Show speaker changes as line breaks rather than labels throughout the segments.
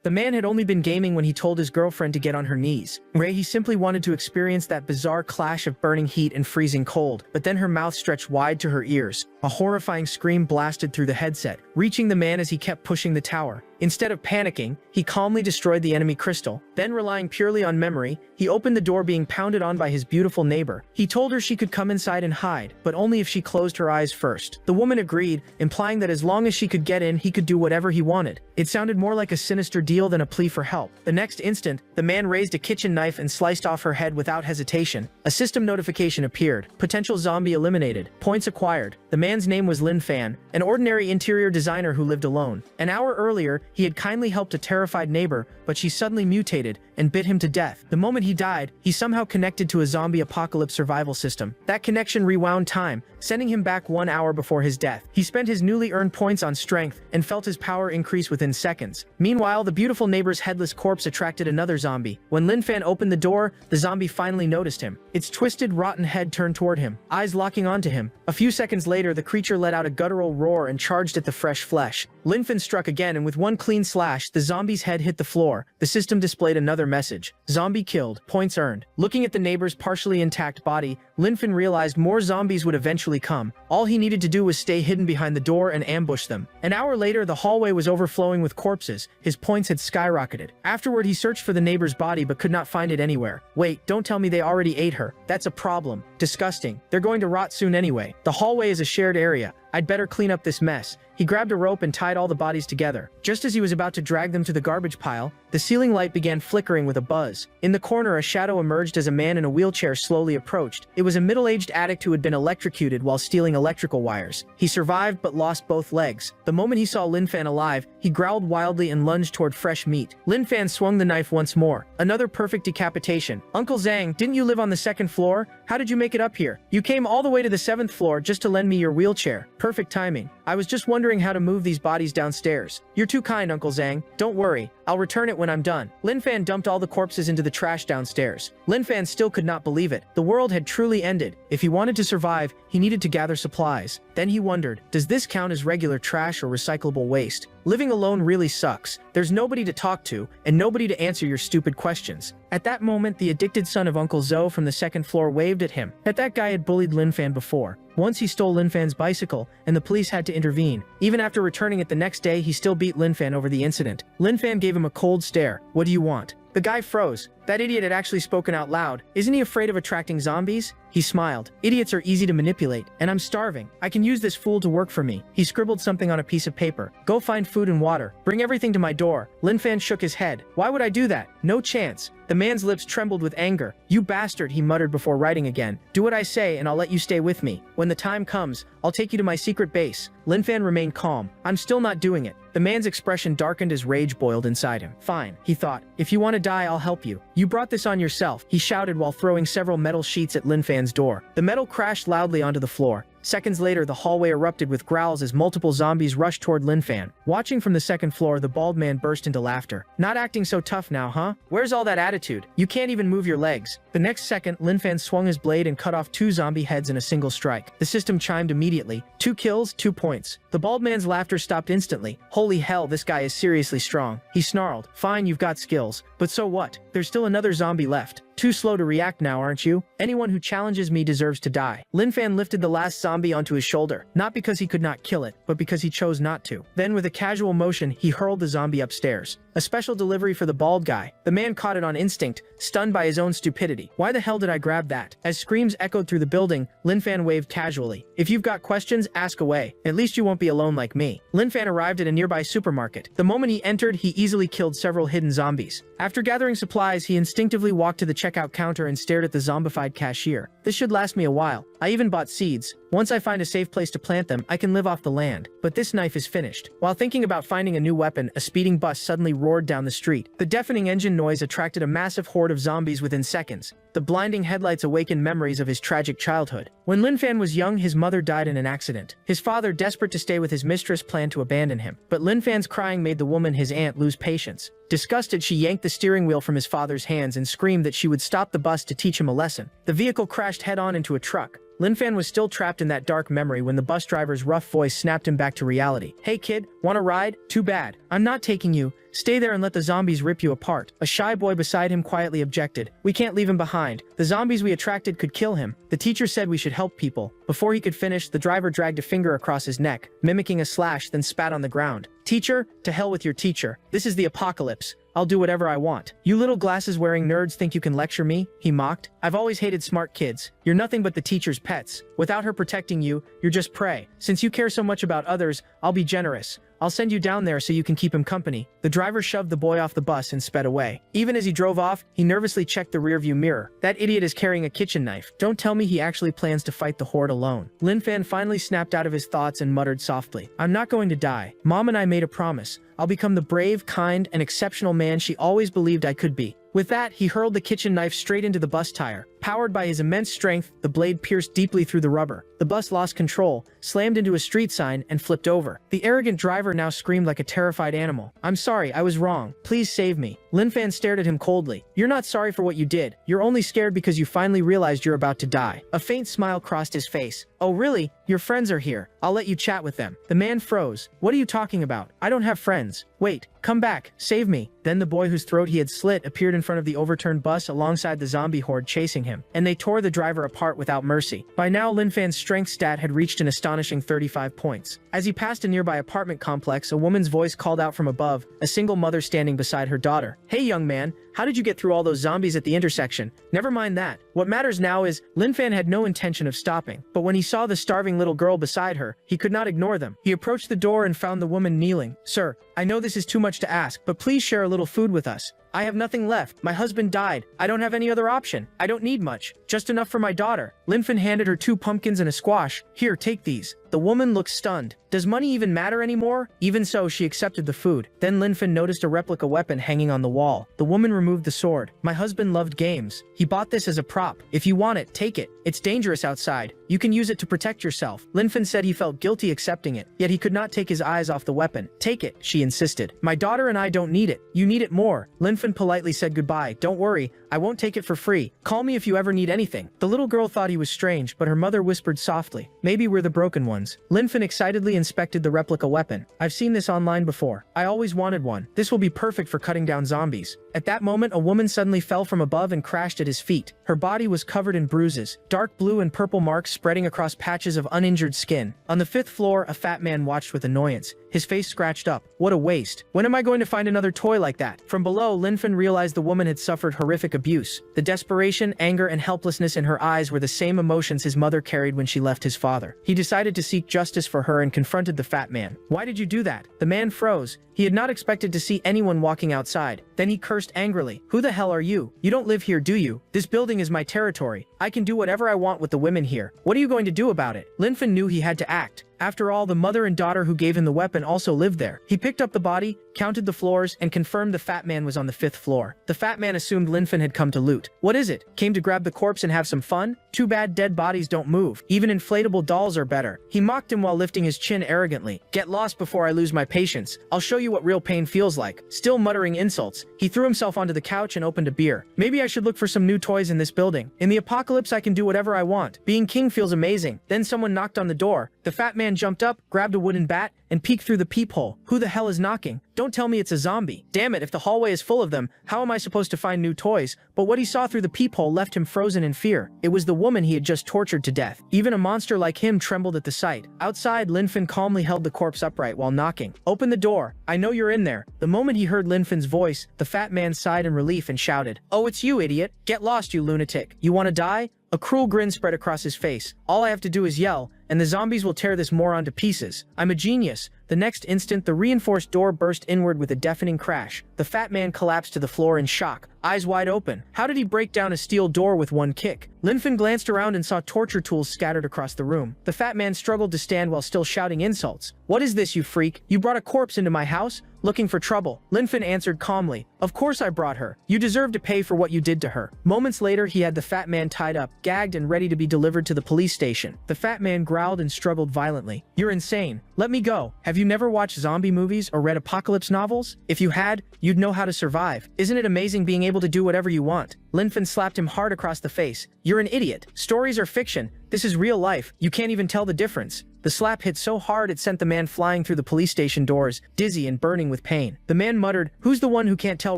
The man had only been gaming when he told his girlfriend to get on her knees. He simply wanted to experience that bizarre clash of burning heat and freezing cold, but then her mouth stretched wide to her ears. A horrifying scream blasted through the headset, reaching the man as he kept pushing the tower. Instead of panicking, he calmly destroyed the enemy crystal. Then, relying purely on memory, he opened the door being pounded on by his beautiful neighbor. He told her she could come inside and hide, but only if she closed her eyes first. The woman agreed, implying that as long as she could get in, he could do whatever he wanted. It sounded more like a sinister deal than a plea for help. The next instant, the man raised a kitchen knife and sliced off her head without hesitation. A system notification appeared. Potential zombie eliminated. Points acquired. The man's name was Lin Fan, an ordinary interior designer who lived alone. An hour earlier, he had kindly helped a terrified neighbor, but she suddenly mutated and bit him to death. The moment he died, he somehow connected to a zombie apocalypse survival system. That connection rewound time, sending him back 1 hour before his death. He spent his newly earned points on strength and felt his power increase within seconds. Meanwhile, the beautiful neighbor's headless corpse attracted another zombie. When Lin Fan opened the door, the zombie finally noticed him. Its twisted, rotten head turned toward him, eyes locking onto him. A few seconds later, the creature let out a guttural roar and charged at the fresh flesh. Lin Fan struck again, and with one clean slash, the zombie's head hit the floor. The system displayed another message. Zombie killed. Points earned. Looking at the neighbor's partially intact body, Lin Fan realized more zombies would eventually come. All he needed to do was stay hidden behind the door and ambush them. An hour later, the hallway was overflowing with corpses. His points had skyrocketed. Afterward, he searched for the neighbor's body but could not find it anywhere. Wait, don't tell me they already ate her. That's a problem. Disgusting. They're going to rot soon anyway. The hallway is a shared area. I'd better clean up this mess. He grabbed a rope and tied all the bodies together. Just as he was about to drag them to the garbage pile, the ceiling light began flickering with a buzz. In the corner, a shadow emerged as a man in a wheelchair slowly approached. It was a middle-aged addict who had been electrocuted while stealing electrical wires. He survived but lost both legs. The moment he saw Lin Fan alive, he growled wildly and lunged toward fresh meat. Lin Fan swung the knife once more. Another perfect decapitation. Uncle Zhang, didn't you live on the 2nd floor? How did you make it up here? You came all the way to the 7th floor just to lend me your wheelchair. Perfect timing. I was just wondering how to move these bodies downstairs. You're too kind, Uncle Zhang. Don't worry. I'll return it when I'm done. Lin Fan dumped all the corpses into the trash downstairs. Lin Fan still could not believe it. The world had truly ended. If he wanted to survive, he needed to gather supplies. Then he wondered, does this count as regular trash or recyclable waste? Living alone really sucks. There's nobody to talk to, and nobody to answer your stupid questions. At that moment, the addicted son of Uncle Zhou from the 2nd floor waved at him. That guy had bullied Lin Fan before. Once he stole Lin Fan's bicycle, and the police had to intervene. Even after returning it the next day, he still beat Lin Fan over the incident. Lin Fan gave him a cold stare. What do you want? The guy froze. That idiot had actually spoken out loud. Isn't he afraid of attracting zombies? He smiled. Idiots are easy to manipulate, and I'm starving. I can use this fool to work for me. He scribbled something on a piece of paper. Go find food and water. Bring everything to my door. Lin Fan shook his head. Why would I do that? No chance. The man's lips trembled with anger. You bastard, he muttered before writing again. Do what I say and I'll let you stay with me. When the time comes, I'll take you to my secret base. Lin Fan remained calm. I'm still not doing it. The man's expression darkened as rage boiled inside him. Fine, he thought. If you want to die, I'll help you. You brought this on yourself, he shouted while throwing several metal sheets at Lin Fan's door. The metal crashed loudly onto the floor. Seconds later, the hallway erupted with growls as multiple zombies rushed toward Lin Fan. Watching from the 2nd floor, the bald man burst into laughter. Not acting so tough now, huh? Where's all that attitude? You can't even move your legs. The next second, Lin Fan swung his blade and cut off 2 zombie heads in a single strike. The system chimed immediately. 2 kills, 2 points. The bald man's laughter stopped instantly. Holy hell, this guy is seriously strong. He snarled. Fine, you've got skills. But so what? There's still another zombie left. Too slow to react now, aren't you? Anyone who challenges me deserves to die. Lin Fan lifted the last zombie onto his shoulder, not because he could not kill it, but because he chose not to. Then, with a casual motion, he hurled the zombie upstairs. A special delivery for the bald guy. The man caught it on instinct, stunned by his own stupidity. Why the hell did I grab that? As screams echoed through the building, Lin Fan waved casually. If you've got questions, ask away. At least you won't be alone like me. Lin Fan arrived at a nearby supermarket. The moment he entered, he easily killed several hidden zombies. After gathering supplies, he instinctively walked to the checkout counter and stared at the zombified cashier. This should last me a while. I even bought seeds. Once I find a safe place to plant them, I can live off the land. But this knife is finished. While thinking about finding a new weapon, a speeding bus suddenly roared down the street. The deafening engine noise attracted a massive horde of zombies within seconds. The blinding headlights awakened memories of his tragic childhood. When Lin Fan was young, his mother died in an accident. His father, desperate to stay with his mistress, planned to abandon him. But Lin Fan's crying made the woman, his aunt, lose patience. Disgusted, she yanked the steering wheel from his father's hands and screamed that she would stop the bus to teach him a lesson. The vehicle crashed head-on into a truck. Lin Fan was still trapped in that dark memory when the bus driver's rough voice snapped him back to reality. Hey kid, want a ride? Too bad. I'm not taking you. Stay there and let the zombies rip you apart. A shy boy beside him quietly objected. We can't leave him behind. The zombies we attracted could kill him. The teacher said we should help people. Before he could finish, the driver dragged a finger across his neck, mimicking a slash, then spat on the ground. Teacher, to hell with your teacher. This is the apocalypse. I'll do whatever I want. You little glasses-wearing nerds think you can lecture me? He mocked. I've always hated smart kids. You're nothing but the teacher's pets. Without her protecting you, you're just prey. Since you care so much about others, I'll be generous. I'll send you down there so you can keep him company. The driver shoved the boy off the bus and sped away. Even as he drove off, he nervously checked the rearview mirror. That idiot is carrying a kitchen knife. Don't tell me he actually plans to fight the horde alone. Lin Fan finally snapped out of his thoughts and muttered softly, I'm not going to die. Mom and I made a promise. I'll become the brave, kind, and exceptional man she always believed I could be. With that, he hurled the kitchen knife straight into the bus tire. Powered by his immense strength, the blade pierced deeply through the rubber. The bus lost control, slammed into a street sign, and flipped over. The arrogant driver now screamed like a terrified animal. I'm sorry, I was wrong. Please save me. Lin Fan stared at him coldly. You're not sorry for what you did. You're only scared because you finally realized you're about to die. A faint smile crossed his face. Oh really? Your friends are here. I'll let you chat with them. The man froze. What are you talking about? I don't have friends. Wait, come back. Save me. Then the boy whose throat he had slit appeared in front of the overturned bus alongside the zombie horde chasing him, and they tore the driver apart without mercy. By now, Lin Fan's strength stat had reached an astonishing 35 points. As he passed a nearby apartment complex, a woman's voice called out from above, a single mother standing beside her daughter. Hey young man, how did you get through all those zombies at the intersection? Never mind that. What matters now is, Lin Fan had no intention of stopping, but when he saw the starving little girl beside her, he could not ignore them. He approached the door and found the woman kneeling. Sir, I know this is too much to ask, but please share a little food with us. I have nothing left. My husband died. I don't have any other option. I don't need much. Just enough for my daughter. Lin Fan handed her 2 pumpkins and a squash. Here, take these. The woman looked stunned. Does money even matter anymore? Even so, she accepted the food. Then Lin Fan noticed a replica weapon hanging on the wall. The woman removed the sword. My husband loved games. He bought this as a prop. If you want it, take it. It's dangerous outside. You can use it to protect yourself. Lin Fan said he felt guilty accepting it, yet he could not take his eyes off the weapon. Take it, she insisted. My daughter and I don't need it. You need it more. Lin Fan politely said goodbye. Don't worry, I won't take it for free. Call me if you ever need anything. The little girl thought he was strange, but her mother whispered softly, maybe we're the broken ones. Lin Fan excitedly inspected the replica weapon. I've seen this online before. I always wanted one. This will be perfect for cutting down zombies. At that moment, a woman suddenly fell from above and crashed at his feet. Her body was covered in bruises, dark blue and purple marks spreading across patches of uninjured skin. On the 5th floor, a fat man watched with annoyance, his face scratched up. What a waste. When am I going to find another toy like that? From below, Lin Fan realized the woman had suffered horrific abuse. The desperation, anger, and helplessness in her eyes were the same emotions his mother carried when she left his father. He decided to seek justice for her and confronted the fat man. Why did you do that? The man froze. He had not expected to see anyone walking outside. Then he cursed angrily. Who the hell are you? You don't live here, do you? This building is my territory. I can do whatever I want with the women here. What are you going to do about it? Lin Fan knew he had to act. After all, the mother and daughter who gave him the weapon also lived there. He picked up the body, counted the floors, and confirmed the fat man was on the 5th floor. The fat man assumed Lin Fan had come to loot. What is it? Came to grab the corpse and have some fun? Too bad dead bodies don't move. Even inflatable dolls are better. He mocked him while lifting his chin arrogantly. Get lost before I lose my patience. I'll show you what real pain feels like. Still muttering insults, he threw himself onto the couch and opened a beer. Maybe I should look for some new toys in this building. In the apocalypse, I can do whatever I want. Being king feels amazing. Then someone knocked on the door. The fat man jumped up, grabbed a wooden bat, and peeked through the peephole. Who the hell is knocking? Don't tell me it's a zombie. Damn it, if the hallway is full of them, how am I supposed to find new toys? But what he saw through the peephole left him frozen in fear. It was the woman he had just tortured to death. Even a monster like him trembled at the sight. Outside, Lin Fan calmly held the corpse upright while knocking. Open the door. I know you're in there. The moment he heard Lin Fan's voice, the fat man sighed in relief and shouted, Oh, it's you, idiot. Get lost, you lunatic. You want to die? A cruel grin spread across his face. All I have to do is yell, and the zombies will tear this moron to pieces. I'm a genius. The next instant, the reinforced door burst inward with a deafening crash. The fat man collapsed to the floor in shock, eyes wide open. How did he break down a steel door with one kick? Lin Fan glanced around and saw torture tools scattered across the room. The fat man struggled to stand while still shouting insults. What is this, you freak? You brought a corpse into my house? Looking for trouble. Lin Fan answered calmly. Of course I brought her. You deserve to pay for what you did to her. Moments later, he had the fat man tied up, gagged, and ready to be delivered to the police station. The fat man growled and struggled violently. You're insane. Let me go. Have you never watched zombie movies or read apocalypse novels? If you had, you'd know how to survive. Isn't it amazing being able to do whatever you want? Lin Fan slapped him hard across the face. You're an idiot. Stories are fiction. This is real life. You can't even tell the difference. The slap hit so hard it sent the man flying through the police station doors, dizzy and burning with pain. The man muttered, "Who's the one who can't tell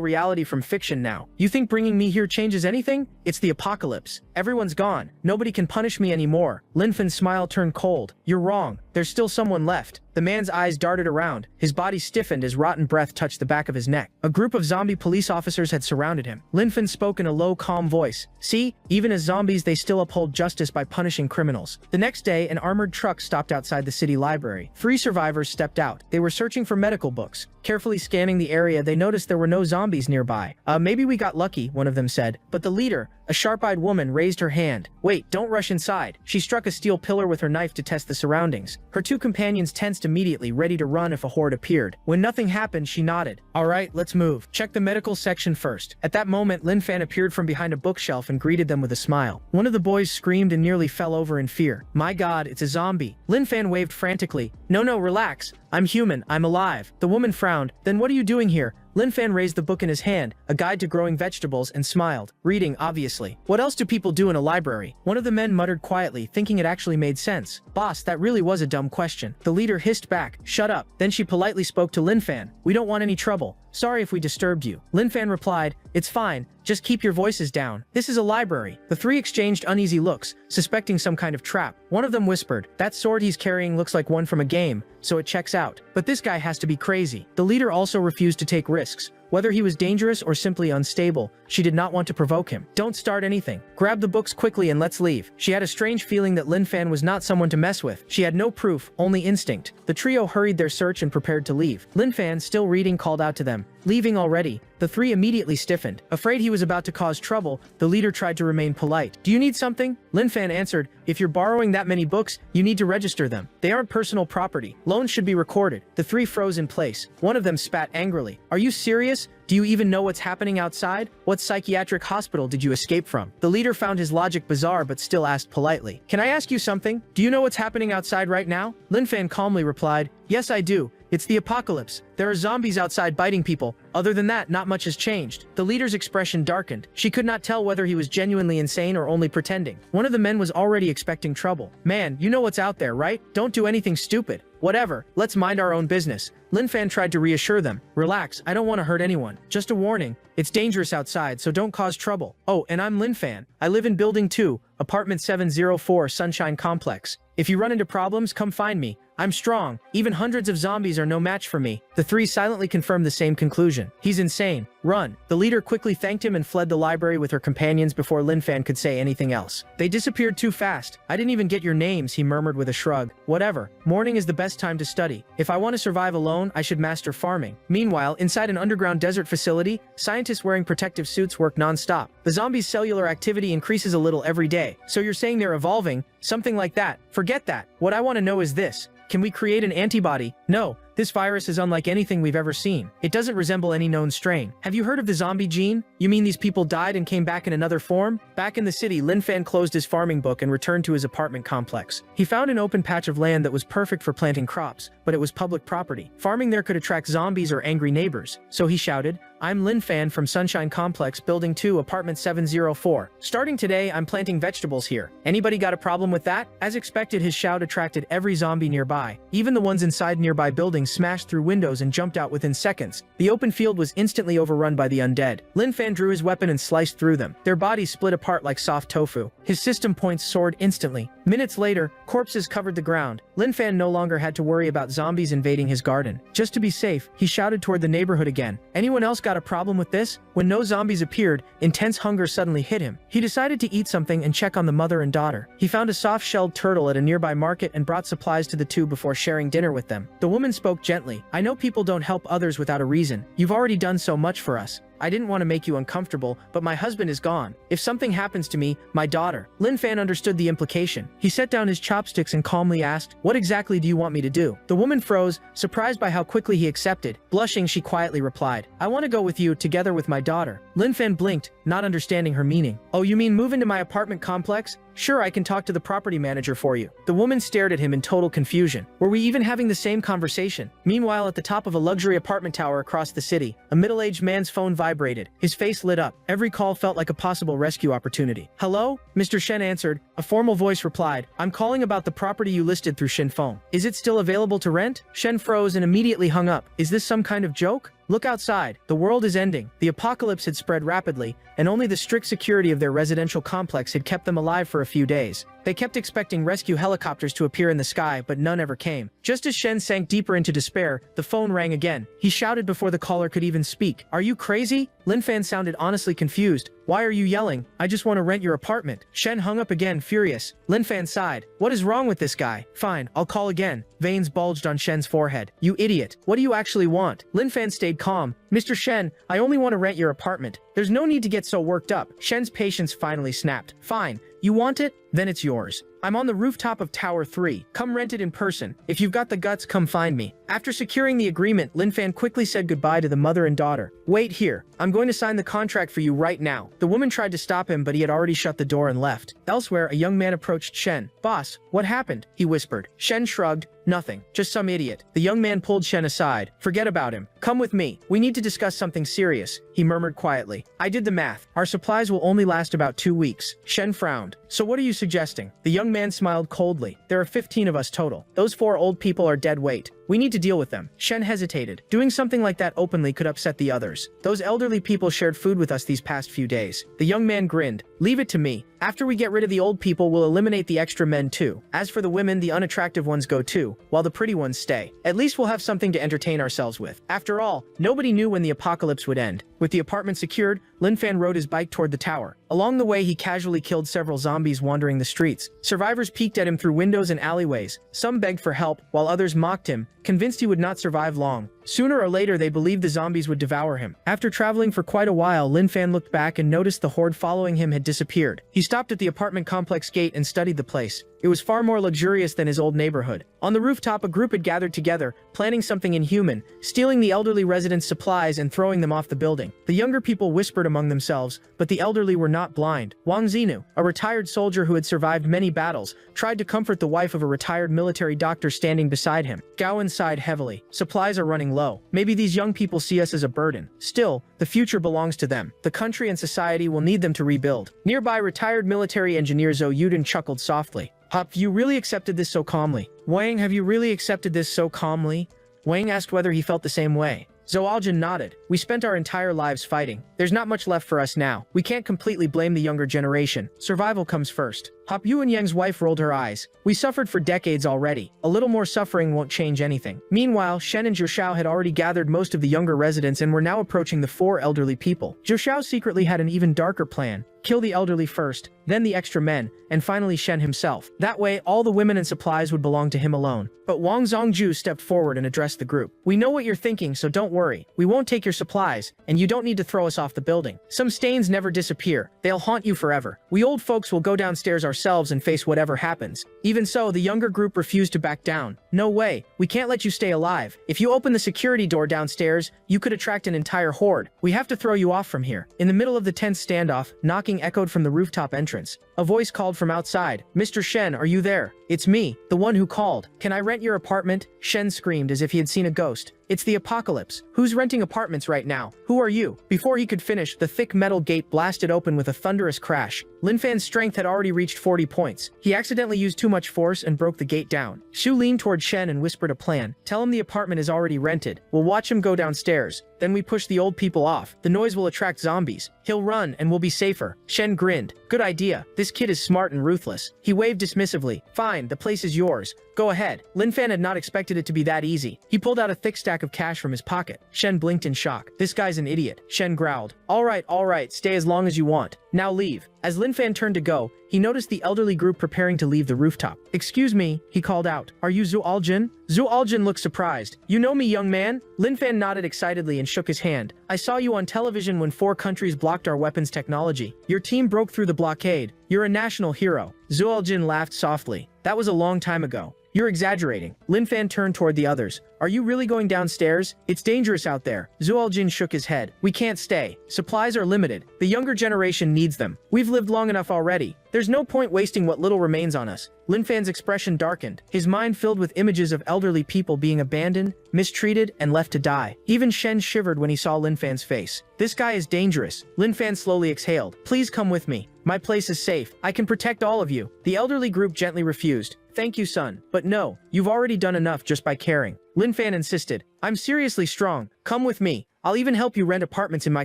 reality from fiction now? You think bringing me here changes anything? It's the apocalypse. Everyone's gone. Nobody can punish me anymore." Lin Fan's smile turned cold. "You're wrong. There's still someone left." The man's eyes darted around. His body stiffened as rotten breath touched the back of his neck. A group of zombie police officers had surrounded him. Lin Fan spoke in a low, calm voice. "See, even as zombies, they still uphold justice by punishing criminals." The next day, an armored truck stopped outside the city library. 3 survivors stepped out. They were searching for medical books. Carefully scanning the area, they noticed there were no zombies nearby. Maybe we got lucky," one of them said. But the leader, a sharp-eyed woman, raised her hand. "Wait, don't rush inside." She struck a steel pillar with her knife to test the surroundings. Her 2 companions tensed immediately, ready to run if a horde appeared. When nothing happened, she nodded. "All right, let's move. Check the medical section first." At that moment, Lin Fan appeared from behind a bookshelf and greeted them with a smile. One of the boys screamed and nearly fell over in fear. "My God, it's a zombie." Lin Fan waved frantically. No, relax. I'm human. I'm alive." The woman frowned. "Then what are you doing here?" Lin Fan raised the book in his hand, a guide to growing vegetables, and smiled. "Reading, obviously. What else do people do in a library?" One of the men muttered quietly, thinking it actually made sense. "Boss, that really was a dumb question." The leader hissed back, "Shut up." Then she politely spoke to Lin Fan. "We don't want any trouble. Sorry if we disturbed you." Lin Fan replied, "It's fine. Just keep your voices down. This is a library." The 3 exchanged uneasy looks, suspecting some kind of trap. One of them whispered, "That sword he's carrying looks like one from a game, so it checks out. But this guy has to be crazy." The leader also refused to take risks. Whether he was dangerous or simply unstable, she did not want to provoke him. "Don't start anything. Grab the books quickly and let's leave." She had a strange feeling that Lin Fan was not someone to mess with. She had no proof, only instinct. The trio hurried their search and prepared to leave. Lin Fan, still reading, called out to them, "Leaving already?" The 3 immediately stiffened. Afraid he was about to cause trouble, the leader tried to remain polite. "Do you need something?" Lin Fan answered, "If you're borrowing that many books, you need to register them. They aren't personal property. Loans should be recorded." The 3 froze in place. One of them spat angrily. "Are you serious? Do you even know what's happening outside? What psychiatric hospital did you escape from?" The leader found his logic bizarre but still asked politely, "Can I ask you something? Do you know what's happening outside right now?" Lin Fan calmly replied, "Yes, I do. It's the apocalypse. There are zombies outside biting people. Other than that, not much has changed." The leader's expression darkened. She could not tell whether he was genuinely insane or only pretending. One of the men was already expecting trouble. "Man, you know what's out there, right? Don't do anything stupid." "Whatever, let's mind our own business." Lin Fan tried to reassure them. "Relax, I don't want to hurt anyone. Just a warning. It's dangerous outside, so don't cause trouble. Oh, and I'm Lin Fan. I live in Building 2, Apartment 704, Sunshine Complex. If you run into problems, come find me. I'm strong. Even hundreds of zombies are no match for me." The 3 silently confirmed the same conclusion. "He's insane. Run." The leader quickly thanked him and fled the library with her companions before Lin Fan could say anything else. "They disappeared too fast. I didn't even get your names," he murmured with a shrug. "Whatever. Morning is the best time to study. If I want to survive alone, I should master farming." Meanwhile, inside an underground desert facility, scientists wearing protective suits work non-stop. The zombies' cellular activity increases a little every day. "So you're saying they're evolving? Something like that. Forget that. What I want to know is this. Can we create an antibody?" "No. This virus is unlike anything we've ever seen. It doesn't resemble any known strain." "Have you heard of the zombie gene? You mean these people died and came back in another form?" Back in the city, Lin Fan closed his farming book and returned to his apartment complex. He found an open patch of land that was perfect for planting crops, but it was public property. Farming there could attract zombies or angry neighbors. So he shouted, "I'm Lin Fan from Sunshine Complex, Building 2, Apartment 704. Starting today, I'm planting vegetables here. Anybody got a problem with that?" As expected, his shout attracted every zombie nearby. Even the ones inside nearby buildings smashed through windows and jumped out within seconds. The open field was instantly overrun by the undead. Lin Fan drew his weapon and sliced through them. Their bodies split apart like soft tofu. His system points soared instantly. Minutes later, corpses covered the ground. Lin Fan no longer had to worry about zombies invading his garden. Just to be safe, he shouted toward the neighborhood again. Anyone else got a problem with this? When no zombies appeared, intense hunger suddenly hit him. He decided to eat something and check on the mother and daughter. He found a soft-shelled turtle at a nearby market and brought supplies to the 2 before sharing dinner with them. The woman spoke gently. "I know people don't help others without a reason. You've already done so much for us. I didn't want to make you uncomfortable, but my husband is gone. If something happens to me, my daughter." Lin Fan understood the implication. He set down his chopsticks and calmly asked, "What exactly do you want me to do?" The woman froze, surprised by how quickly he accepted. Blushing, she quietly replied, "I want to go with you, together with my daughter." Lin Fan blinked, not understanding her meaning. "Oh, you mean move into my apartment complex? Sure, I can talk to the property manager for you. The woman stared at him in total confusion. Were we even having the same conversation? Meanwhile, at the top of a luxury apartment tower across the city, a middle-aged man's phone vibrated. His face lit up. Every call felt like a possible rescue opportunity. Hello? Mr. Shen answered. A formal voice replied, I'm calling about the property you listed through Shen Phone. Is it still available to rent? Shen froze and immediately hung up. Is this some kind of joke? Look outside. The world is ending. The apocalypse had spread rapidly, and only the strict security of their residential complex had kept them alive for a few days. They kept expecting rescue helicopters to appear in the sky, but none ever came. Just as Shen sank deeper into despair, the phone rang again. He shouted before the caller could even speak. Are you crazy? Lin Fan sounded honestly confused. Why are you yelling? I just want to rent your apartment. Shen hung up again, furious. Lin Fan sighed. What is wrong with this guy? Fine, I'll call again. Veins bulged on Shen's forehead. You idiot. What do you actually want? Lin Fan stayed calm. Mr. Shen, I only want to rent your apartment. There's no need to get so worked up. Shen's patience finally snapped. Fine. You want it? Then it's yours. I'm on the rooftop of Tower 3. Come rent it in person. If you've got the guts, come find me. After securing the agreement, Lin Fan quickly said goodbye to the mother and daughter. Wait here. I'm going to sign the contract for you right now. The woman tried to stop him, but he had already shut the door and left. Elsewhere, a young man approached Shen. Boss, what happened? He whispered. Shen shrugged. Nothing. Just some idiot. The young man pulled Shen aside. Forget about him. Come with me. We need to discuss something serious. He murmured quietly. I did the math. Our supplies will only last about 2 weeks. Shen frowned. So what are you suggesting? The young man smiled coldly. There are 15 of us total. Those 4 old people are dead weight. We need to deal with them. Shen hesitated. Doing something like that openly could upset the others. Those elderly people shared food with us these past few days. The young man grinned. Leave it to me. After we get rid of the old people, we'll eliminate the extra men too. As for the women, the unattractive ones go too, while the pretty ones stay. At least we'll have something to entertain ourselves with. After all, nobody knew when the apocalypse would end. With the apartment secured, Lin Fan rode his bike toward the tower. Along the way, he casually killed several zombies wandering the streets. Survivors peeked at him through windows and alleyways. Some begged for help, while others mocked him, convinced he would not survive long. Sooner or later, they believed the zombies would devour him. After traveling for quite a while, Lin Fan looked back and noticed the horde following him had disappeared. He stopped at the apartment complex gate and studied the place. It was far more luxurious than his old neighborhood. On the rooftop, a group had gathered together, planning something inhuman, stealing the elderly residents' supplies and throwing them off the building. The younger people whispered among themselves, but the elderly were not blind. Wang Zinu, a retired soldier who had survived many battles, tried to comfort the wife of a retired military doctor standing beside him. Gowan sighed heavily. Supplies are running low. Maybe these young people see us as a burden. Still, the future belongs to them. The country and society will need them to rebuild. Nearby, retired military engineer Zhou Yudin chuckled softly. Have you really accepted this so calmly? Wang, have you really accepted this so calmly? Wang asked whether he felt the same way. Zhou Aljin nodded. We spent our entire lives fighting. There's not much left for us now. We can't completely blame the younger generation. Survival comes first. Hop Yuan Yang's wife rolled her eyes. We suffered for decades already. A little more suffering won't change anything. Meanwhile, Shen and Zhou had already gathered most of the younger residents and were now approaching the 4 elderly people. Zhou secretly had an even darker plan. Kill the elderly first, then the extra men, and finally Shen himself. That way, all the women and supplies would belong to him alone. But Wang Zongju stepped forward and addressed the group. We know what you're thinking, so don't worry. We won't take your supplies, and you don't need to throw us off the building. Some stains never disappear. They'll haunt you forever. We old folks will go downstairs ourselves and face whatever happens. Even so, the younger group refused to back down. No way. We can't let you stay alive. If you open the security door downstairs, you could attract an entire horde. We have to throw you off from here. In the middle of the tense standoff, knocking echoed from the rooftop entrance. A voice called from outside. Mr. Shen, are you there? It's me, the one who called. Can I rent your apartment? Shen screamed as if he had seen a ghost. It's the apocalypse. Who's renting apartments right now? Who are you? Before he could finish, the thick metal gate blasted open with a thunderous crash. Lin Fan's strength had already reached 40 points. He accidentally used too much force and broke the gate down. Shu leaned toward Shen and whispered a plan. Tell him the apartment is already rented. We'll watch him go downstairs. Then we push the old people off. The noise will attract zombies. He'll run and we'll be safer. Shen grinned. Good idea. This kid is smart and ruthless. He waved dismissively. Fine, the place is yours. Go ahead. Lin Fan had not expected it to be that easy. He pulled out a thick stack of cash from his pocket. Shen blinked in shock. This guy's an idiot. Shen growled. All right, stay as long as you want. Now leave. As Lin Fan turned to go, he noticed the elderly group preparing to leave the rooftop. Excuse me, he called out. Are you Zhou Aljin? Zhou Aljin looked surprised. You know me, young man? Lin Fan nodded excitedly and shook his hand. I saw you on television when 4 countries blocked our weapons technology. Your team broke through the blockade. You're a national hero. Zhou Aljin laughed softly. That was a long time ago. You're exaggerating. Lin Fan turned toward the others. are you really going downstairs? It's dangerous out there. Zualjin shook his head. We can't stay. Supplies are limited. The younger generation needs them. We've lived long enough already. There's no point wasting what little remains on us. Lin Fan's expression darkened, his mind filled with images of elderly people being abandoned, mistreated, and left to die. Even Shen shivered when he saw Lin Fan's face. This guy is dangerous. Lin Fan slowly exhaled. Please come with me. My place is safe. I can protect all of you. The elderly group gently refused. Thank you, son. But no, you've already done enough just by caring. Lin Fan insisted. I'm seriously strong. Come with me. I'll even help you rent apartments in my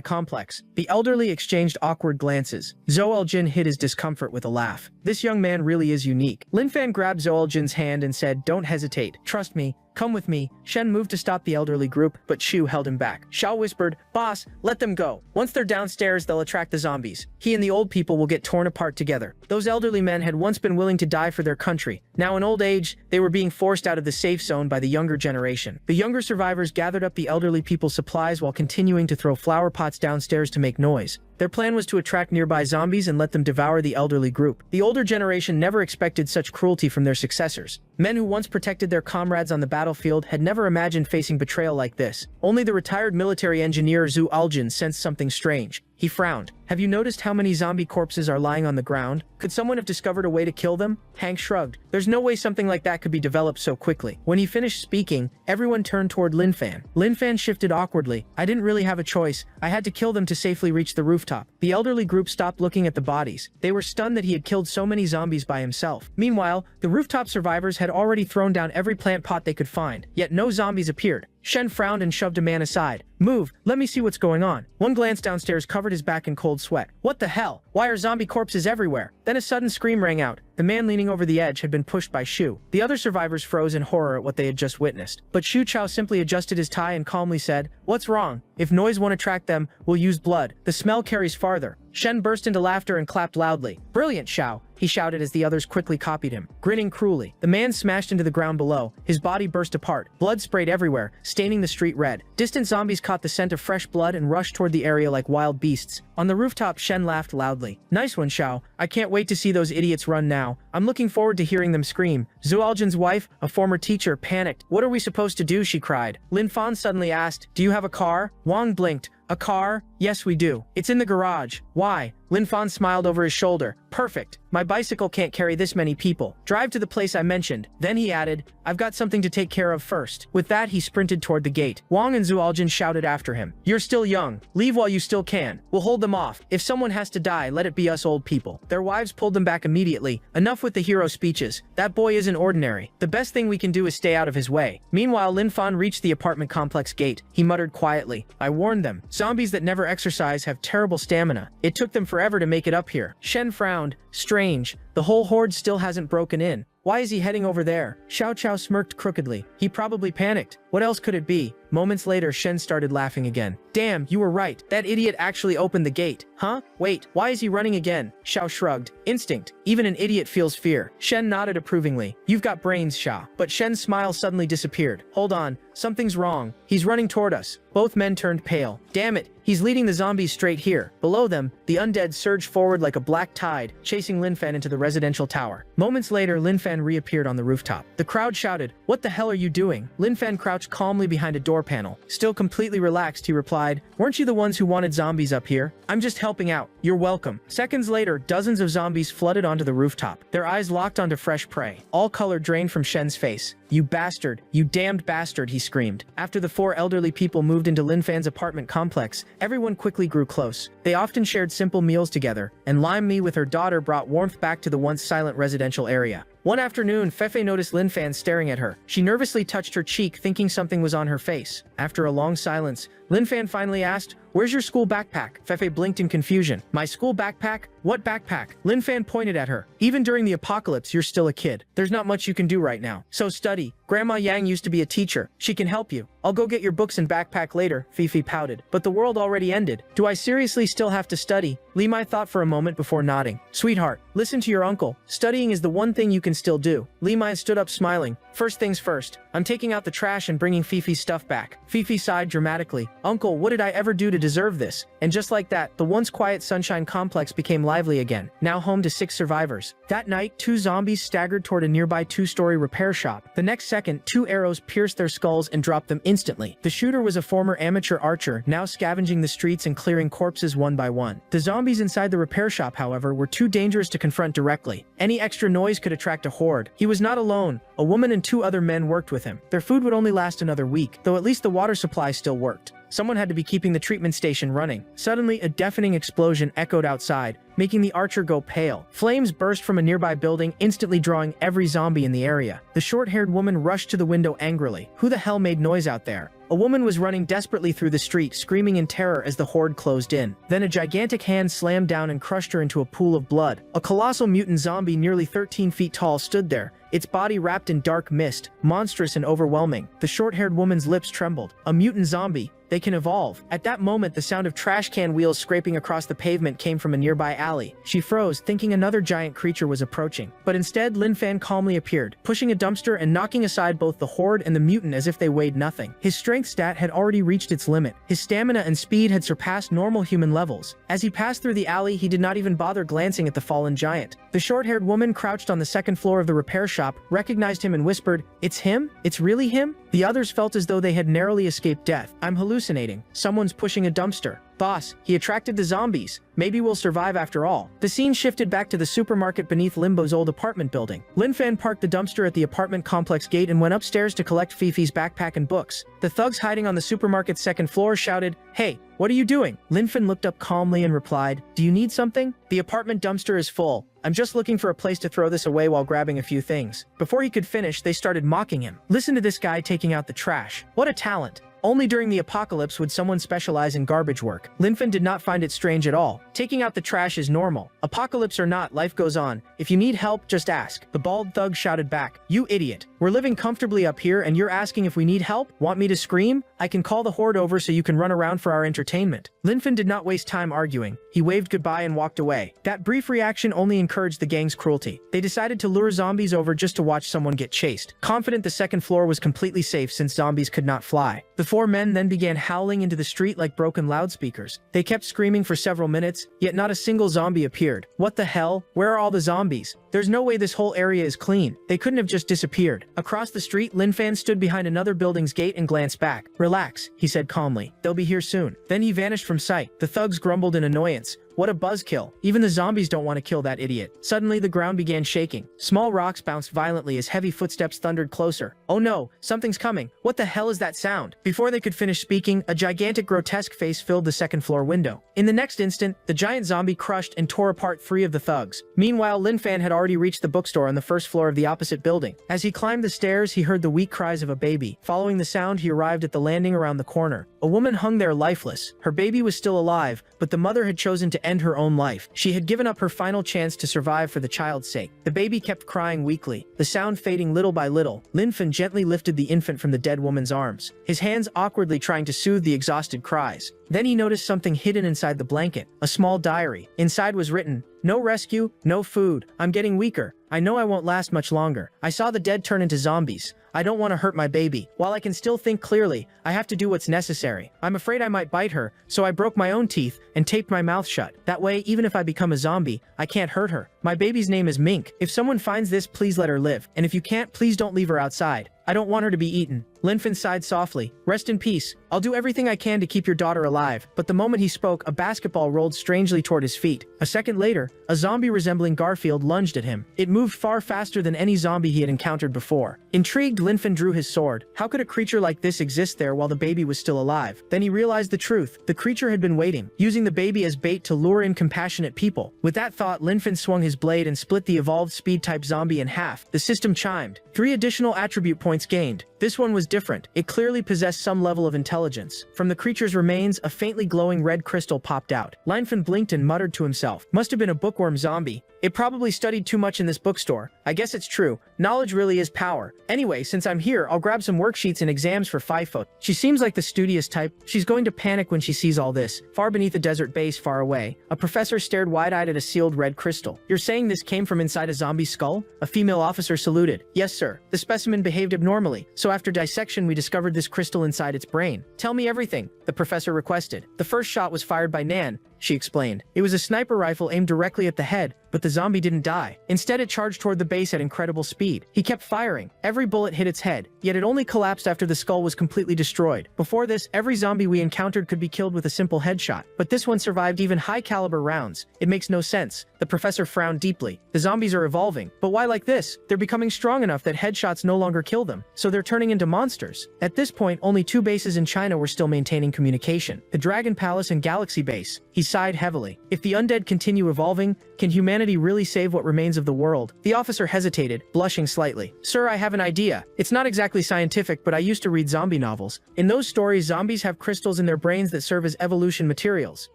complex. The elderly exchanged awkward glances. Zoeljin hid his discomfort with a laugh. This young man really is unique. Lin Fan grabbed Zoeljin's hand and said, don't hesitate. Trust me. Come with me. Shen moved to stop the elderly group, but Shu held him back. Xiao whispered, Boss, let them go. Once they're downstairs, they'll attract the zombies. He and the old people will get torn apart together. Those elderly men had once been willing to die for their country. Now in old age, they were being forced out of the safe zone by the younger generation. The younger survivors gathered up the elderly people's supplies while continuing to throw flower pots downstairs to make noise. Their plan was to attract nearby zombies and let them devour the elderly group. The older generation never expected such cruelty from their successors. Men who once protected their comrades on the battlefield had never imagined facing betrayal like this. Only the retired military engineer Zhu Aljin sensed something strange. He frowned. Have you noticed how many zombie corpses are lying on the ground? Could someone have discovered a way to kill them? Hank shrugged. There's no way something like that could be developed so quickly. When he finished speaking, everyone turned toward Lin Fan. Lin Fan shifted awkwardly. I didn't really have a choice. I had to kill them to safely reach the rooftop. The elderly group stopped looking at the bodies. They were stunned that he had killed so many zombies by himself. Meanwhile, the rooftop survivors had already thrown down every plant pot they could find, yet no zombies appeared. Shen frowned and shoved a man aside. Move, let me see what's going on. One glance downstairs covered his back in cold sweat. What the hell? Why are zombie corpses everywhere? Then a sudden scream rang out. The man leaning over the edge had been pushed by Shu. The other survivors froze in horror at what they had just witnessed. But Shu Chao simply adjusted his tie and calmly said, What's wrong? If noise won't attract them, we'll use blood. The smell carries farther. Shen burst into laughter and clapped loudly. Brilliant, Xiao, he shouted as the others quickly copied him, grinning cruelly. The man smashed into the ground below. His body burst apart. Blood sprayed everywhere, staining the street red. Distant zombies caught the scent of fresh blood and rushed toward the area like wild beasts. On the rooftop, Shen laughed loudly. Nice one, Xiao. I can't wait to see those idiots run now. I'm looking forward to hearing them scream. Zualjin's wife, a former teacher, panicked. What are we supposed to do? She cried. Lin Fan suddenly asked, Do you have a car? Wang blinked. A car? Yes, we do. It's in the garage. Why? Lin Fan smiled over his shoulder. Perfect. My bicycle can't carry this many people. Drive to the place I mentioned. Then he added, I've got something to take care of first. With that, he sprinted toward the gate. Wang and Zualjin shouted after him. You're still young. Leave while you still can. We'll hold them off. If someone has to die, let it be us old people. Their wives pulled them back immediately. Enough with the hero speeches. That boy isn't ordinary. The best thing we can do is stay out of his way. Meanwhile, Lin Fan reached the apartment complex gate. He muttered quietly, I warned them. Zombies that never exercise have terrible stamina. It took them forever to make it up here. Shen frowned. Strange. The whole horde still hasn't broken in. Why is he heading over there? Xiao Chao smirked crookedly. He probably panicked. What else could it be? Moments later, Shen started laughing again. Damn, you were right. That idiot actually opened the gate. Huh? Wait, why is he running again? Xiao shrugged. Instinct. Even an idiot feels fear. Shen nodded approvingly. You've got brains, Xiao. But Shen's smile suddenly disappeared. Hold on. Something's wrong. He's running toward us. Both men turned pale. Damn it. He's leading the zombies straight here. Below them, the undead surged forward like a black tide, chasing Lin Fan into the residential tower. Moments later, Lin Fan reappeared on the rooftop. The crowd shouted, What the hell are you doing? Lin Fan crouched calmly behind a door panel. Still completely relaxed, he replied, Weren't you the ones who wanted zombies up here? I'm just helping out. You're welcome. Seconds later, dozens of zombies flooded onto the rooftop. Their eyes locked onto fresh prey. All color drained from Shen's face. You bastard. You damned bastard, he screamed. After the four elderly people moved into Lin Fan's apartment complex, everyone quickly grew close. They often shared simple meals together, and Lime Me with her daughter brought warmth back to the once silent residential area. One afternoon, Feifei noticed Lin Fan staring at her. She nervously touched her cheek, thinking something was on her face. After a long silence, Lin Fan finally asked, Where's your school backpack? Feifei blinked in confusion. My school backpack? What backpack? Lin Fan pointed at her. Even during the apocalypse, you're still a kid. There's not much you can do right now. So study. Grandma Yang used to be a teacher. She can help you. I'll go get your books and backpack later, Fifi pouted. But the world already ended. Do I seriously still have to study? Li Mai thought for a moment before nodding. Sweetheart, listen to your uncle. Studying is the one thing you can still do. Li Mai stood up smiling. First things first. I'm taking out the trash and bringing Fifi's stuff back. Fifi sighed dramatically. Uncle, what did I ever do to to deserve this. And just like that, the once quiet Sunshine Complex became lively again, now home to 6 survivors. That night, 2 zombies staggered toward a nearby 2-story repair shop. The next second, 2 arrows pierced their skulls and dropped them instantly. The shooter was a former amateur archer, now scavenging the streets and clearing corpses one by one. The zombies inside the repair shop, however, were too dangerous to confront directly. Any extra noise could attract a horde. He was not alone. A woman and 2 other men worked with him. Their food would only last another week, though at least the water supply still worked. Someone had to be keeping the treatment station running. Suddenly, a deafening explosion echoed outside, making the archer go pale. Flames burst from a nearby building, instantly drawing every zombie in the area. The short-haired woman rushed to the window angrily. Who the hell made noise out there? A woman was running desperately through the street, screaming in terror as the horde closed in. Then a gigantic hand slammed down and crushed her into a pool of blood. A colossal mutant zombie nearly 13 feet tall stood there, its body wrapped in dark mist, monstrous and overwhelming. The short-haired woman's lips trembled. A mutant zombie. They can evolve. At that moment, the sound of trash can wheels scraping across the pavement came from a nearby alley. She froze, thinking another giant creature was approaching. But instead, Lin Fan calmly appeared, pushing a dumpster and knocking aside both the horde and the mutant as if they weighed nothing. His strength stat had already reached its limit. His stamina and speed had surpassed normal human levels. As he passed through the alley, he did not even bother glancing at the fallen giant. The short-haired woman crouched on the second floor of the repair shop, recognized him and whispered, "It's him? It's really him?" The others felt as though they had narrowly escaped death. "I'm hallucinating. Someone's pushing a dumpster. Boss, he attracted the zombies. Maybe we'll survive after all." The scene shifted back to the supermarket beneath Limbo's old apartment building. Lin Fan parked the dumpster at the apartment complex gate and went upstairs to collect Fifi's backpack and books. The thugs hiding on the supermarket's second floor shouted, "Hey, what are you doing?" Lin Fan looked up calmly and replied, "Do you need something? The apartment dumpster is full. I'm just looking for a place to throw this away while grabbing a few things." Before he could finish, they started mocking him. "Listen to this guy taking out the trash. What a talent. Only during the apocalypse would someone specialize in garbage work." Lin Fan did not find it strange at all. Taking out the trash is normal. Apocalypse or not, life goes on. If you need help, just ask. The bald thug shouted back, "You idiot. We're living comfortably up here and you're asking if we need help? Want me to scream? I can call the horde over so you can run around for our entertainment." Lin Fan did not waste time arguing. He waved goodbye and walked away. That brief reaction only encouraged the gang's cruelty. They decided to lure zombies over just to watch someone get chased, confident the second floor was completely safe since zombies could not fly. The 4 men then began howling into the street like broken loudspeakers. They kept screaming for several minutes, yet not a single zombie appeared. What the hell? Where are all the zombies? There's no way this whole area is clean. They couldn't have just disappeared. Across the street, Lin Fan stood behind another building's gate and glanced back. "Relax," he said calmly. "They'll be here soon." Then he vanished from sight. The thugs grumbled in annoyance. What a buzzkill. Even the zombies don't want to kill that idiot. Suddenly, the ground began shaking. Small rocks bounced violently as heavy footsteps thundered closer. "Oh no, something's coming. What the hell is that sound?" Before they could finish speaking, a gigantic grotesque face filled the second floor window. In the next instant, the giant zombie crushed and tore apart 3 of the thugs. Meanwhile, Lin Fan had already reached the bookstore on the first floor of the opposite building. As he climbed the stairs, he heard the weak cries of a baby. Following the sound, he arrived at the landing around the corner. A woman hung there lifeless. Her baby was still alive, but the mother had chosen to end her own life. She had given up her final chance to survive for the child's sake. The baby kept crying weakly, the sound fading little by little. Lin Fan gently lifted the infant from the dead woman's arms, his hands awkwardly trying to soothe the exhausted cries. Then he noticed something hidden inside the blanket, a small diary. Inside was written, "No rescue, no food. I'm getting weaker. I know I won't last much longer. I saw the dead turn into zombies. I don't want to hurt my baby. While I can still think clearly, I have to do what's necessary. I'm afraid I might bite her, so I broke my own teeth and taped my mouth shut. That way, even if I become a zombie, I can't hurt her. My baby's name is Mink. If someone finds this, please let her live. And if you can't, please don't leave her outside. I don't want her to be eaten." Lin Fan sighed softly. "Rest in peace. I'll do everything I can to keep your daughter alive." But the moment he spoke, a basketball rolled strangely toward his feet. A second later, a zombie resembling Garfield lunged at him. It moved far faster than any zombie he had encountered before. Intrigued, Lin Fan drew his sword. How could a creature like this exist there while the baby was still alive? Then he realized the truth. The creature had been waiting, using the baby as bait to lure in compassionate people. With that thought, Lin Fan swung his blade and split the evolved speed-type zombie in half. The system chimed. 3 additional attribute points gained. This one was different. It clearly possessed some level of intelligence. From the creature's remains, a faintly glowing red crystal popped out. Lin Fan blinked and muttered to himself. Must have been a bookworm zombie. It probably studied too much in this bookstore. I guess it's true. Knowledge really is power. Anyway, since I'm here, I'll grab some worksheets and exams for Fifo. She seems like the studious type. She's going to panic when she sees all this. Far beneath a desert base far away, a professor stared wide-eyed at a sealed red crystal. "You're saying this came from inside a zombie skull?" A female officer saluted. "Yes, sir. The specimen behaved abnormally, so So after dissection, we discovered this crystal inside its brain. Tell me everything, the professor requested. The first shot was fired by Nan, she explained. It was a sniper rifle aimed directly at the head, but the zombie didn't die. Instead, it charged toward the base at incredible speed. He kept firing. Every bullet hit its head, yet it only collapsed after the skull was completely destroyed. Before this, every zombie we encountered could be killed with a simple headshot, but this one survived even high-caliber rounds. It makes no sense. The professor frowned deeply. The zombies are evolving, but why like this? They're becoming strong enough that headshots no longer kill them, so they're turning into monsters. At this point, only 2 bases in China were still maintaining communication: the Dragon Palace and Galaxy Base. He sighed heavily. If the undead continue evolving, can humanity really save what remains of the world? The officer hesitated, blushing slightly. Sir, I have an idea. It's not exactly scientific, but I used to read zombie novels. In those stories, zombies have crystals in their brains that serve as evolution materials.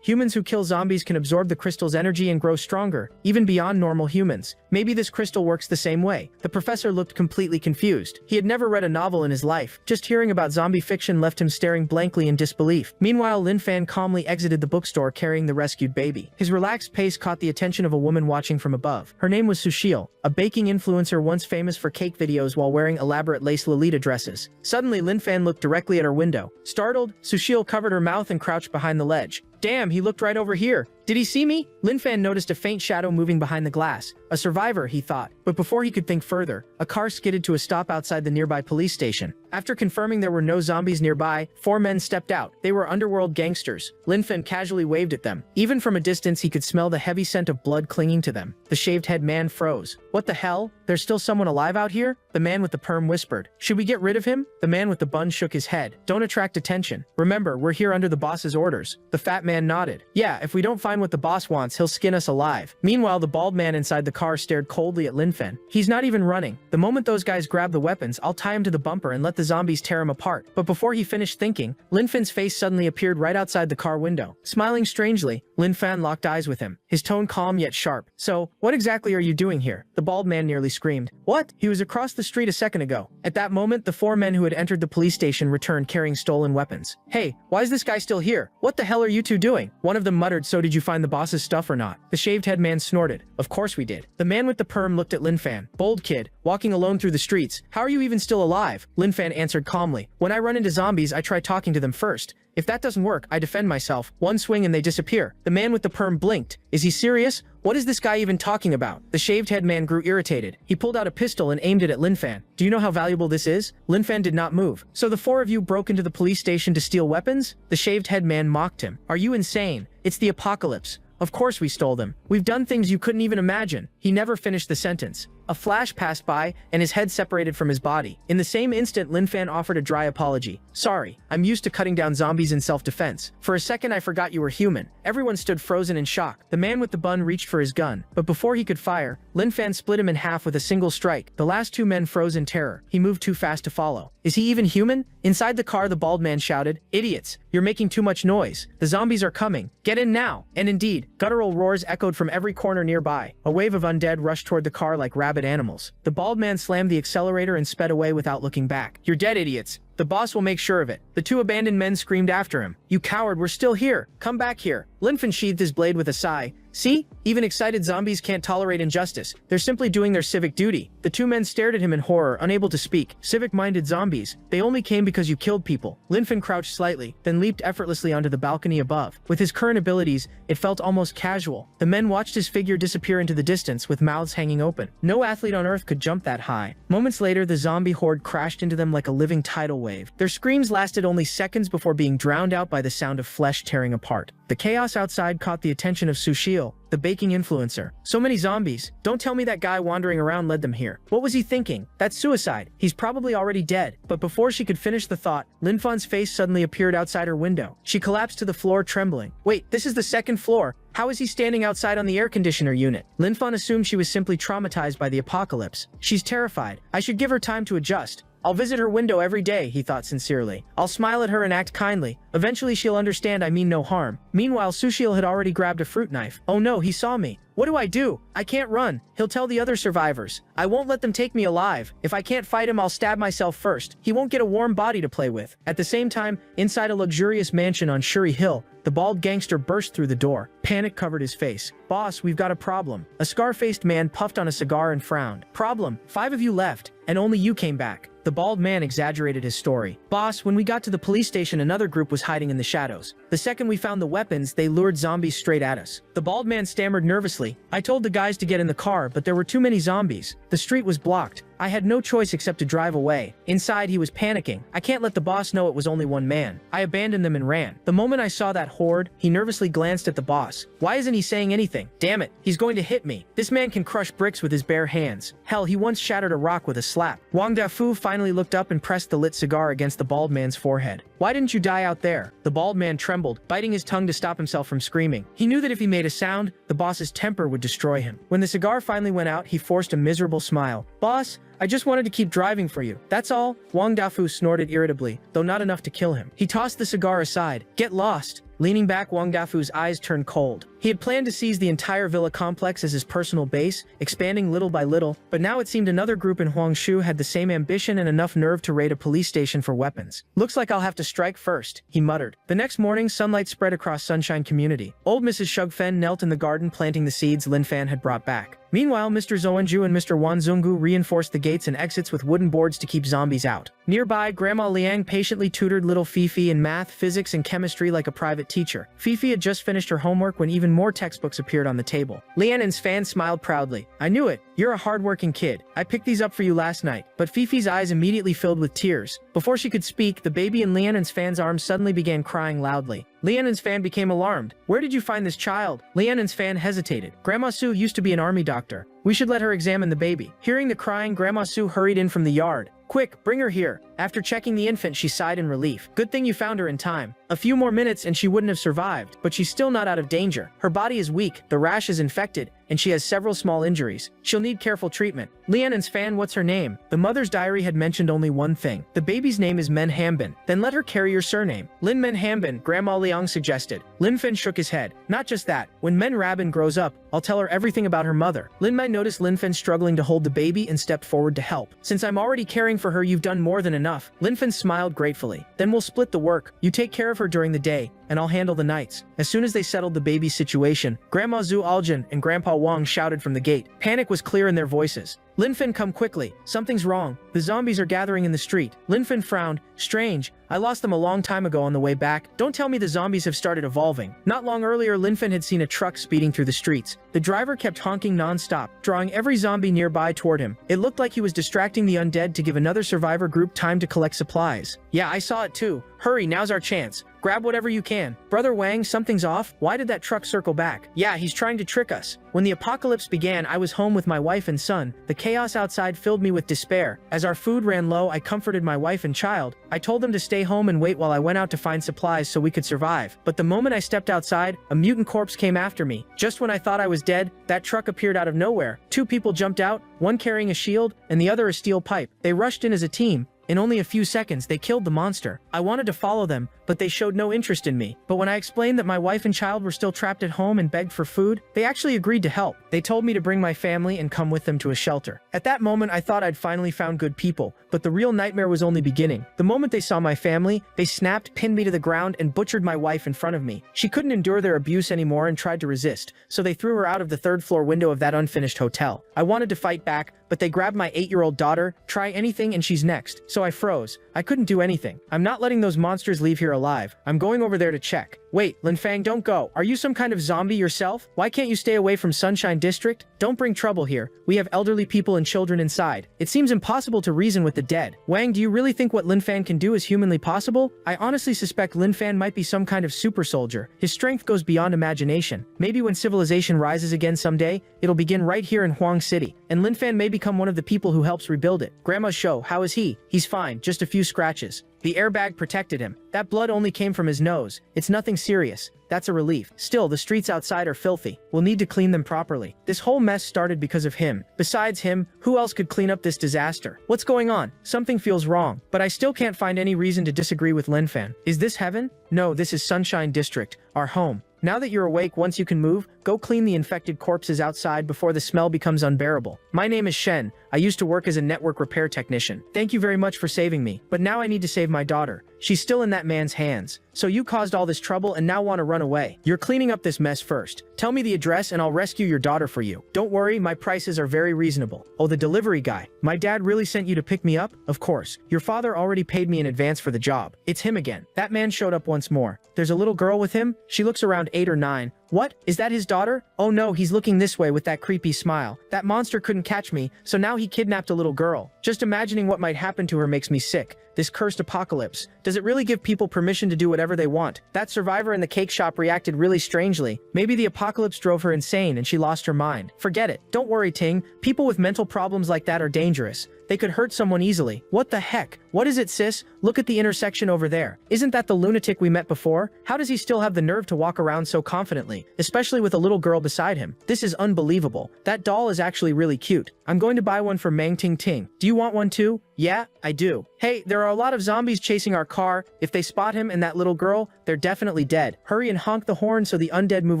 Humans who kill zombies can absorb the crystal's energy and grow stronger, even beyond normal humans. Maybe this crystal works the same way. The professor looked completely confused. He had never read a novel in his life. Just hearing about zombie fiction left him staring blankly in disbelief. Meanwhile, Lin Fan calmly exited the bookstore carrying the rescued baby. His relaxed pace caught the attention of a woman watching from above. Her name was Sushil, a baking influencer once famous for cake videos while wearing elaborate lace Lolita dresses. Suddenly, Lin Fan looked directly at her window. Startled, Sushil covered her mouth and crouched behind the ledge. Damn, he looked right over here. Did he see me? Lin Fan noticed a faint shadow moving behind the glass. A survivor, he thought. But before he could think further, a car skidded to a stop outside the nearby police station. After confirming there were no zombies nearby, 4 men stepped out. They were underworld gangsters. Lin Fan casually waved at them. Even from a distance, he could smell the heavy scent of blood clinging to them. The shaved-head man froze. What the hell? There's still someone alive out here? The man with the perm whispered. Should we get rid of him? The man with the bun shook his head. Don't attract attention. Remember, we're here under the boss's orders. The fat man nodded. Yeah, if we don't find what the boss wants, he'll skin us alive. Meanwhile, the bald man inside the car stared coldly at Lin Fan. He's not even running. The moment those guys grab the weapons, I'll tie him to the bumper and let the zombies tear him apart. But before he finished thinking, Lin Fan's face suddenly appeared right outside the car window. Smiling strangely, Lin Fan locked eyes with him, his tone calm yet sharp. So, what exactly are you doing here? The bald man nearly screamed. What? He was across the street a second ago. At that moment, the 4 men who had entered the police station returned carrying stolen weapons. Hey, why is this guy still here? What the hell are you two doing? One of them muttered, so did you find the boss's stuff or not? The shaved-head man snorted. Of course we did. The man with the perm looked at Lin Fan. Bold kid, walking alone through the streets. How are you even still alive? Lin Fan answered calmly. When I run into zombies, I try talking to them first. If that doesn't work, I defend myself. One swing and they disappear. The man with the perm blinked. Is he serious? What is this guy even talking about? The shaved-head man grew irritated. He pulled out a pistol and aimed it at Lin Fan. Do you know how valuable this is? Lin Fan did not move. So the 4 of you broke into the police station to steal weapons? The shaved-head man mocked him. Are you insane? It's the apocalypse. Of course we stole them. We've done things you couldn't even imagine. He never finished the sentence. A flash passed by, and his head separated from his body. In the same instant, Lin Fan offered a dry apology. Sorry, I'm used to cutting down zombies in self-defense. For a second, I forgot you were human. Everyone stood frozen in shock. The man with the bun reached for his gun, but before he could fire, Lin Fan split him in half with a single strike. The last 2 men froze in terror. He moved too fast to follow. Is he even human? Inside the car, the bald man shouted, Idiots! You're making too much noise. The zombies are coming. Get in now! And indeed, guttural roars echoed from every corner nearby. A wave of undead rushed toward the car like rabid animals. The bald man slammed the accelerator and sped away without looking back. You're dead, idiots. The boss will make sure of it. The 2 abandoned men screamed after him. You coward, we're still here. Come back here. Lin Fan sheathed his blade with a sigh. See? Even excited zombies can't tolerate injustice. They're simply doing their civic duty. The 2 men stared at him in horror, unable to speak. Civic-minded zombies. They only came because you killed people. Lin Fan crouched slightly, then leaped effortlessly onto the balcony above. With his current abilities, it felt almost casual. The men watched his figure disappear into the distance with mouths hanging open. No athlete on Earth could jump that high. Moments later, the zombie horde crashed into them like a living tidal wave. Their screams lasted only seconds before being drowned out by the sound of flesh tearing apart. The chaos outside caught the attention of Sushil, the baking influencer. So many zombies. Don't tell me that guy wandering around led them here. What was he thinking? That's suicide. He's probably already dead. But before she could finish the thought, Lin Fan's face suddenly appeared outside her window. She collapsed to the floor, trembling. Wait, this is the 2nd floor. How is he standing outside on the air conditioner unit? Lin Fan assumed she was simply traumatized by the apocalypse. She's terrified. I should give her time to adjust. I'll visit her window every day, he thought sincerely. I'll smile at her and act kindly. Eventually she'll understand I mean no harm. Meanwhile, Sushil had already grabbed a fruit knife. Oh no, he saw me. What do I do? I can't run. He'll tell the other survivors. I won't let them take me alive. If I can't fight him, I'll stab myself first. He won't get a warm body to play with. At the same time, inside a luxurious mansion on Shuri Hill, the bald gangster burst through the door. Panic covered his face. Boss, we've got a problem. A scar-faced man puffed on a cigar and frowned. Problem, 5 of you left. and only you came back." The bald man exaggerated his story. "Boss, when we got to the police station, another group was hiding in the shadows. The second we found the weapons, they lured zombies straight at us." The bald man stammered nervously. "I told the guys to get in the car, but there were too many zombies. The street was blocked. I had no choice except to drive away." Inside, he was panicking. "I can't let the boss know it was only one man. I abandoned them and ran." The moment I saw that horde, he nervously glanced at the boss. "Why isn't he saying anything? Damn it, he's going to hit me. This man can crush bricks with his bare hands. Hell, he once shattered a rock with a slap." Wang Dafu finally looked up and pressed the lit cigar against the bald man's forehead. "Why didn't you die out there?" The bald man trembled, biting his tongue to stop himself from screaming. He knew that if he made a sound, the boss's temper would destroy him. When the cigar finally went out, he forced a miserable smile. "Boss, I just wanted to keep driving for you. That's all." Wang Dafu snorted irritably, though not enough to kill him. He tossed the cigar aside. "Get lost." Leaning back, Wang Dafu's eyes turned cold. He had planned to seize the entire villa complex as his personal base, expanding little by little, but now it seemed another group in Huangshu had the same ambition and enough nerve to raid a police station for weapons. "Looks like I'll have to strike first," he muttered. The next morning, sunlight spread across Sunshine Community. Old Mrs. Shugfen knelt in the garden planting the seeds Lin Fan had brought back. Meanwhile, Mr. Zhuanju and Mr. Wanzungu reinforced the gates and exits with wooden boards to keep zombies out. Nearby, Grandma Liang patiently tutored little Fifi in math, physics, and chemistry like a private teacher. Fifi had just finished her homework when even more textbooks appeared on the table. Lian's fan smiled proudly. "I knew it. You're a hardworking kid. I picked these up for you last night." But Fifi's eyes immediately filled with tears. Before she could speak, the baby in Lian's fan's arms suddenly began crying loudly. Lian's fan became alarmed. "Where did you find this child?" Lian's fan hesitated. "Grandma Sue used to be an army doctor. We should let her examine the baby." Hearing the crying, Grandma Sue hurried in from the yard. "Quick, bring her here." After checking the infant, she sighed in relief. "Good thing you found her in time. A few more minutes and she wouldn't have survived, but she's still not out of danger. Her body is weak, the rash is infected, and she has several small injuries. She'll need careful treatment." Lian's fan, "What's her name?" The mother's diary had mentioned only one thing. "The baby's name is Menhambin." "Then let her carry your surname." "Lin Menhambin," Grandma Liang suggested. Lin Fen shook his head. "Not just that. When Men Rabin grows up, I'll tell her everything about her mother." Lin Mai noticed Lin Fen struggling to hold the baby and stepped forward to help. "Since I'm already caring for her, you've done more than enough." Lin Fen smiled gratefully. "Then we'll split the work. You take care of her during the day, and I'll handle the nights." As soon as they settled the baby's situation, Grandma Zhu Aljun and Grandpa Wang shouted from the gate. Panic was clear in their voices. "Lin Fen, come quickly. Something's wrong. The zombies are gathering in the street." Lin Fen frowned. "Strange. I lost them a long time ago on the way back. Don't tell me the zombies have started evolving." Not long earlier, Lin Fen had seen a truck speeding through the streets. The driver kept honking non-stop, drawing every zombie nearby toward him. It looked like he was distracting the undead to give another survivor group time to collect supplies. "Yeah, I saw it too. Hurry, now's our chance. Grab whatever you can." "Brother Wang, something's off. Why did that truck circle back?" "Yeah, he's trying to trick us." When the apocalypse began, I was home with my wife and son. The chaos outside filled me with despair. As our food ran low, I comforted my wife and child. I told them to stay home and wait while I went out to find supplies so we could survive. But the moment I stepped outside, a mutant corpse came after me. Just when I thought I was dead, that truck appeared out of nowhere. Two people jumped out, one carrying a shield and the other a steel pipe. They rushed in as a team. In only a few seconds, they killed the monster. I wanted to follow them, but they showed no interest in me. But when I explained that my wife and child were still trapped at home and begged for food, they actually agreed to help. They told me to bring my family and come with them to a shelter. At that moment, I thought I'd finally found good people, but the real nightmare was only beginning. The moment they saw my family, they snapped, pinned me to the ground, and butchered my wife in front of me. She couldn't endure their abuse anymore and tried to resist, so they threw her out of the third-floor window of that unfinished hotel. I wanted to fight back, but they grabbed my 8-year-old daughter. "Try anything and she's next." So I froze. I couldn't do anything. "I'm not letting those monsters leave here alive. I'm going over there to check." "Wait, Lin Fang, don't go. Are you some kind of zombie yourself? Why can't you stay away from Sunshine District? Don't bring trouble here. We have elderly people and children inside. It seems impossible to reason with the dead." "Wang, do you really think what Lin Fan can do is humanly possible?" "I honestly suspect Lin Fan might be some kind of super soldier. His strength goes beyond imagination. Maybe when civilization rises again someday, it'll begin right here in Huang City, and Lin Fan may become one of the people who helps rebuild it." "Grandma's show, how is he?" "He's fine, just a few scratches. The airbag protected him. That blood only came from his nose. It's nothing serious." "That's a relief. Still, the streets outside are filthy. We'll need to clean them properly." This whole mess started because of him. Besides him, who else could clean up this disaster? "What's going on? Something feels wrong." But I still can't find any reason to disagree with Lin Fan. "Is this heaven?" "No, this is Sunshine District, our home. Now that you're awake, once you can move, go clean the infected corpses outside before the smell becomes unbearable. My name is Shen. I used to work as a network repair technician. Thank you very much for saving me. But now I need to save my daughter. She's still in that man's hands. So you caused all this trouble and now want to run away. You're cleaning up this mess first. Tell me the address and I'll rescue your daughter for you. Don't worry, my prices are very reasonable. Oh, the delivery guy. My dad really sent you to pick me up? Of course. Your father already paid me in advance for the job. It's him again. That man showed up once more. There's a little girl with him. She looks around 8 or 9. What? Is that his daughter? Oh no, he's looking this way with that creepy smile. That monster couldn't catch me, so now he kidnapped a little girl. Just imagining what might happen to her makes me sick. This cursed apocalypse. Does it really give people permission to do whatever they want? That survivor in the cake shop reacted really strangely. Maybe the apocalypse drove her insane and she lost her mind. Forget it. Don't worry, Ting. People with mental problems like that are dangerous. They could hurt someone easily. What the heck? What is it, sis? Look at the intersection over there. Isn't that the lunatic we met before? How does he still have the nerve to walk around so confidently, especially with a little girl beside him? This is unbelievable. That doll is actually really cute. I'm going to buy one for Mang Ting Ting. Do you want one too? Yeah, I do. Hey, there are a lot of zombies chasing our car. If they spot him and that little girl, they're definitely dead. Hurry and honk the horn so the undead move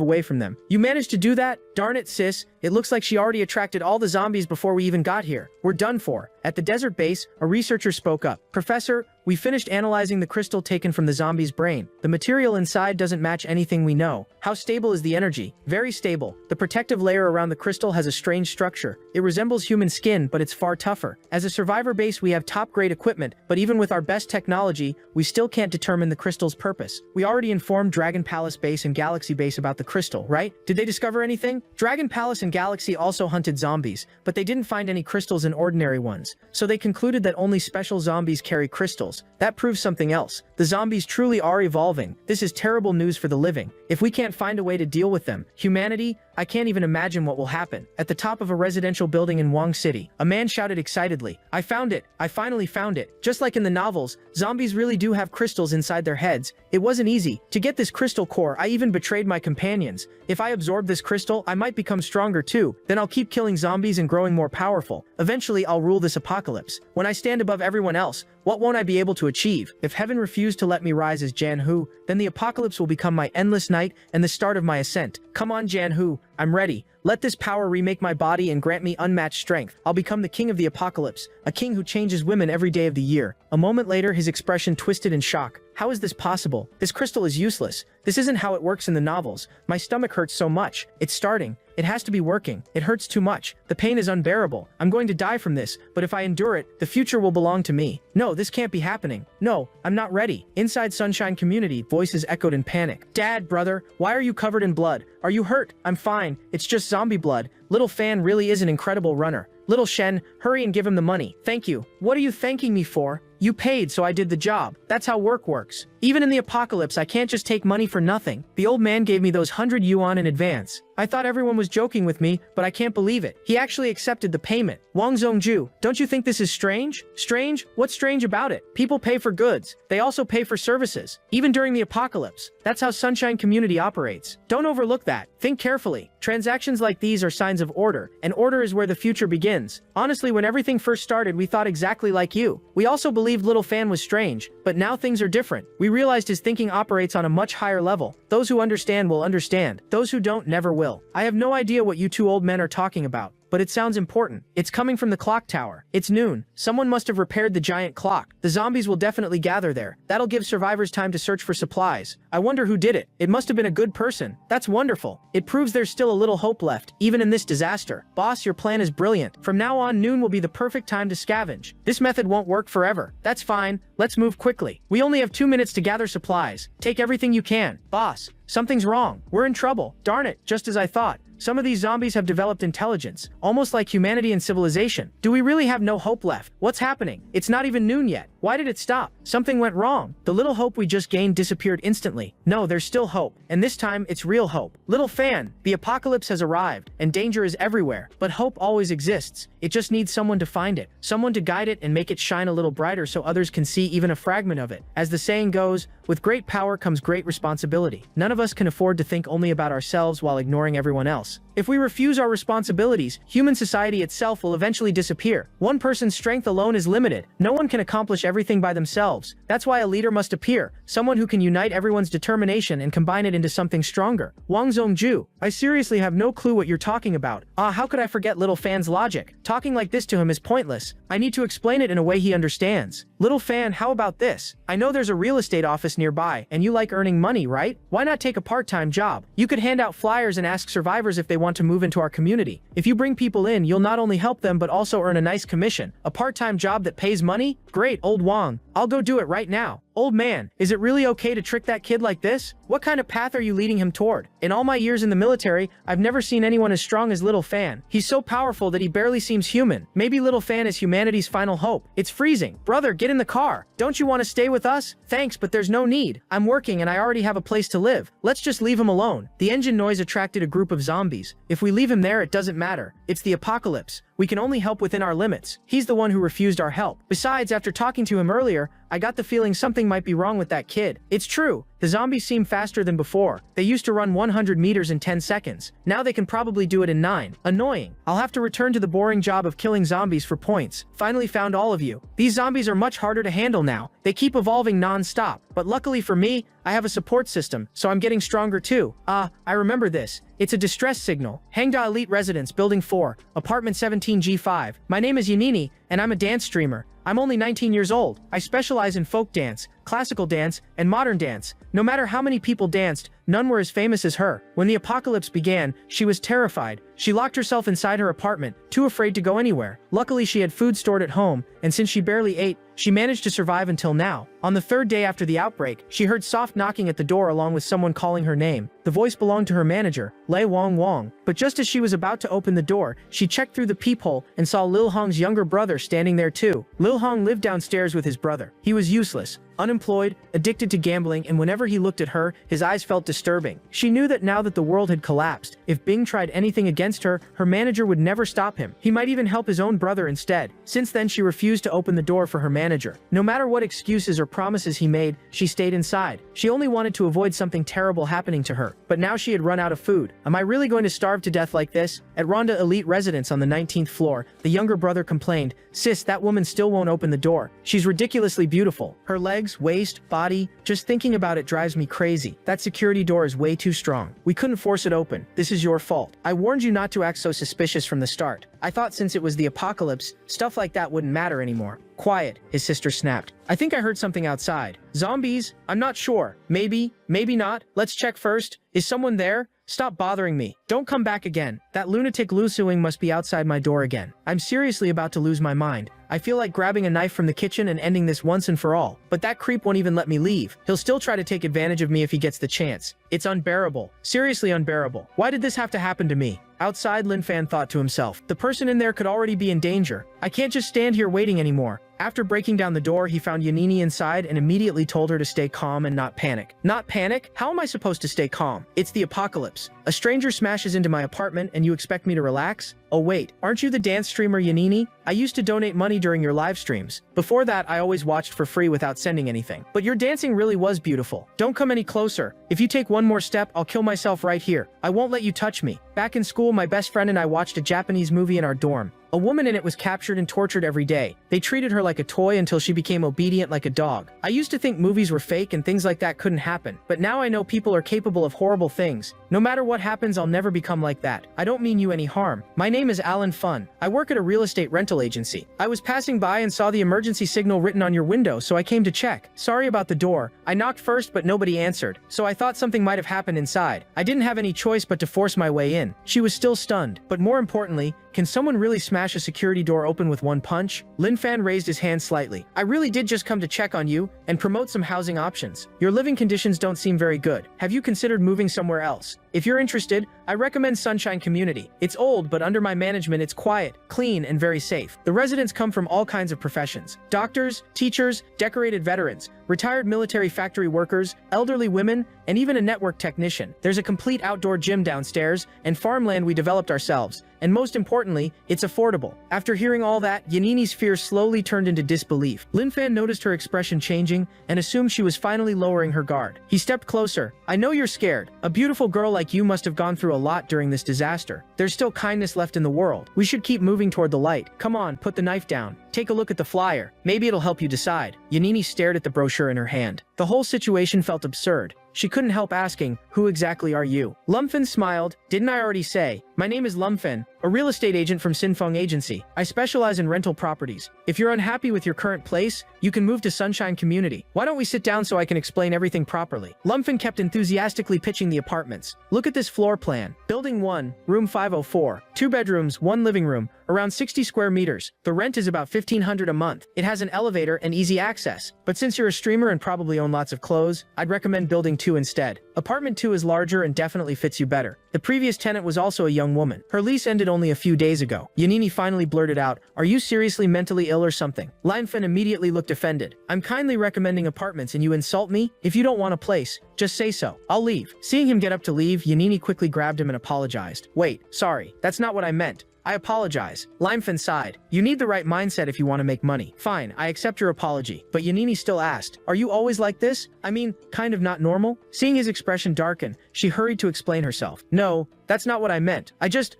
away from them. You managed to do that? Darn it, sis. It looks like she already attracted all the zombies before we even got here. We're done for. At the desert base, a researcher spoke up. Professor, we finished analyzing the crystal taken from the zombie's brain. The material inside doesn't match anything we know. How stable is the energy? Very stable. The protective layer around the crystal has a strange structure. It resembles human skin, but it's far tougher. As a survivor base, we have top-grade equipment, but even with our best technology, we still can't determine the crystal's purpose. We already informed Dragon Palace Base and Galaxy Base about the crystal, right? Did they discover anything? Dragon Palace and Galaxy also hunted zombies, but they didn't find any crystals in ordinary ones. So they concluded that only special zombies carry crystals. That proves something else. The zombies truly are evolving. This is terrible news for the living. If we can't find a way to deal with them, humanity, I can't even imagine what will happen. At the top of a residential building in Wang City, a man shouted excitedly, I found it! I finally found it! Just like in the novels, zombies really do have crystals inside their heads. It wasn't easy. To get this crystal core, I even betrayed my companions. If I absorb this crystal, I might become stronger too. Then I'll keep killing zombies and growing more powerful. Eventually, I'll rule this apocalypse. When I stand above everyone else, what won't I be able to achieve? If heaven refused to let me rise as Janhu, then the apocalypse will become my endless night and the start of my ascent. Come on, Janhu, I'm ready. Let this power remake my body and grant me unmatched strength. I'll become the king of the apocalypse, a king who changes women every day of the year. A moment later, his expression twisted in shock. How is this possible? This crystal is useless. This isn't how it works in the novels. My stomach hurts so much. It's starting. It has to be working. It hurts too much. The pain is unbearable. I'm going to die from this, but if I endure it, the future will belong to me. No, this can't be happening. No, I'm not ready. Inside Sunshine Community, voices echoed in panic. Dad, brother, why are you covered in blood? Are you hurt? I'm fine. It's just zombie blood. Little Fan really is an incredible runner. Little Shen, hurry and give him the money. Thank you. What are you thanking me for? You paid, so I did the job. That's how work works. Even in the apocalypse, I can't just take money for nothing. The old man gave me those 100 yuan in advance. I thought everyone was joking with me, but I can't believe it. He actually accepted the payment. Wang Zhongju, don't you think this is strange? Strange? What's strange about it? People pay for goods. They also pay for services. Even during the apocalypse. That's how Sunshine Community operates. Don't overlook that. Think carefully. Transactions like these are signs of order, and order is where the future begins. Honestly, when everything first started, we thought exactly like you. We also believed Little Fan was strange, but now things are different. We realized his thinking operates on a much higher level. Those who understand will understand. Those who don't never will. I have no idea what you two old men are talking about, but it sounds important. It's coming from the clock tower. It's noon. Someone must have repaired the giant clock. The zombies will definitely gather there. That'll give survivors time to search for supplies. I wonder who did it. It must have been a good person. That's wonderful. It proves there's still a little hope left, even in this disaster. Boss, your plan is brilliant. From now on, noon will be the perfect time to scavenge. This method won't work forever. That's fine. Let's move quickly. We only have 2 minutes to gather supplies. Take everything you can. Boss, something's wrong. We're in trouble. Darn it, just as I thought. Some of these zombies have developed intelligence, almost like humanity and civilization. Do we really have no hope left? What's happening? It's not even noon yet. Why did it stop? Something went wrong. The little hope we just gained disappeared instantly. No, there's still hope. And this time, it's real hope. Little Fan, the apocalypse has arrived, and danger is everywhere. But hope always exists. It just needs someone to find it. Someone to guide it and make it shine a little brighter so others can see even a fragment of it. As the saying goes, with great power comes great responsibility. None of us can afford to think only about ourselves while ignoring everyone else. If we refuse our responsibilities, human society itself will eventually disappear. One person's strength alone is limited. No one can accomplish everything by themselves. That's why a leader must appear, someone who can unite everyone's determination and combine it into something stronger. Wang Zhongju, I seriously have no clue what you're talking about. How could I forget Little Fan's logic? Talking like this to him is pointless. I need to explain it in a way he understands. Little Fan, how about this? I know there's a real estate office nearby, and you like earning money, right? Why not take a part-time job? You could hand out flyers and ask survivors if they want to move into our community. If you bring people in, you'll not only help them but also earn a nice commission. A part-time job that pays money? Great, old Wang. I'll go do it right now. Old man, is it really okay to trick that kid like this? What kind of path are you leading him toward? In all my years in the military, I've never seen anyone as strong as Little Fan. He's so powerful that he barely seems human. Maybe Little Fan is humanity's final hope. It's freezing. Brother, get in the car. Don't you want to stay with us? Thanks, but there's no need. I'm working and I already have a place to live. Let's just leave him alone. The engine noise attracted a group of zombies. If we leave him there, it doesn't matter. It's the apocalypse. We can only help within our limits. He's the one who refused our help. Besides, after talking to him earlier, I got the feeling something might be wrong with that kid. It's true. The zombies seem faster than before. They used to run 100 meters in 10 seconds. Now they can probably do it in 9. Annoying. I'll have to return to the boring job of killing zombies for points. Finally found all of you. These zombies are much harder to handle now. They keep evolving non-stop. But luckily for me, I have a support system, so I'm getting stronger too. I remember this. It's a distress signal. Hangda Elite Residence, Building 4, Apartment 17G5. My name is Yanini, and I'm a dance streamer. I'm only 19 years old. I specialize in folk dance, classical dance, and modern dance. No matter how many people danced, none were as famous as her. When the apocalypse began, she was terrified. She locked herself inside her apartment, too afraid to go anywhere. Luckily, she had food stored at home, and since she barely ate, she managed to survive until now. On the third day after the outbreak, she heard soft knocking at the door along with someone calling her name. The voice belonged to her manager, Lei Wang. But just as she was about to open the door, she checked through the peephole and saw Lil Hong's younger brother standing there too. Lil Hong lived downstairs with his brother. He was useless, unemployed, addicted to gambling, and whenever he looked at her, his eyes felt disturbing. She knew that now that the world had collapsed, if Bing tried anything against her, her manager would never stop him. He might even help his own brother instead. Since then, she refused to open the door for her manager. No matter what excuses or promises he made, she stayed inside. She only wanted to avoid something terrible happening to her. But now she had run out of food. Am I really going to starve to death like this? At Rhonda Elite Residence on the 19th floor, the younger brother complained, "Sis, that woman still won't open the door. She's ridiculously beautiful. Her legs, waist, body, just thinking about it drives me crazy. That security door is way too strong. We couldn't force it open. This is your fault. I warned you not to act so suspicious from the start. I thought since it was the apocalypse, stuff like that wouldn't matter anymore." Quiet, his sister snapped. I think I heard something outside. Zombies? I'm not sure. Maybe not. Let's check first. Is someone there? Stop bothering me. Don't come back again. That lunatic Lu Suing must be outside my door again. I'm seriously about to lose my mind. I feel like grabbing a knife from the kitchen and ending this once and for all. But that creep won't even let me leave. He'll still try to take advantage of me if he gets the chance. It's unbearable. Seriously unbearable. Why did this have to happen to me? Outside, Lin Fan thought to himself. The person in there could already be in danger. I can't just stand here waiting anymore. After breaking down the door, he found Yanini inside and immediately told her to stay calm and not panic. Not panic? How am I supposed to stay calm? It's the apocalypse. A stranger smashes into my apartment and you expect me to relax? Oh wait, aren't you the dance streamer Yanini? I used to donate money during your live streams. Before that, I always watched for free without sending anything. But your dancing really was beautiful. Don't come any closer. If you take one more step, I'll kill myself right here. I won't let you touch me. Back in school, my best friend and I watched a Japanese movie in our dorm. A woman in it was captured and tortured every day. They treated her like a toy until she became obedient like a dog. I used to think movies were fake and things like that couldn't happen, but now I know people are capable of horrible things. No matter what happens, I'll never become like that. I don't mean you any harm. My name is Alan Fun. I work at a real estate rental agency. I was passing by and saw the emergency signal written on your window, so I came to check. Sorry about the door. I knocked first, but nobody answered, so I thought something might have happened inside. I didn't have any choice but to force my way in. She was still stunned, but more importantly, can someone really smash a security door open with one punch? Lin Fan raised his hand slightly. I really did just come to check on you and promote some housing options. Your living conditions don't seem very good. Have you considered moving somewhere else? If you're interested, I recommend Sunshine Community. It's old, but under my management it's quiet, clean, and very safe. The residents come from all kinds of professions. Doctors, teachers, decorated veterans, retired military factory workers, elderly women, and even a network technician. There's a complete outdoor gym downstairs, and farmland we developed ourselves. And most importantly, it's affordable. After hearing all that, Yanini's fear slowly turned into disbelief. Lin Fan noticed her expression changing and assumed she was finally lowering her guard. He stepped closer. I know you're scared. A beautiful girl like like you must have gone through a lot during this disaster. There's still kindness left in the world. We should keep moving toward the light. Come on, put the knife down. Take a look at the flyer. Maybe it'll help you decide. Yanini stared at the brochure in her hand. The whole situation felt absurd. She couldn't help asking, who exactly are you? Lumfen smiled. Didn't I already say? My name is Lumfen, a real estate agent from Sinfeng Agency. I specialize in rental properties. If you're unhappy with your current place, you can move to Sunshine Community. Why don't we sit down so I can explain everything properly? Lumfen kept enthusiastically pitching the apartments. Look at this floor plan. Building 1, room 504. 2 bedrooms, 1 living room, around 60 square meters. The rent is about $1,500 a month. It has an elevator and easy access. But since you're a streamer and probably own lots of clothes, I'd recommend building 2 instead. Apartment 2 is larger and definitely fits you better. The previous tenant was also a young woman. Her lease ended only a few days ago. Yanini finally blurted out, are you seriously mentally ill or something? Linfen immediately looked offended. I'm kindly recommending apartments and you insult me? If you don't want a place, just say so. I'll leave. Seeing him get up to leave, Yanini quickly grabbed him and apologized. Wait, sorry, that's not what I meant. I apologize. Limfen sighed. You need the right mindset if you want to make money. Fine, I accept your apology. But Yanini still asked, are you always like this? I mean, kind of not normal? Seeing his expression darken, she hurried to explain herself. No, that's not what I meant.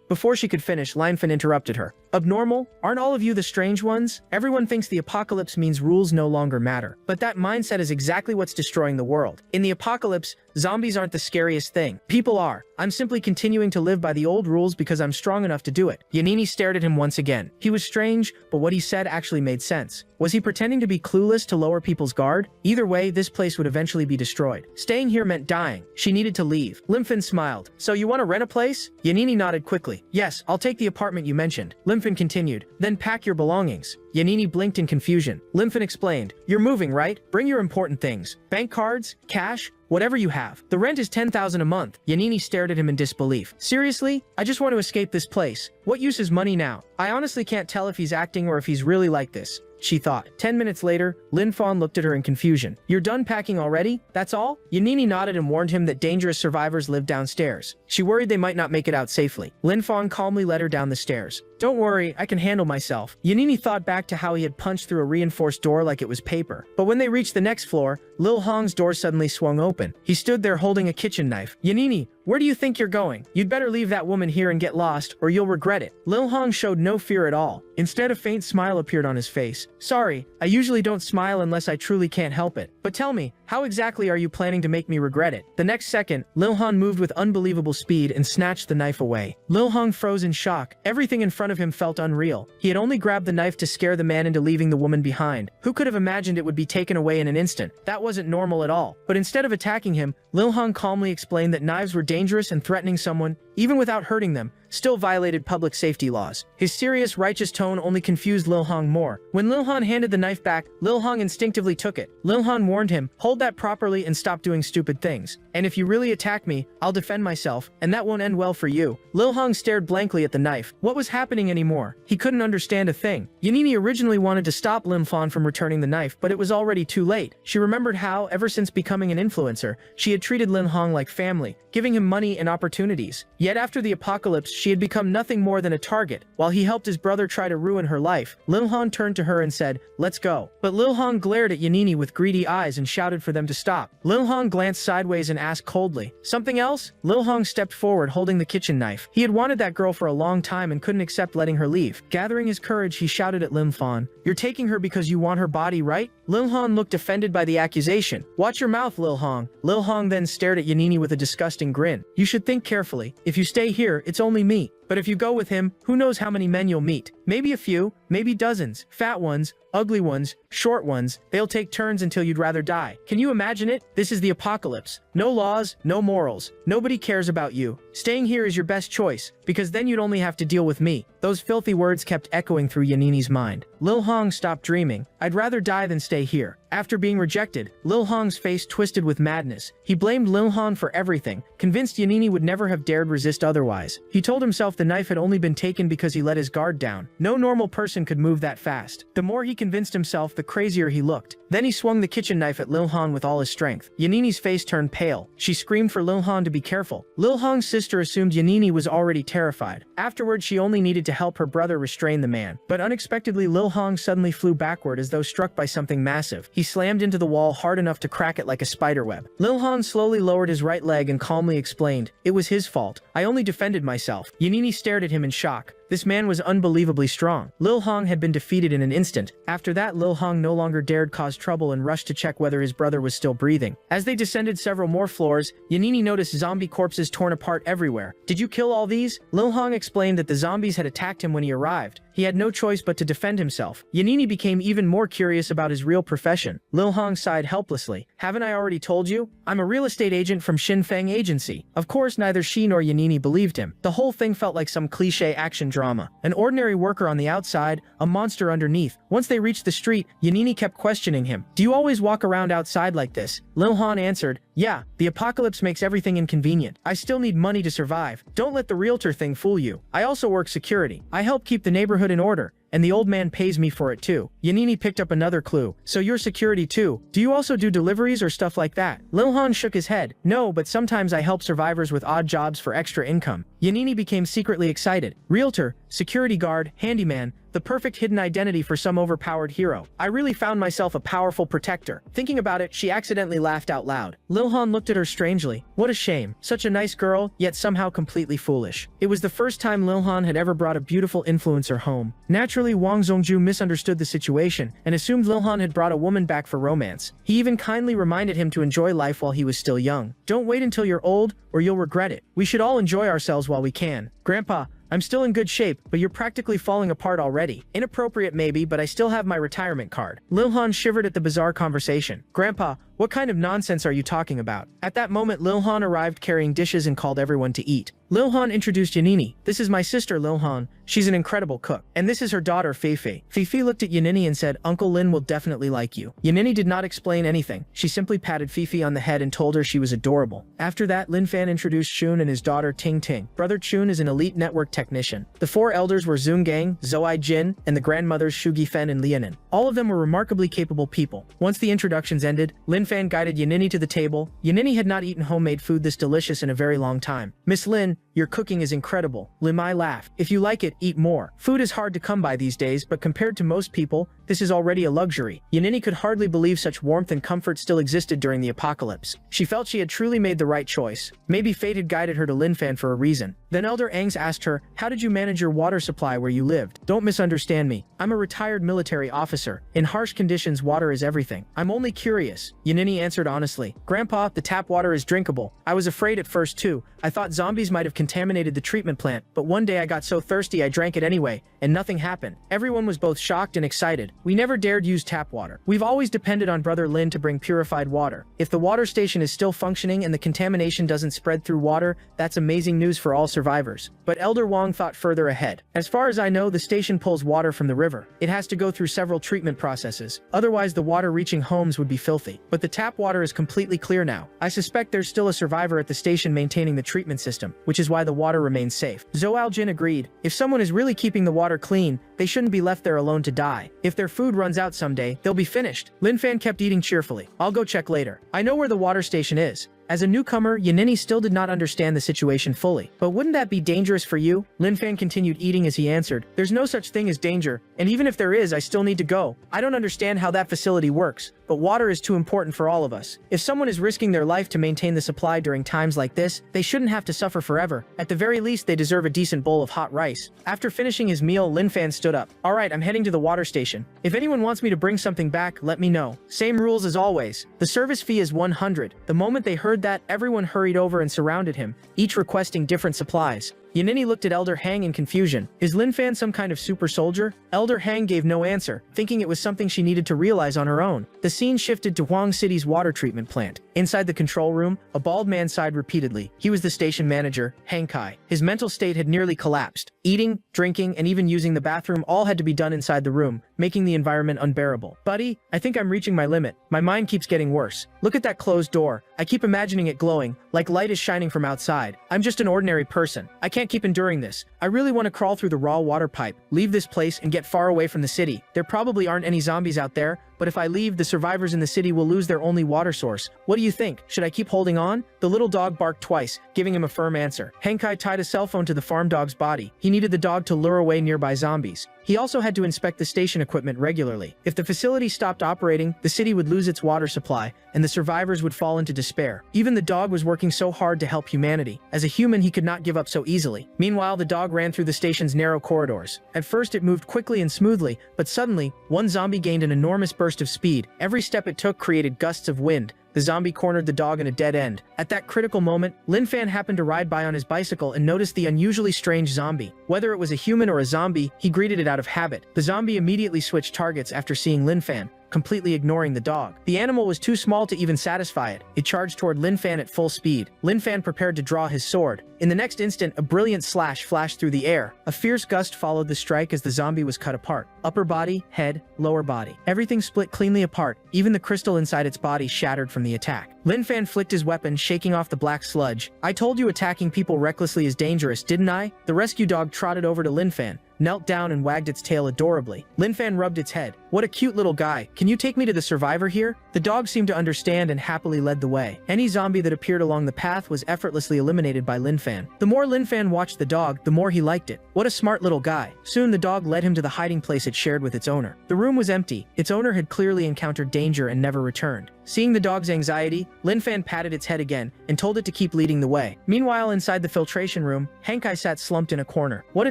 Before she could finish, Limfen interrupted her. Abnormal? Aren't all of you the strange ones? Everyone thinks the apocalypse means rules no longer matter. But that mindset is exactly what's destroying the world. In the apocalypse, zombies aren't the scariest thing. People are. I'm simply continuing to live by the old rules because I'm strong enough to do it. Yanini stared at him once again. He was strange, but what he said actually made sense. Was he pretending to be clueless to lower people's guard? Either way, this place would eventually be destroyed. Staying here meant dying. She needed to leave. Limfen smiled. So you want to rent a place? Yanini nodded quickly. Yes, I'll take the apartment you mentioned. Limfen continued. Then pack your belongings. Yanini blinked in confusion. Limfen explained. You're moving, right? Bring your important things. Bank cards, cash, whatever you have. The rent is $10,000 a month. Yanini stared at him in disbelief. Seriously? I just want to escape this place. What use is money now? I honestly can't tell if he's acting or if he's really like this, she thought. 10 minutes later, Lin Fawn looked at her in confusion. You're done packing already? That's all? Yanini nodded and warned him that dangerous survivors lived downstairs. She worried they might not make it out safely. Lin Fawn calmly led her down the stairs. Don't worry, I can handle myself. Yanini thought back to how he had punched through a reinforced door like it was paper. But when they reached the next floor, Lil Hong's door suddenly swung open. He stood there holding a kitchen knife. Yanini, where do you think you're going? You'd better leave that woman here and get lost, or you'll regret it. Lil Hong showed no fear at all. Instead, a faint smile appeared on his face. Sorry, I usually don't smile unless I truly can't help it. But tell me, how exactly are you planning to make me regret it? The next second, Lil Hong moved with unbelievable speed and snatched the knife away. Lil Hong froze in shock. Everything in front of him felt unreal. He had only grabbed the knife to scare the man into leaving the woman behind. Who could have imagined it would be taken away in an instant? That wasn't normal at all. But instead of attacking him, Lil Hong calmly explained that knives were dangerous and threatening someone, even without hurting them, still violated public safety laws. His serious, righteous tone only confused Lil Hong more. When Lil Hong handed the knife back, Lil Hong instinctively took it. Lil Hong warned him, hold that properly and stop doing stupid things. And if you really attack me, I'll defend myself, and that won't end well for you. Lil Hong stared blankly at the knife. What was happening anymore? He couldn't understand a thing. Yanini originally wanted to stop Lim Fawn from returning the knife, but it was already too late. She remembered how, ever since becoming an influencer, she had treated Lin Hong like family, giving him money and opportunities. Yet after the apocalypse, she had become nothing more than a target. While he helped his brother try to ruin her life, Lil Hong turned to her and said, let's go. But Lil Hong glared at Yanini with greedy eyes and shouted for them to stop. Lil Hong glanced sideways and asked coldly, something else? Lil Hong stepped forward holding the kitchen knife. He had wanted that girl for a long time and couldn't accept letting her leave. Gathering his courage, he shouted at Lim Fawn, you're taking her because you want her body, right? Lil Hong looked offended by the accusation. Watch your mouth, Lil Hong. Lil Hong then stared at Yanini with a disgusting grin. You should think carefully. If you stay here, it's only me. But if you go with him, who knows how many men you'll meet? Maybe a few, maybe dozens. Fat ones, ugly ones, short ones. They'll take turns until you'd rather die. Can you imagine it? This is the apocalypse. No laws, no morals. Nobody cares about you. Staying here is your best choice, because then you'd only have to deal with me. Those filthy words kept echoing through Yanini's mind. Lil Hong stopped dreaming. I'd rather die than stay here. After being rejected, Lil Hong's face twisted with madness. He blamed Lil Hong for everything, convinced Yanini would never have dared resist otherwise. He told himself the knife had only been taken because he let his guard down. No normal person could move that fast. The more he convinced himself, the crazier he looked. Then he swung the kitchen knife at Lil Han with all his strength. Yanini's face turned pale. She screamed for Lil Han to be careful. Lil Han's sister assumed Yanini was already terrified. Afterward, she only needed to help her brother restrain the man. But unexpectedly, Lil Han suddenly flew backward as though struck by something massive. He slammed into the wall hard enough to crack it like a spiderweb. Lil Han slowly lowered his right leg and calmly explained, "It was his fault. I only defended myself." Yanini stared at him in shock. This man was unbelievably strong. Lil Hong had been defeated in an instant. After that, Lil Hong no longer dared cause trouble and rushed to check whether his brother was still breathing. As they descended several more floors, Yanini noticed zombie corpses torn apart everywhere. "Did you kill all these?" Lil Hong explained that the zombies had attacked him when he arrived. He had no choice but to defend himself. Yanini became even more curious about his real profession. Lil Hong sighed helplessly. "Haven't I already told you? I'm a real estate agent from Xinfeng Agency." Of course, neither she nor Yanini believed him. The whole thing felt like some cliché action drama. An ordinary worker on the outside, a monster underneath. Once they reached the street, Yanini kept questioning him. "Do you always walk around outside like this?" Lil Han answered, "Yeah, the apocalypse makes everything inconvenient. I still need money to survive. Don't let the realtor thing fool you. I also work security. I help keep the neighborhood in order. And the old man pays me for it too." Yanini picked up another clue. "So you're security too? Do you also do deliveries or stuff like that?" Lil Han shook his head. "No, but sometimes I help survivors with odd jobs for extra income." Yanini became secretly excited. Realtor, security guard, handyman, the perfect hidden identity for some overpowered hero. I really found myself a powerful protector. Thinking about it, she accidentally laughed out loud. Lil Han looked at her strangely. What a shame. Such a nice girl, yet somehow completely foolish. It was the first time Lil Han had ever brought a beautiful influencer home. Naturally, Wang Zhongju misunderstood the situation and assumed Lil Han had brought a woman back for romance. He even kindly reminded him to enjoy life while he was still young. "Don't wait until you're old, or you'll regret it. We should all enjoy ourselves while we can." "Grandpa, I'm still in good shape, but you're practically falling apart already. Inappropriate maybe, but I still have my retirement card." Lil Han shivered at the bizarre conversation. "Grandpa, what kind of nonsense are you talking about?" At that moment, Lil Han arrived carrying dishes and called everyone to eat. Lil Han introduced Yanini. "This is my sister Lil Han. She's an incredible cook. And this is her daughter Feifei." Feifei looked at Yanini and said, "Uncle Lin will definitely like you." Yanini did not explain anything. She simply patted Feifei on the head and told her she was adorable. After that, Lin Fan introduced Chun and his daughter Ting Ting. Brother Chun is an elite network technician. The four elders were Zung Gang, Zoai Jin, and the grandmothers Shugi Fen and Lianin. All of them were remarkably capable people. Once the introductions ended, Lin Fan guided Yanini to the table. Yanini had not eaten homemade food this delicious in a very long time. "Miss Lin, your cooking is incredible." Limai laughed. "If you like it, eat more. Food is hard to come by these days, but compared to most people, this is already a luxury." Yanini could hardly believe such warmth and comfort still existed during the apocalypse. She felt she had truly made the right choice. Maybe fate had guided her to Lin Fan for a reason. Then Elder Angs asked her, "How did you manage your water supply where you lived?" "Don't misunderstand me. I'm a retired military officer. In harsh conditions, water is everything. I'm only curious." Yanini answered honestly. "Grandpa, the tap water is drinkable. I was afraid at first too. I thought zombies might have contaminated the treatment plant, but one day I got so thirsty I drank it anyway, and nothing happened." Everyone was both shocked and excited. "We never dared use tap water. We've always depended on Brother Lin to bring purified water. If the water station is still functioning and the contamination doesn't spread through water, that's amazing news for all survivors." But Elder Wang thought further ahead. "As far as I know, the station pulls water from the river. It has to go through several treatment processes. Otherwise, the water reaching homes would be filthy. But the tap water is completely clear now. I suspect there's still a survivor at the station maintaining the treatment system, which is why the water remains safe." Zoal Jin agreed. "If someone is really keeping the water clean, they shouldn't be left there alone to die. If their food runs out someday, they'll be finished." Lin Fan kept eating cheerfully. "I'll go check later. I know where the water station is." As a newcomer, Yanini still did not understand the situation fully. "But wouldn't that be dangerous for you?" Lin Fan continued eating as he answered, "There's no such thing as danger, and even if there is, I still need to go. I don't understand how that facility works, but water is too important for all of us. If someone is risking their life to maintain the supply during times like this, they shouldn't have to suffer forever. At the very least, they deserve a decent bowl of hot rice." After finishing his meal, Lin Fan stood up. "All right, I'm heading to the water station. If anyone wants me to bring something back, let me know. Same rules as always. The service fee is 100. The moment they heard that, everyone hurried over and surrounded him, each requesting different supplies. Yanini looked at Elder Hang in confusion. Is Lin Fan some kind of super soldier? Elder Hang gave no answer, thinking it was something she needed to realize on her own. The scene shifted to Huang City's water treatment plant. Inside the control room, a bald man sighed repeatedly. He was the station manager, Hang Kai. His mental state had nearly collapsed. Eating, drinking, and even using the bathroom all had to be done inside the room, making the environment unbearable. "Buddy, I think I'm reaching my limit. My mind keeps getting worse." Look at that closed door. I keep imagining it glowing, like light is shining from outside. I'm just an ordinary person. I can't keep enduring this. I really want to crawl through the raw water pipe, leave this place, and get far away from the city. There probably aren't any zombies out there, but if I leave, the survivors in the city will lose their only water source. What do you think? Should I keep holding on? The little dog barked twice, giving him a firm answer. Henkai tied a cell phone to the farm dog's body. He needed the dog to lure away nearby zombies. He also had to inspect the station equipment regularly. If the facility stopped operating, the city would lose its water supply, and the survivors would fall into despair. Even the dog was working so hard to help humanity. As a human, he could not give up so easily. Meanwhile, the dog ran through the station's narrow corridors. At first, it moved quickly and smoothly, but suddenly, one zombie gained an enormous burst of speed. Every step it took created gusts of wind. The zombie cornered the dog in a dead end. At that critical moment, Lin Fan happened to ride by on his bicycle and noticed the unusually strange zombie. Whether it was a human or a zombie, he greeted it out of habit. The zombie immediately switched targets after seeing Lin Fan, completely ignoring the dog. The animal was too small to even satisfy it. It charged toward Lin Fan at full speed. Lin Fan prepared to draw his sword. In the next instant, a brilliant slash flashed through the air. A fierce gust followed the strike as the zombie was cut apart. Upper body, head, lower body. Everything split cleanly apart. Even the crystal inside its body shattered from the attack. Lin Fan flicked his weapon, shaking off the black sludge. I told you attacking people recklessly is dangerous, didn't I? The rescue dog trotted over to Lin Fan, knelt down and wagged its tail adorably. Lin Fan rubbed its head. What a cute little guy. Can you take me to the survivor here? The dog seemed to understand and happily led the way. Any zombie that appeared along the path was effortlessly eliminated by Lin Fan. The more Lin Fan watched the dog, the more he liked it. What a smart little guy. Soon the dog led him to the hiding place it shared with its owner. The room was empty. Its owner had clearly encountered danger and never returned. Seeing the dog's anxiety, Lin Fan patted its head again and told it to keep leading the way. Meanwhile, inside the filtration room, Henkai sat slumped in a corner. What a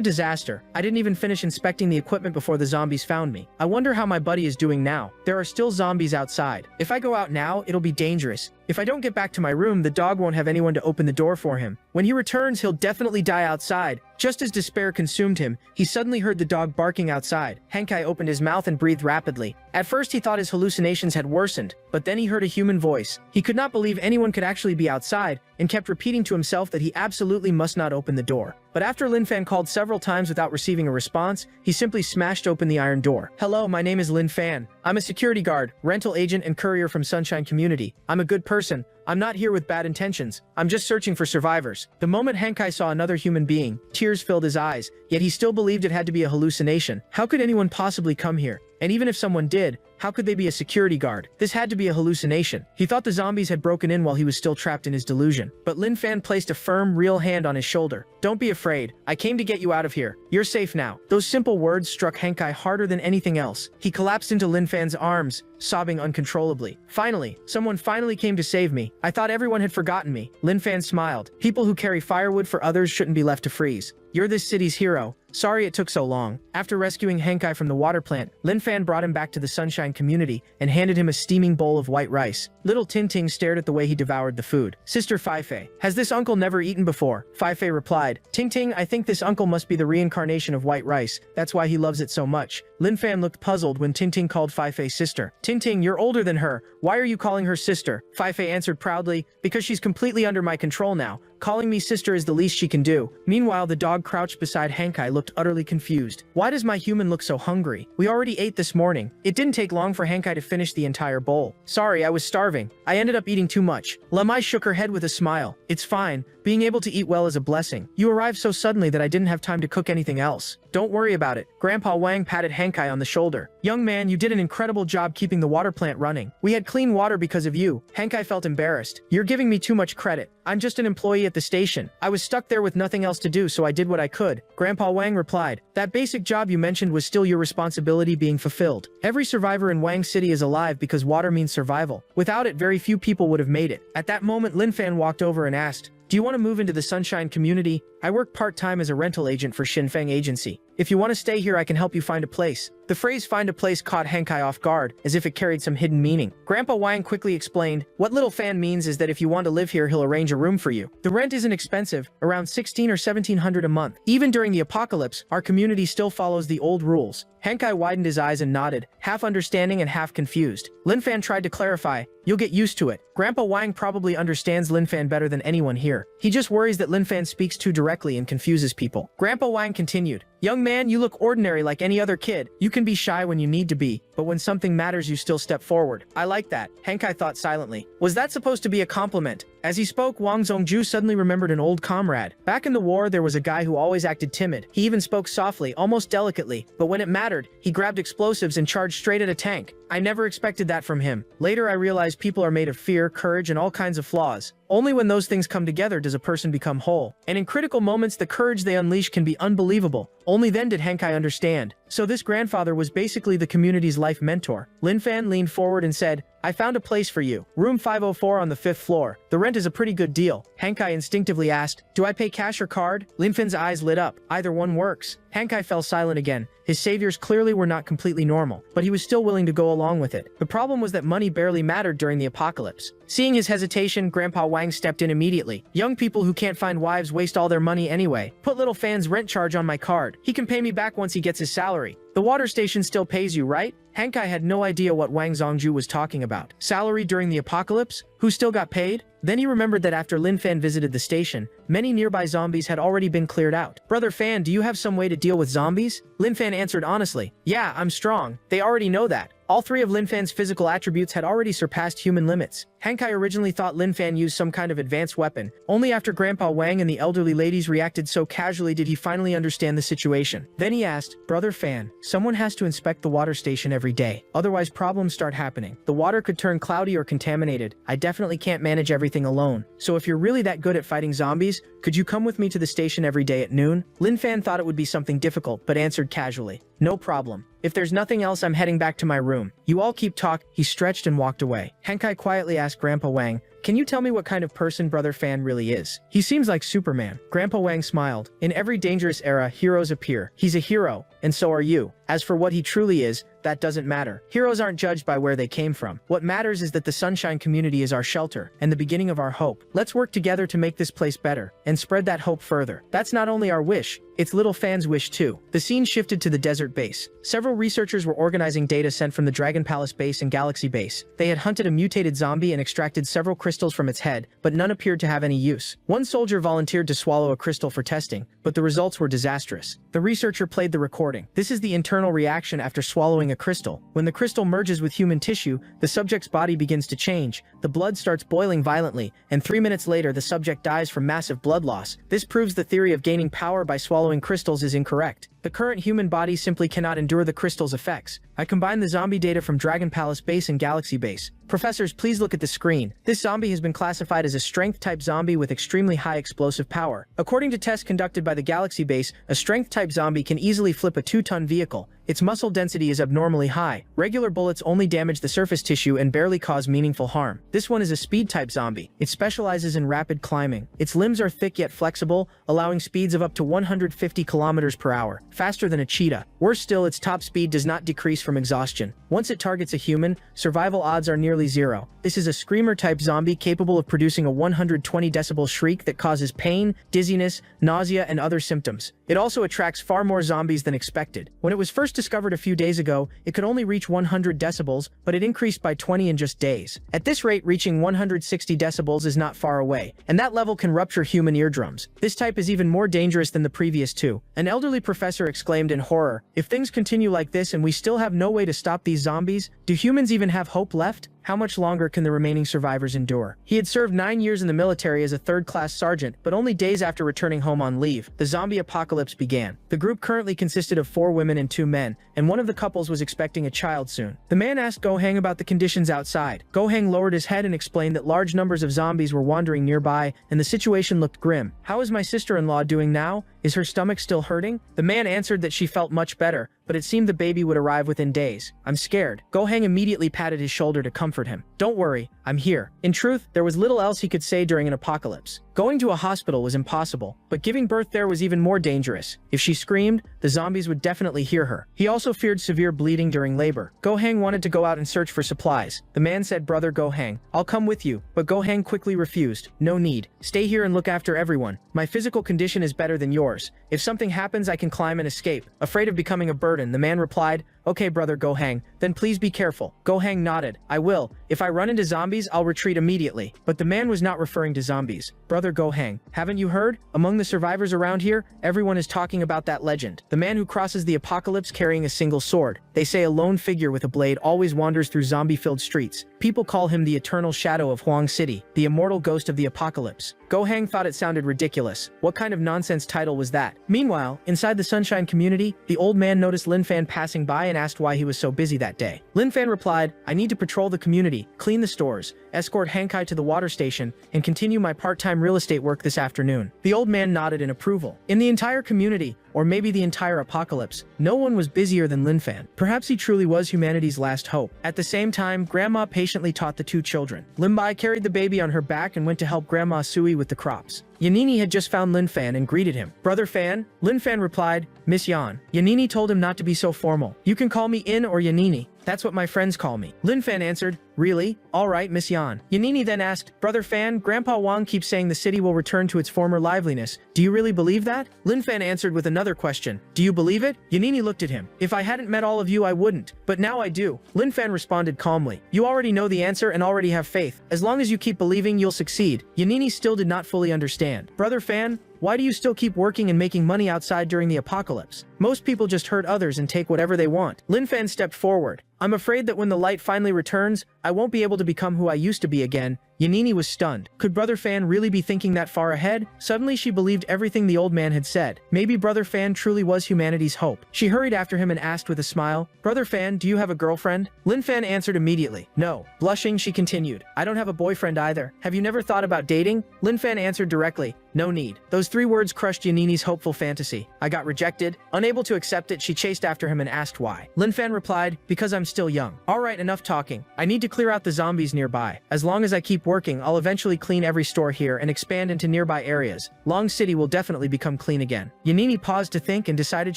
disaster. I didn't even finish inspecting the equipment before the zombies found me. I wonder how my buddy is doing now. There are still zombies outside. If I go out now, it'll be dangerous. If I don't get back to my room, the dog won't have anyone to open the door for him. When he returns, he'll definitely die outside. Just as despair consumed him, he suddenly heard the dog barking outside. Henkai opened his mouth and breathed rapidly. At first, he thought his hallucinations had worsened, but then he heard a human voice. He could not believe anyone could actually be outside, and kept repeating to himself that he absolutely must not open the door. But after Lin Fan called several times without receiving a response, he simply smashed open the iron door. Hello, my name is Lin Fan. I'm a security guard, rental agent, and courier from Sunshine Community. I'm a good person. I'm not here with bad intentions. I'm just searching for survivors. The moment Henkai saw another human being, tears filled his eyes, yet he still believed it had to be a hallucination. How could anyone possibly come here? And even if someone did, how could they be a security guard? This had to be a hallucination. He thought the zombies had broken in while he was still trapped in his delusion. But Lin Fan placed a firm, real hand on his shoulder. Don't be afraid. I came to get you out of here. You're safe now. Those simple words struck Henkai harder than anything else. He collapsed into Lin Fan's arms, sobbing uncontrollably. Finally, someone finally came to save me. I thought everyone had forgotten me. Lin Fan smiled. People who carry firewood for others shouldn't be left to freeze. You're this city's hero. Sorry it took so long. After rescuing Henkai from the water plant, Lin Fan brought him back to the Sunshine Community and handed him a steaming bowl of white rice. Little Tinting stared at the way he devoured the food. Sister Feifei, has this uncle never eaten before? Feifei replied, Ting, I think this uncle must be the reincarnation of white rice. That's why he loves it so much. Lin Fan looked puzzled when Ting called Feifei sister. Ting, you're older than her. Why are you calling her sister? Feifei answered proudly, because she's completely under my control now. Calling me sister is the least she can do. Meanwhile, the dog crouched beside Henkai looked utterly confused. Why does my human look so hungry? We already ate this morning. It didn't take long for Henkai to finish the entire bowl. Sorry, I was starving. I ended up eating too much. Lamai shook her head with a smile. It's fine. Being able to eat well is a blessing. You arrived so suddenly that I didn't have time to cook anything else. Don't worry about it. Grandpa Wang patted Henkai on the shoulder. Young man, you did an incredible job keeping the water plant running. We had clean water because of you. Henkai felt embarrassed. You're giving me too much credit. I'm just an employee at the station. I was stuck there with nothing else to do, so I did what I could. Grandpa Wang replied. That basic job you mentioned was still your responsibility being fulfilled. Every survivor in Wang City is alive because water means survival. Without it, very few people would have made it. At that moment, Lin Fan walked over and asked, do you want to move into the Sunshine Community? I work part-time as a rental agent for Xinfeng Agency. If you want to stay here, I can help you find a place. The phrase find a place caught Henkai off guard, as if it carried some hidden meaning. Grandpa Wang quickly explained, what Little Fan means is that if you want to live here, he'll arrange a room for you. The rent isn't expensive, around 16 or 1700 a month. Even during the apocalypse, our community still follows the old rules. Henkai widened his eyes and nodded, half understanding and half confused. Lin Fan tried to clarify, you'll get used to it. Grandpa Wang probably understands Lin Fan better than anyone here. He just worries that Lin Fan speaks too directly and confuses people. Grandpa Wang continued, young man, you look ordinary like any other kid. You can can be shy when you need to be, but when something matters you still step forward. I like that, Hankai thought silently. Was that supposed to be a compliment? As he spoke, Wang Zhongju suddenly remembered an old comrade. Back in the war, there was a guy who always acted timid. He even spoke softly, almost delicately, but when it mattered, he grabbed explosives and charged straight at a tank. I never expected that from him. Later I realized people are made of fear, courage, and all kinds of flaws. Only when those things come together does a person become whole. And in critical moments, the courage they unleash can be unbelievable. Only then did Hankai understand. So this grandfather was basically the community's life mentor. Lin Fan leaned forward and said, I found a place for you. Room 504 on the 5th floor. The rent is a pretty good deal. Hankai instinctively asked, do I pay cash or card? Lin Fan's eyes lit up. Either one works. Hankai fell silent again. His saviors clearly were not completely normal, but he was still willing to go along with it. The problem was that money barely mattered during the apocalypse. Seeing his hesitation, Grandpa Wang stepped in immediately. Young people who can't find wives waste all their money anyway. Put little Fan's rent charge on my card. He can pay me back once he gets his salary. The water station still pays you, right? Hankai had no idea what Wang Zhongju was talking about. Salary during the apocalypse? Who still got paid? Then he remembered that after Lin Fan visited the station, many nearby zombies had already been cleared out. Brother Fan, do you have some way to deal with zombies? Lin Fan answered honestly, yeah, I'm strong. They already know that. All three of Lin Fan's physical attributes had already surpassed human limits. Hankai originally thought Lin Fan used some kind of advanced weapon. Only after Grandpa Wang and the elderly ladies reacted so casually did he finally understand the situation. Then he asked, Brother Fan, someone has to inspect the water station every day. Otherwise problems start happening. The water could turn cloudy or contaminated. I definitely can't manage everything alone. So if you're really that good at fighting zombies, could you come with me to the station every day at noon? Lin Fan thought it would be something difficult, but answered casually, no problem. If there's nothing else, I'm heading back to my room. You all keep talk. He stretched and walked away. Hankai quietly asked Grandpa Wang, can you tell me what kind of person Brother Fan really is? He seems like Superman. Grandpa Wang smiled. In every dangerous era, heroes appear. He's a hero, and so are you. As for what he truly is, that doesn't matter. Heroes aren't judged by where they came from. What matters is that the Sunshine community is our shelter and the beginning of our hope. Let's work together to make this place better and spread that hope further. That's not only our wish, it's little Fan's wish too. The scene shifted to the desert base. Several researchers were organizing data sent from the Dragon Palace base and Galaxy base. They had hunted a mutated zombie and extracted several crystals from its head, but none appeared to have any use. One soldier volunteered to swallow a crystal for testing, but the results were disastrous. The researcher played the recording. This is the internal reaction after swallowing a crystal. When the crystal merges with human tissue, the subject's body begins to change. The blood starts boiling violently, and 3 minutes later the subject dies from massive blood loss. This proves the theory of gaining power by swallowing crystals is incorrect. The current human body simply cannot endure the crystal's effects. I combined the zombie data from Dragon Palace base and Galaxy base. Professors, please look at the screen. This zombie has been classified as a strength-type zombie with extremely high explosive power. According to tests conducted by the Galaxy base, a strength-type zombie can easily flip a 2-ton vehicle. Its muscle density is abnormally high. Regular bullets only damage the surface tissue and barely cause meaningful harm. This one is a speed-type zombie. It specializes in rapid climbing. Its limbs are thick yet flexible, allowing speeds of up to 150 kilometers per hour, faster than a cheetah. Worse still, its top speed does not decrease from exhaustion. Once it targets a human, survival odds are nearly zero. This is a screamer-type zombie capable of producing a 120 decibel shriek that causes pain, dizziness, nausea, and other symptoms. It also attracts far more zombies than expected. When it was first discovered a few days ago, it could only reach 100 decibels, but it increased by 20 in just days. At this rate, reaching 160 decibels is not far away, and that level can rupture human eardrums. This type is even more dangerous than the previous two. An elderly professor exclaimed in horror, if things continue like this and we still have no way to stop these zombies, do humans even have hope left? How much longer can the remaining survivors endure? He had served 9 years in the military as a third-class sergeant, but only days after returning home on leave, the zombie apocalypse began. The group currently consisted of 4 women and 2 men, and one of the couples was expecting a child soon. The man asked Go-Hang about the conditions outside. Go-Hang lowered his head and explained that large numbers of zombies were wandering nearby, and the situation looked grim. How is my sister-in-law doing now? Is her stomach still hurting? The man answered that she felt much better, but it seemed the baby would arrive within days. I'm scared. Go-Hang immediately patted his shoulder to comfort him. Don't worry, I'm here. In truth, there was little else he could say during an apocalypse. Going to a hospital was impossible, but giving birth there was even more dangerous. If she screamed, the zombies would definitely hear her. He also feared severe bleeding during labor. Go-Hang wanted to go out and search for supplies. The man said, Brother Go-Hang, I'll come with you, but Go-Hang quickly refused. No need. Stay here and look after everyone. My physical condition is better than yours. If something happens, I can climb and escape. Afraid of becoming a burden, the man replied, Okay, brother Go Hang, then please be careful. Go Hang nodded. I will. If I run into zombies, I'll retreat immediately. But the man was not referring to zombies. Brother Go Hang, haven't you heard? Among the survivors around here, everyone is talking about that legend. The man who crosses the apocalypse carrying a single sword. They say a lone figure with a blade always wanders through zombie-filled streets. People call him the eternal shadow of Huang City, the immortal ghost of the apocalypse. Go Hang thought it sounded ridiculous. What kind of nonsense title was that? Meanwhile, inside the Sunshine community, the old man noticed Lin Fan passing by and asked why he was so busy that day. Lin Fan replied, I need to patrol the community, clean the stores, escort Hankai to the water station, and continue my part-time real estate work this afternoon. The old man nodded in approval. In the entire community, or maybe the entire apocalypse, no one was busier than Lin Fan. Perhaps he truly was humanity's last hope. At the same time, Grandma patiently taught the two children. Lin Bai carried the baby on her back and went to help Grandma Sui with the crops. Yanini had just found Lin Fan and greeted him. Brother Fan? Lin Fan replied, Miss Yan. Yanini told him not to be so formal. You can call me In or Yanini. That's what my friends call me. Lin Fan answered, Really? Alright, Miss Yan. Yanini then asked, Brother Fan, Grandpa Wang keeps saying the city will return to its former liveliness. Do you really believe that? Lin Fan answered with another question. Do you believe it? Yanini looked at him. If I hadn't met all of you, I wouldn't. But now I do. Lin Fan responded calmly. You already know the answer and already have faith. As long as you keep believing, you'll succeed. Yanini still did not fully understand. Brother Fan, why do you still keep working and making money outside during the apocalypse? Most people just hurt others and take whatever they want. Lin Fan stepped forward. I'm afraid that when the light finally returns, I won't be able to become who I used to be again. Yanini was stunned. Could Brother Fan really be thinking that far ahead? Suddenly she believed everything the old man had said. Maybe Brother Fan truly was humanity's hope. She hurried after him and asked with a smile, Brother Fan, do you have a girlfriend? Lin Fan answered immediately. No. Blushing, she continued. I don't have a boyfriend either. Have you never thought about dating? Lin Fan answered directly. No need. Those 3 words crushed Yanini's hopeful fantasy. I got rejected. Unable to accept it, she chased after him and asked why. Lin Fan replied, because I'm still young. Alright, enough talking. I need to clear out the zombies nearby. As long as I keep working, I'll eventually clean every store here and expand into nearby areas. Long City will definitely become clean again. Yanini paused to think and decided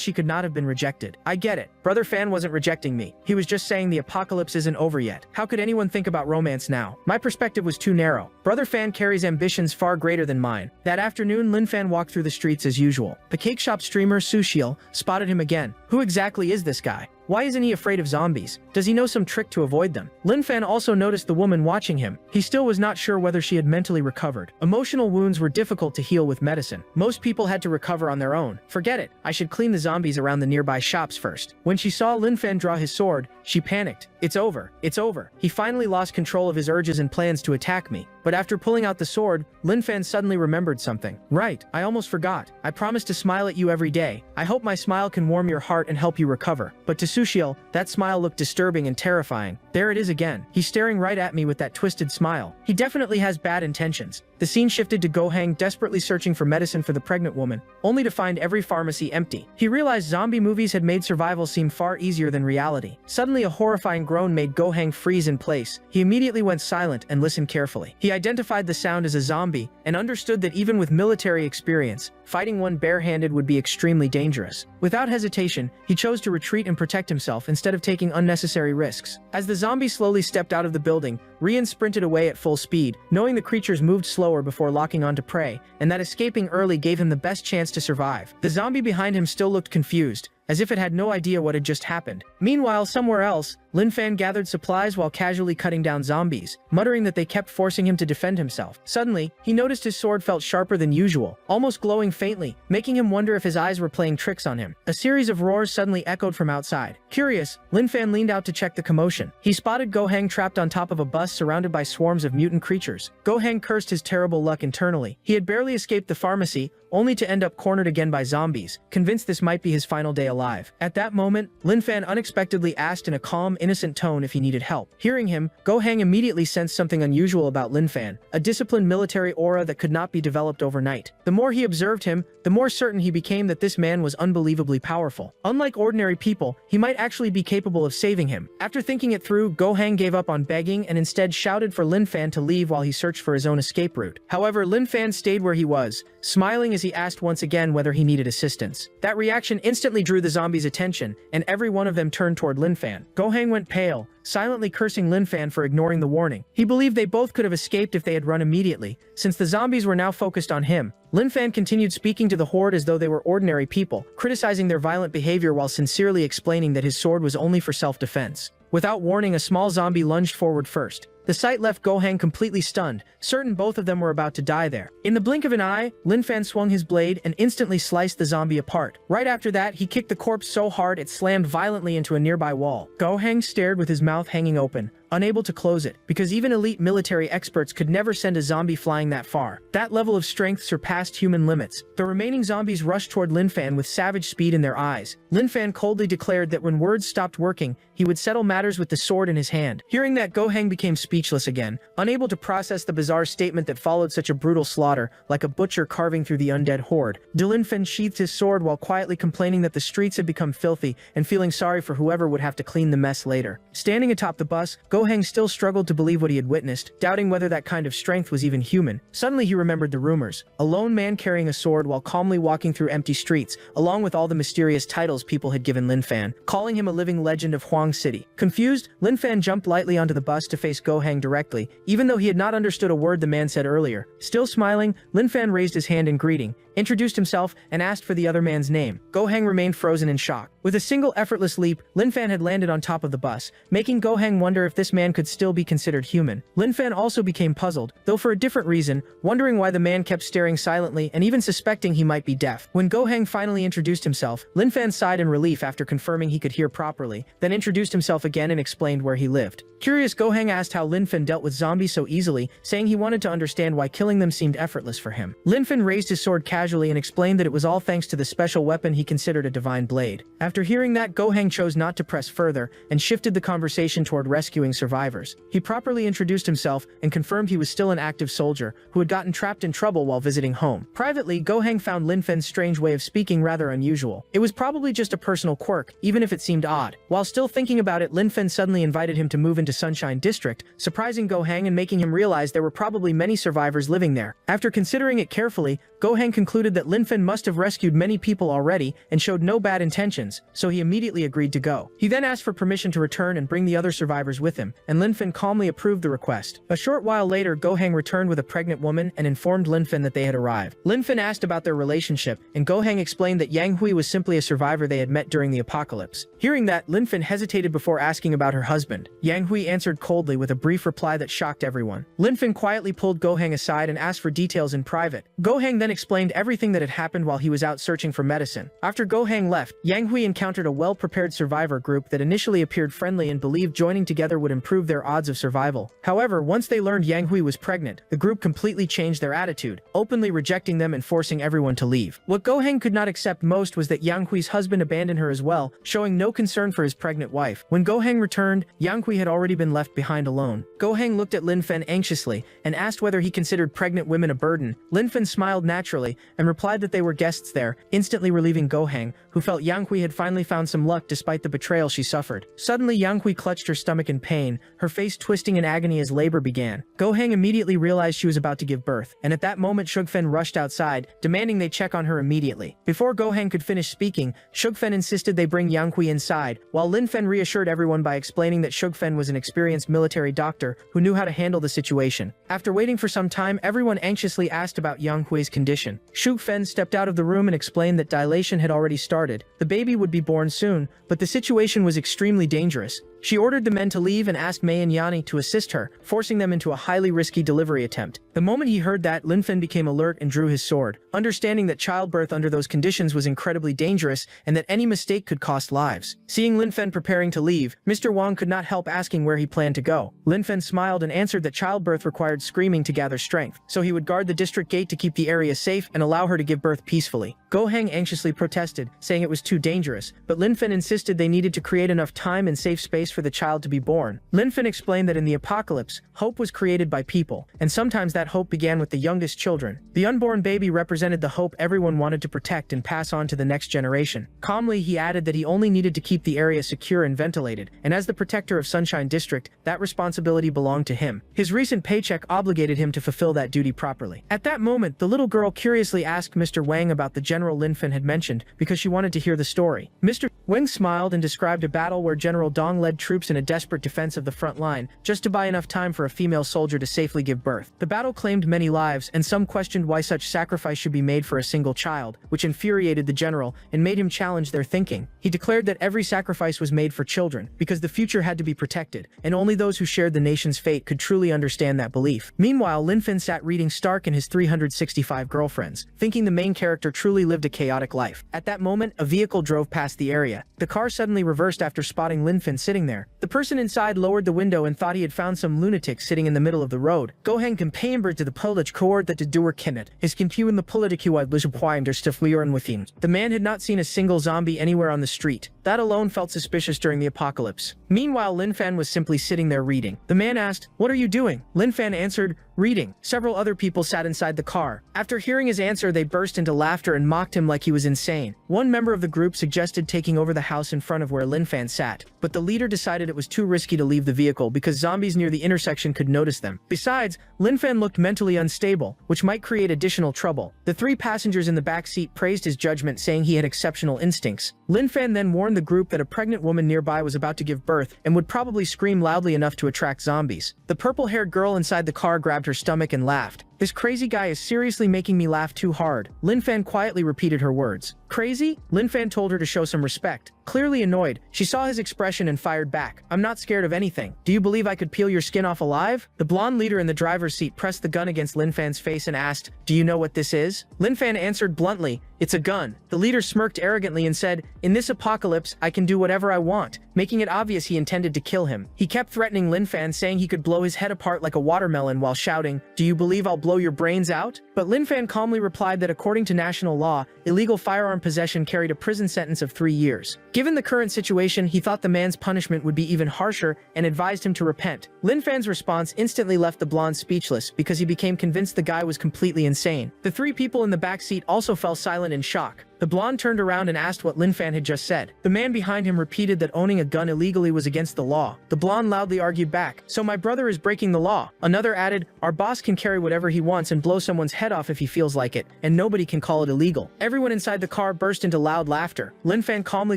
she could not have been rejected. I get it. Brother Fan wasn't rejecting me. He was just saying the apocalypse isn't over yet. How could anyone think about romance now? My perspective was too narrow. Brother Fan carries ambitions far greater than mine. That afternoon, Lin Fan walked through the streets as usual. The cake shop streamer, Sushiel, spotted him again. Who exactly is this guy? Why isn't he afraid of zombies? Does he know some trick to avoid them? Lin Fan also noticed the woman watching him. He still was not sure whether she had mentally recovered. Emotional wounds were difficult to heal with medicine. Most people had to recover on their own. Forget it. I should clean the zombies around the nearby shops first. When she saw Lin Fan draw his sword, she panicked. It's over. It's over. He finally lost control of his urges and plans to attack me. But after pulling out the sword, Lin Fan suddenly remembered something. Right, I almost forgot. I promised to smile at you every day. I hope my smile can warm your heart and help you recover. But to Sushiel, that smile looked disturbing and terrifying. There it is again. He's staring right at me with that twisted smile. He definitely has bad intentions. The scene shifted to Go Hang desperately searching for medicine for the pregnant woman, only to find every pharmacy empty. He realized zombie movies had made survival seem far easier than reality. Suddenly, a horrifying groan made Go Hang freeze in place. He immediately went silent and listened carefully. He identified the sound as a zombie and understood that even with military experience, fighting one barehanded would be extremely dangerous. Without hesitation, he chose to retreat and protect himself instead of taking unnecessary risks. As the zombie slowly stepped out of the building, Rian sprinted away at full speed, knowing the creatures moved slower before locking onto prey, and that escaping early gave him the best chance to survive. The zombie behind him still looked confused, as if it had no idea what had just happened. Meanwhile, somewhere else, Lin Fan gathered supplies while casually cutting down zombies, muttering that they kept forcing him to defend himself. Suddenly, he noticed his sword felt sharper than usual, almost glowing faintly, making him wonder if his eyes were playing tricks on him. A series of roars suddenly echoed from outside. Curious, Lin Fan leaned out to check the commotion. He spotted Go Hang trapped on top of a bus surrounded by swarms of mutant creatures. Go Hang cursed his terrible luck internally. He had barely escaped the pharmacy, only to end up cornered again by zombies, convinced this might be his final day alive. At that moment, Lin Fan unexpectedly asked in a calm, innocent tone if he needed help. Hearing him, Go Hang immediately sensed something unusual about Lin Fan, a disciplined military aura that could not be developed overnight. The more he observed him, the more certain he became that this man was unbelievably powerful. Unlike ordinary people, he might actually be capable of saving him. After thinking it through, Go Hang gave up on begging and instead shouted for Lin Fan to leave while he searched for his own escape route. However, Lin Fan stayed where he was, smiling as he asked once again whether he needed assistance. That reaction instantly drew the zombies' attention, and every one of them turned toward Lin Fan. Go Hang went pale, silently cursing Lin Fan for ignoring the warning. He believed they both could have escaped if they had run immediately, since the zombies were now focused on him. Lin Fan continued speaking to the horde as though they were ordinary people, criticizing their violent behavior while sincerely explaining that his sword was only for self-defense. Without warning, a small zombie lunged forward first. The sight left Gohang completely stunned, certain both of them were about to die there. In the blink of an eye, Lin Fan swung his blade and instantly sliced the zombie apart. Right after that, he kicked the corpse so hard it slammed violently into a nearby wall. Gohang stared with his mouth hanging open, unable to close it, because even elite military experts could never send a zombie flying that far. That level of strength surpassed human limits. The remaining zombies rushed toward Lin Fan with savage speed in their eyes. Lin Fan coldly declared that when words stopped working, he would settle matters with the sword in his hand. Hearing that, Gohang became speechless again, unable to process the bizarre statement that followed such a brutal slaughter, like a butcher carving through the undead horde. Lin Fan sheathed his sword while quietly complaining that the streets had become filthy and feeling sorry for whoever would have to clean the mess later. Standing atop the bus, Gohang still struggled to believe what he had witnessed, doubting whether that kind of strength was even human. Suddenly he remembered the rumors. A lone man carrying a sword while calmly walking through empty streets, along with all the mysterious titles people had given Lin Fan, calling him a living legend of Huang City. Confused, Lin Fan jumped lightly onto the bus to face Gohang directly, even though he had not understood a word the man said earlier. Still smiling, Lin Fan raised his hand in greeting, introduced himself, and asked for the other man's name. Gohang remained frozen in shock. With a single effortless leap, Lin Fan had landed on top of the bus, making Gohang wonder if this man could still be considered human. Lin Fan also became puzzled, though for a different reason, wondering why the man kept staring silently and even suspecting he might be deaf. When Gohang finally introduced himself, Lin Fan sighed in relief after confirming he could hear properly, then introduced himself again and explained where he lived. Curious, Gohang asked how Lin Fan dealt with zombies so easily, saying he wanted to understand why killing them seemed effortless for him. Lin Fan raised his sword casually and explained that it was all thanks to the special weapon he considered a divine blade. After hearing that, Gohang chose not to press further and shifted the conversation toward rescuing survivors. He properly introduced himself and confirmed he was still an active soldier who had gotten trapped in trouble while visiting home. Privately, Gohang found Lin Fan's strange way of speaking rather unusual. It was probably just a personal quirk, even if it seemed odd. While still thinking about it, Lin Fan suddenly invited him to move into Sunshine District, surprising Gohang and making him realize there were probably many survivors living there. After considering it carefully, Gohang concluded that Lin Fan must have rescued many people already and showed no bad intentions, so he immediately agreed to go. He then asked for permission to return and bring the other survivors with him, and Lin Fan calmly approved the request. A short while later, Gohang returned with a pregnant woman and informed Lin Fan that they had arrived. Lin Fan asked about their relationship, and Gohang explained that Yang Hui was simply a survivor they had met during the apocalypse. Hearing that, Lin Fan hesitated before asking about her husband. Yang Hui answered coldly with a brief reply that shocked everyone. Lin Fan quietly pulled Gohang aside and asked for details in private. Gohang then explained everything that had happened while he was out searching for medicine. After Gohang left, Yang Hui encountered a well-prepared survivor group that initially appeared friendly and believed joining together would improve their odds of survival. However, once they learned Yang Hui was pregnant, the group completely changed their attitude, openly rejecting them and forcing everyone to leave. What Gohang could not accept most was that Yang Hui's husband abandoned her as well, showing no concern for his pregnant wife. When Gohang returned, Yang Hui had already been left behind alone. Gohang looked at Lin Fan anxiously and asked whether he considered pregnant women a burden. Lin Fan smiled naturally and replied that they were guests there, instantly relieving Gohang, who felt Yang Hui had finally found some luck despite the betrayal she suffered. Suddenly, Yang Hui clutched her stomach in pain, her face twisting in agony as labor began. Gohang immediately realized she was about to give birth, and at that moment Shugfen rushed outside, demanding they check on her immediately. Before Gohang could finish speaking, Shugfen insisted they bring Yang Hui inside, while Lin Fan reassured everyone by explaining that Shugfen was an experienced military doctor who knew how to handle the situation. After waiting for some time, everyone anxiously asked about Yang Hui's condition. Shugfen stepped out of the room and explained that dilation had already started. The baby would be born soon, but the situation was extremely dangerous. She ordered the men to leave and asked Mei and Yani to assist her, forcing them into a highly risky delivery attempt. The moment he heard that, Lin Fan became alert and drew his sword, understanding that childbirth under those conditions was incredibly dangerous and that any mistake could cost lives. Seeing Lin Fan preparing to leave, Mr. Wang could not help asking where he planned to go. Lin Fan smiled and answered that childbirth required screaming to gather strength, so he would guard the district gate to keep the area safe and allow her to give birth peacefully. Gohang anxiously protested, saying it was too dangerous, but Lin Fan insisted they needed to create enough time and safe space for the child to be born. Lin Fan explained that in the apocalypse, hope was created by people, and sometimes that hope began with the youngest children. The unborn baby represented the hope everyone wanted to protect and pass on to the next generation. Calmly, he added that he only needed to keep the area secure and ventilated, and as the protector of Sunshine District, that responsibility belonged to him. His recent paycheck obligated him to fulfill that duty properly. At that moment, the little girl curiously asked Mr. Wang about the general Lin Fan had mentioned because she wanted to hear the story. Mr. Wang smiled and described a battle where General Dong led troops in a desperate defense of the front line, just to buy enough time for a female soldier to safely give birth. The battle claimed many lives, and some questioned why such sacrifice should be made for a single child, which infuriated the general and made him challenge their thinking. He declared that every sacrifice was made for children, because the future had to be protected, and only those who shared the nation's fate could truly understand that belief. Meanwhile, Lin Fin sat reading Stark and his 365 girlfriends, thinking the main character truly lived a chaotic life. At that moment, a vehicle drove past the area. The car suddenly reversed after spotting Lin Fin sitting there. The person inside lowered the window and thought he had found some lunatic sitting in the middle of the road. Goheng compared to the Polish court that the doer Kinnet. His in the political within. The man had not seen a single zombie anywhere on the street. That alone felt suspicious during the apocalypse. Meanwhile, Lin Fan was simply sitting there reading. The man asked, "What are you doing?" Lin Fan answered, "Reading." Several other people sat inside the car. After hearing his answer, they burst into laughter and mocked him like he was insane. One member of the group suggested taking over the house in front of where Lin Fan sat, but the leader decided it was too risky to leave the vehicle because zombies near the intersection could notice them. Besides, Lin Fan looked mentally unstable, which might create additional trouble. The three passengers in the back seat praised his judgment, saying he had exceptional instincts. Lin Fan then warned the group that a pregnant woman nearby was about to give birth and would probably scream loudly enough to attract zombies. The purple-haired girl inside the car grabbed her stomach and laughed. "This crazy guy is seriously making me laugh too hard." Lin Fan quietly repeated her words. "Crazy?" Lin Fan told her to show some respect. Clearly annoyed, she saw his expression and fired back. "I'm not scared of anything. Do you believe I could peel your skin off alive?" The blonde leader in the driver's seat pressed the gun against Lin Fan's face and asked, "Do you know what this is?" Lin Fan answered bluntly, "It's a gun." The leader smirked arrogantly and said, "In this apocalypse, I can do whatever I want," making it obvious he intended to kill him. He kept threatening Lin Fan, saying he could blow his head apart like a watermelon while shouting, "Do you believe I'll blow your brains out?" But Lin Fan calmly replied that according to national law, illegal firearm possession carried a prison sentence of 3 years. Given the current situation, he thought the man's punishment would be even harsher and advised him to repent. Lin Fan's response instantly left the blonde speechless because he became convinced the guy was completely insane. The three people in the back seat also fell silent in shock. The blonde turned around and asked what Lin Fan had just said. The man behind him repeated that owning a gun illegally was against the law. The blonde loudly argued back, "So my brother is breaking the law." Another added, "Our boss can carry whatever he wants and blow someone's head off if he feels like it, and nobody can call it illegal." Everyone inside the car burst into loud laughter. Lin Fan calmly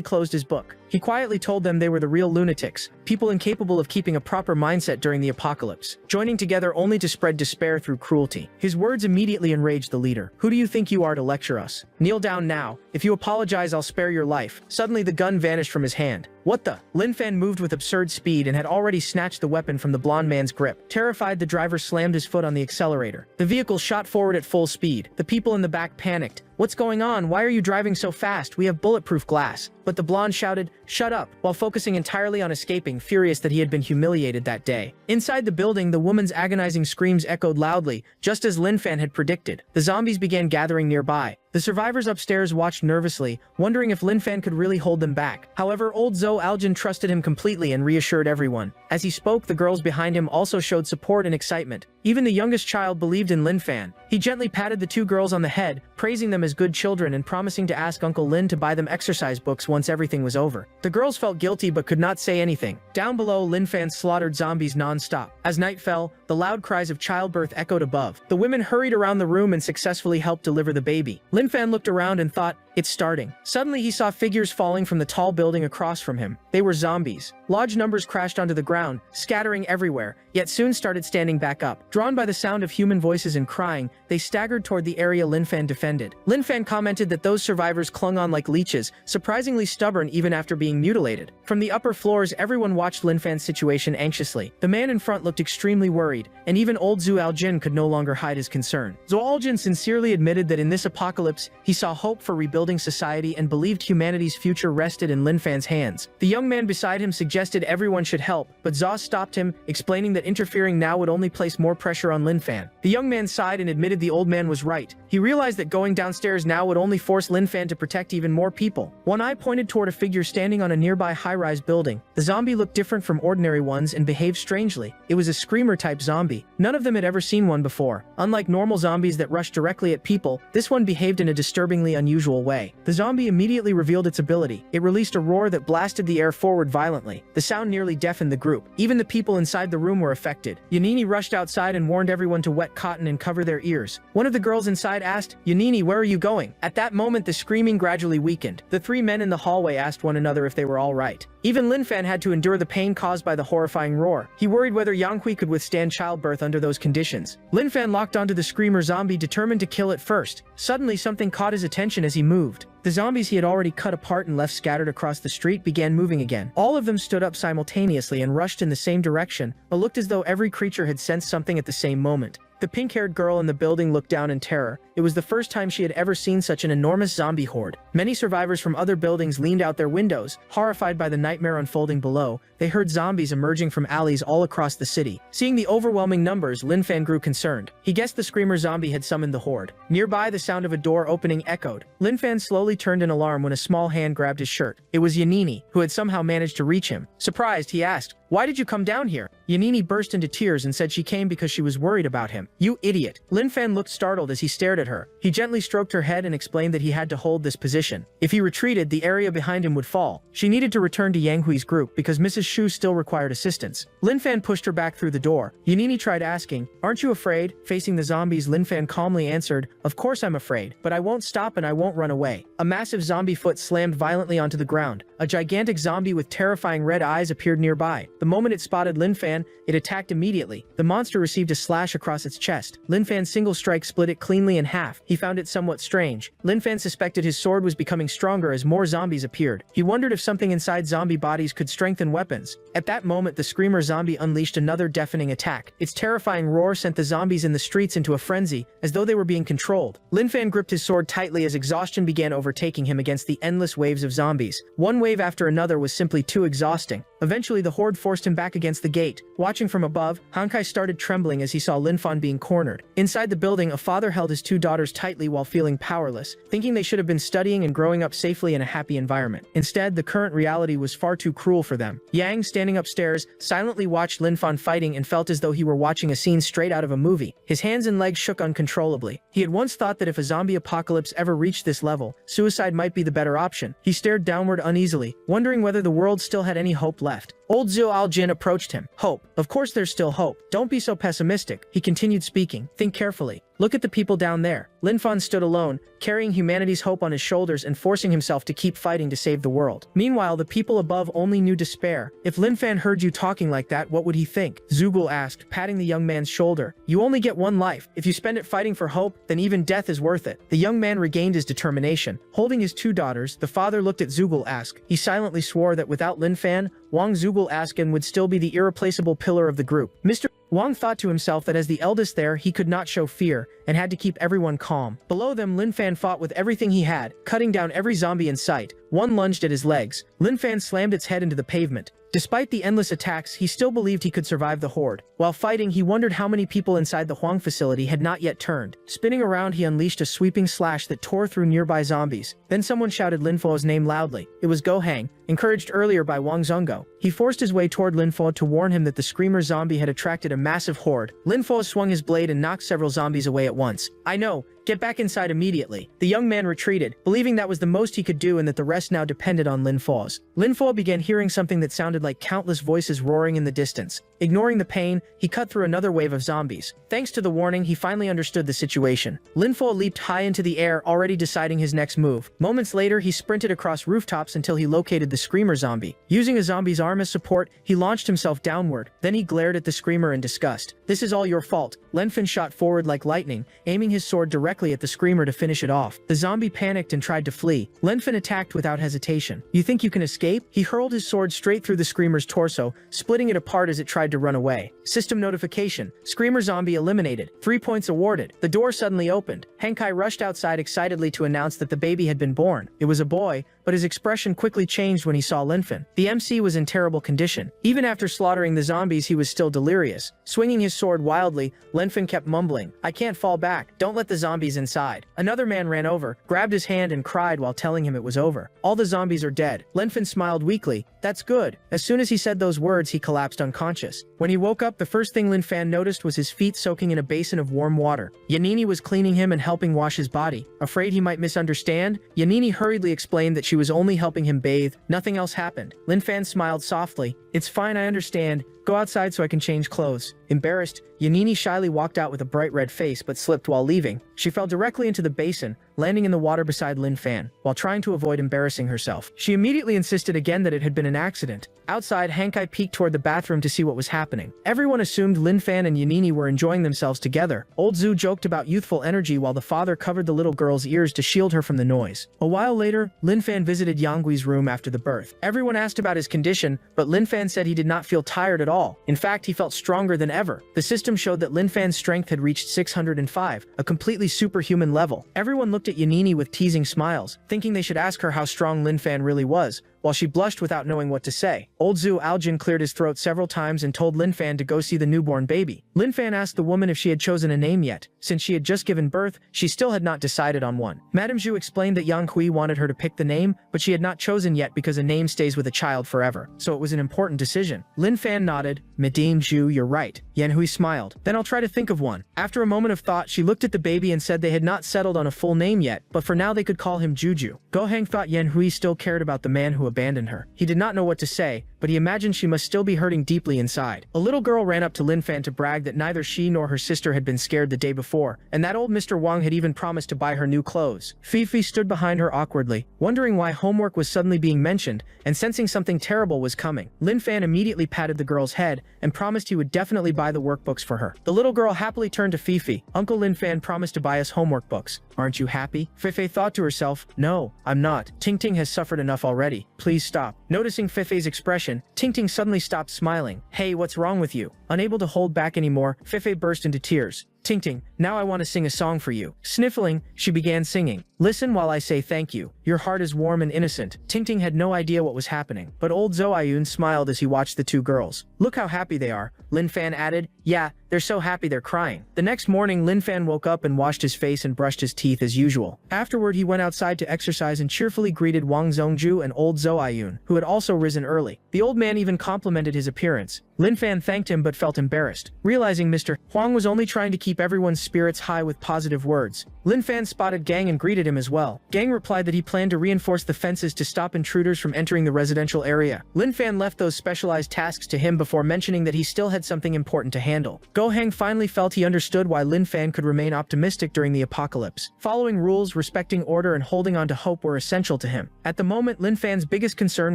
closed his book. He quietly told them they were the real lunatics, people incapable of keeping a proper mindset during the apocalypse, joining together only to spread despair through cruelty. His words immediately enraged the leader. "Who do you think you are to lecture us? Kneel down now. If you apologize, I'll spare your life." Suddenly the gun vanished from his hand. "What the?" Lin Fan moved with absurd speed and had already snatched the weapon from the blonde man's grip. Terrified, the driver slammed his foot on the accelerator. The vehicle shot forward at full speed. The people in the back panicked. "What's going on? Why are you driving so fast? We have bulletproof glass." But the blonde shouted, "Shut up," while focusing entirely on escaping, furious that he had been humiliated that day. Inside the building, the woman's agonizing screams echoed loudly, just as Lin Fan had predicted. The zombies began gathering nearby. The survivors upstairs watched nervously, wondering if Lin Fan could really hold them back. However, old Zhou Aljin trusted him completely and reassured everyone. As he spoke, the girls behind him also showed support and excitement. Even the youngest child believed in Lin Fan. He gently patted the two girls on the head, praising them as good children and promising to ask Uncle Lin to buy them exercise books once everything was over. The girls felt guilty but could not say anything. Down below, Lin Fan slaughtered zombies non-stop. As night fell, the loud cries of childbirth echoed above. The women hurried around the room and successfully helped deliver the baby. Lin Fan looked around and thought, "It's starting." Suddenly he saw figures falling from the tall building across from him. They were zombies. Large numbers crashed onto the ground, scattering everywhere, yet soon started standing back up. Drawn by the sound of human voices and crying, they staggered toward the area Lin Fan defended. Lin Fan commented that those survivors clung on like leeches, surprisingly stubborn even after being mutilated. From the upper floors, everyone watched Lin Fan's situation anxiously. The man in front looked extremely worried, and even old Zhou Aljin could no longer hide his concern. Zhou Aljin sincerely admitted that in this apocalypse, he saw hope for rebuilding society and believed humanity's future rested in Lin Fan's hands. The young man beside him suggested everyone should help, but Zhou stopped him, explaining that interfering now would only place more pressure on Lin Fan. The young man sighed and admitted the old man was right. He realized that going downstairs now would only force Lin Fan to protect even more people. One eye pointed toward a figure standing on a nearby high-rise building. The zombie looked different from ordinary ones and behaved strangely. It was a screamer-type zombie. None of them had ever seen one before. Unlike normal zombies that rush directly at people, this one behaved in a disturbingly unusual way. away. The zombie immediately revealed its ability. It released a roar that blasted the air forward violently. The sound nearly deafened the group. Even the people inside the room were affected. Yanini rushed outside and warned everyone to wet cotton and cover their ears. One of the girls inside asked, "Yanini, where are you going?" At that moment, the screaming gradually weakened. The three men in the hallway asked one another if they were all right. Even Linfan had to endure the pain caused by the horrifying roar. He worried whether Yanghui could withstand childbirth under those conditions. Linfan locked onto the screamer zombie, determined to kill it first. Suddenly, something caught his attention as he moved. The zombies he had already cut apart and left scattered across the street began moving again. All of them stood up simultaneously and rushed in the same direction, but looked as though every creature had sensed something at the same moment. The pink-haired girl in the building looked down in terror. It was the first time she had ever seen such an enormous zombie horde. Many survivors from other buildings leaned out their windows, horrified by the nightmare unfolding below. They heard zombies emerging from alleys all across the city. Seeing the overwhelming numbers, Linfan grew concerned. He guessed the screamer zombie had summoned the horde. Nearby, the sound of a door opening echoed. Linfan slowly turned in alarm when a small hand grabbed his shirt. It was Yanini, who had somehow managed to reach him. Surprised, he asked, "Why did you come down here?" Yanini burst into tears and said she came because she was worried about him. "You idiot." Linfan looked startled as he stared at her. He gently stroked her head and explained that he had to hold this position. If he retreated, the area behind him would fall. She needed to return to Yanghui's group because Mrs. Shu still required assistance. Linfan pushed her back through the door. Yanini tried asking, "Aren't you afraid?" Facing the zombies, Linfan calmly answered, "Of course I'm afraid, but I won't stop and I won't run away." A massive zombie foot slammed violently onto the ground. A gigantic zombie with terrifying red eyes appeared nearby. The moment it spotted Linfan, it attacked immediately. The monster received a slash across its chest. Linfan's single strike split it cleanly in half. He found it somewhat strange. Linfan suspected his sword was becoming stronger as more zombies appeared. He wondered if something inside zombie bodies could strengthen weapons. At that moment, the screamer zombie unleashed another deafening attack. Its terrifying roar sent the zombies in the streets into a frenzy, as though they were being controlled. Linfan gripped his sword tightly as exhaustion began overtaking him against the endless waves of zombies. One wave after another was simply too exhausting. Eventually, the horde forced him back against the gate. Watching from above, Hankai started trembling as he saw Linfan being cornered. Inside the building, a father held his two daughters tightly while feeling powerless, thinking they should have been studying and growing up safely in a happy environment. Instead, the current reality was far too cruel for them. Yang, standing upstairs, silently watched Linfan fighting and felt as though he were watching a scene straight out of a movie. His hands and legs shook uncontrollably. He had once thought that if a zombie apocalypse ever reached this level, suicide might be the better option. He stared downward uneasily, wondering whether the world still had any hope left. Old Zhou Al-Jin approached him. "Hope. Of course there's still hope. Don't be so pessimistic." He continued speaking. "Think carefully. Look at the people down there." Linfan stood alone, carrying humanity's hope on his shoulders and forcing himself to keep fighting to save the world. Meanwhile, the people above only knew despair. "If Linfan heard you talking like that, what would he think?" Zugul asked, patting the young man's shoulder. "You only get one life. If you spend it fighting for hope, then even death is worth it." The young man regained his determination. Holding his two daughters, the father looked at Zugul Ask. He silently swore that without Linfan, Wang Zugul Askin would still be the irreplaceable pillar of the group. Mr. Wang thought to himself that as the eldest there, he could not show fear, and had to keep everyone calm. Below them, Linfan fought with everything he had, cutting down every zombie in sight. One lunged at his legs. Linfan slammed its head into the pavement. Despite the endless attacks, he still believed he could survive the horde. While fighting, he wondered how many people inside the Huang facility had not yet turned. Spinning around, he unleashed a sweeping slash that tore through nearby zombies. Then someone shouted Linfo's name loudly. It was Gohang, encouraged earlier by Wang Zhonggo. He forced his way toward Linfo to warn him that the screamer zombie had attracted a massive horde. Linfo swung his blade and knocked several zombies away at once. "I know. Get back inside immediately." The young man retreated, believing that was the most he could do and that the rest now depended on Linfo's. Linfo began hearing something that sounded like countless voices roaring in the distance. Ignoring the pain, he cut through another wave of zombies. Thanks to the warning, he finally understood the situation. Linfo leaped high into the air, already deciding his next move. Moments later, he sprinted across rooftops until he located the screamer zombie. Using a zombie's arm as support, he launched himself downward. Then he glared at the screamer in disgust. "This is all your fault." Linfin shot forward like lightning, aiming his sword directly at the screamer to finish it off. The zombie panicked and tried to flee. Linfin attacked without hesitation. "You think you can escape?" He hurled his sword straight through the screamer's torso, splitting it apart as it tried to run away. System notification. Screamer zombie eliminated. 3 points awarded. The door suddenly opened. Henkai rushed outside excitedly to announce that the baby had been born. It was a boy, but his expression quickly changed when he saw Lin Fan. The MC was in terrible condition. Even after slaughtering the zombies, he was still delirious. Swinging his sword wildly, Lin Fan kept mumbling, "I can't fall back. Don't let the zombies inside." Another man ran over, grabbed his hand and cried while telling him it was over. "All the zombies are dead." Lin Fan smiled weakly. "That's good." As soon as he said those words, he collapsed unconscious. When he woke up, the first thing Lin Fan noticed was his feet soaking in a basin of warm water. Yanini was cleaning him and helping wash his body. Afraid he might misunderstand, Yanini hurriedly explained that she was only helping him bathe. Nothing else happened. Lin Fan smiled softly. "It's fine, I understand. Go outside so I can change clothes." Embarrassed, Yanini shyly walked out with a bright red face but slipped while leaving. She fell directly into the basin, landing in the water beside Lin Fan, while trying to avoid embarrassing herself. She immediately insisted again that it had been an accident. Outside, Hankai peeked toward the bathroom to see what was happening. Everyone assumed Lin Fan and Yanini were enjoying themselves together. Old Zhu joked about youthful energy while the father covered the little girl's ears to shield her from the noise. A while later, Lin Fan visited Yanggui's room after the birth. Everyone asked about his condition, but Lin Fan said he did not feel tired at all. In fact, he felt stronger than ever. The system showed that Lin Fan's strength had reached 605, a completely superhuman level. Everyone looked at Yanini with teasing smiles, thinking they should ask her how strong Lin Fan really was, while she blushed without knowing what to say. Old Zhu Aljin cleared his throat several times and told Lin Fan to go see the newborn baby. Lin Fan asked the woman if she had chosen a name yet. Since she had just given birth, she still had not decided on one. Madame Zhu explained that Yang Hui wanted her to pick the name, but she had not chosen yet because a name stays with a child forever, so it was an important decision. Lin Fan nodded. "Madame Zhu, you're right." Yan Hui smiled. "Then I'll try to think of one." After a moment of thought, she looked at the baby and said they had not settled on a full name yet, but for now they could call him Juju. Go Hang thought Yan Hui still cared about the man who abandoned her. He did not know what to say, but he imagined she must still be hurting deeply inside. A little girl ran up to Lin Fan to brag that neither she nor her sister had been scared the day before, and that old Mr. Wang had even promised to buy her new clothes. Fifi stood behind her awkwardly, wondering why homework was suddenly being mentioned, and sensing something terrible was coming. Lin Fan immediately patted the girl's head and promised he would definitely buy the workbooks for her. The little girl happily turned to Fifi. "Uncle Lin Fan promised to buy us homework books. Aren't you happy?" Fifi thought to herself, "No, I'm not. Ting Ting has suffered enough already. Please stop." Noticing Fifi's expression, Ting Ting suddenly stopped smiling. "Hey, what's wrong with you?" Unable to hold back anymore, Fifi burst into tears. "Ting Ting, now I want to sing a song for you." Sniffling, she began singing. "Listen while I say thank you. Your heart is warm and innocent." Ting Ting had no idea what was happening, but old Zhou Ayun smiled as he watched the two girls. "Look how happy they are," Lin Fan added. "Yeah, they're so happy they're crying." The next morning, Lin Fan woke up and washed his face and brushed his teeth as usual. Afterward, he went outside to exercise and cheerfully greeted Wang Zhongju and old Zhou Ayun, who had also risen early. The old man even complimented his appearance. Lin Fan thanked him but felt embarrassed, realizing Mr. Huang was only trying to keep everyone's spirits high with positive words. Lin Fan spotted Gang and greeted him as well. Gang replied that he planned to reinforce the fences to stop intruders from entering the residential area. Lin Fan left those specialized tasks to him before mentioning that he still had something important to handle. Go Hang finally felt he understood why Lin Fan could remain optimistic during the apocalypse. Following rules, respecting order, and holding on to hope were essential to him. At the moment, Lin Fan's biggest concern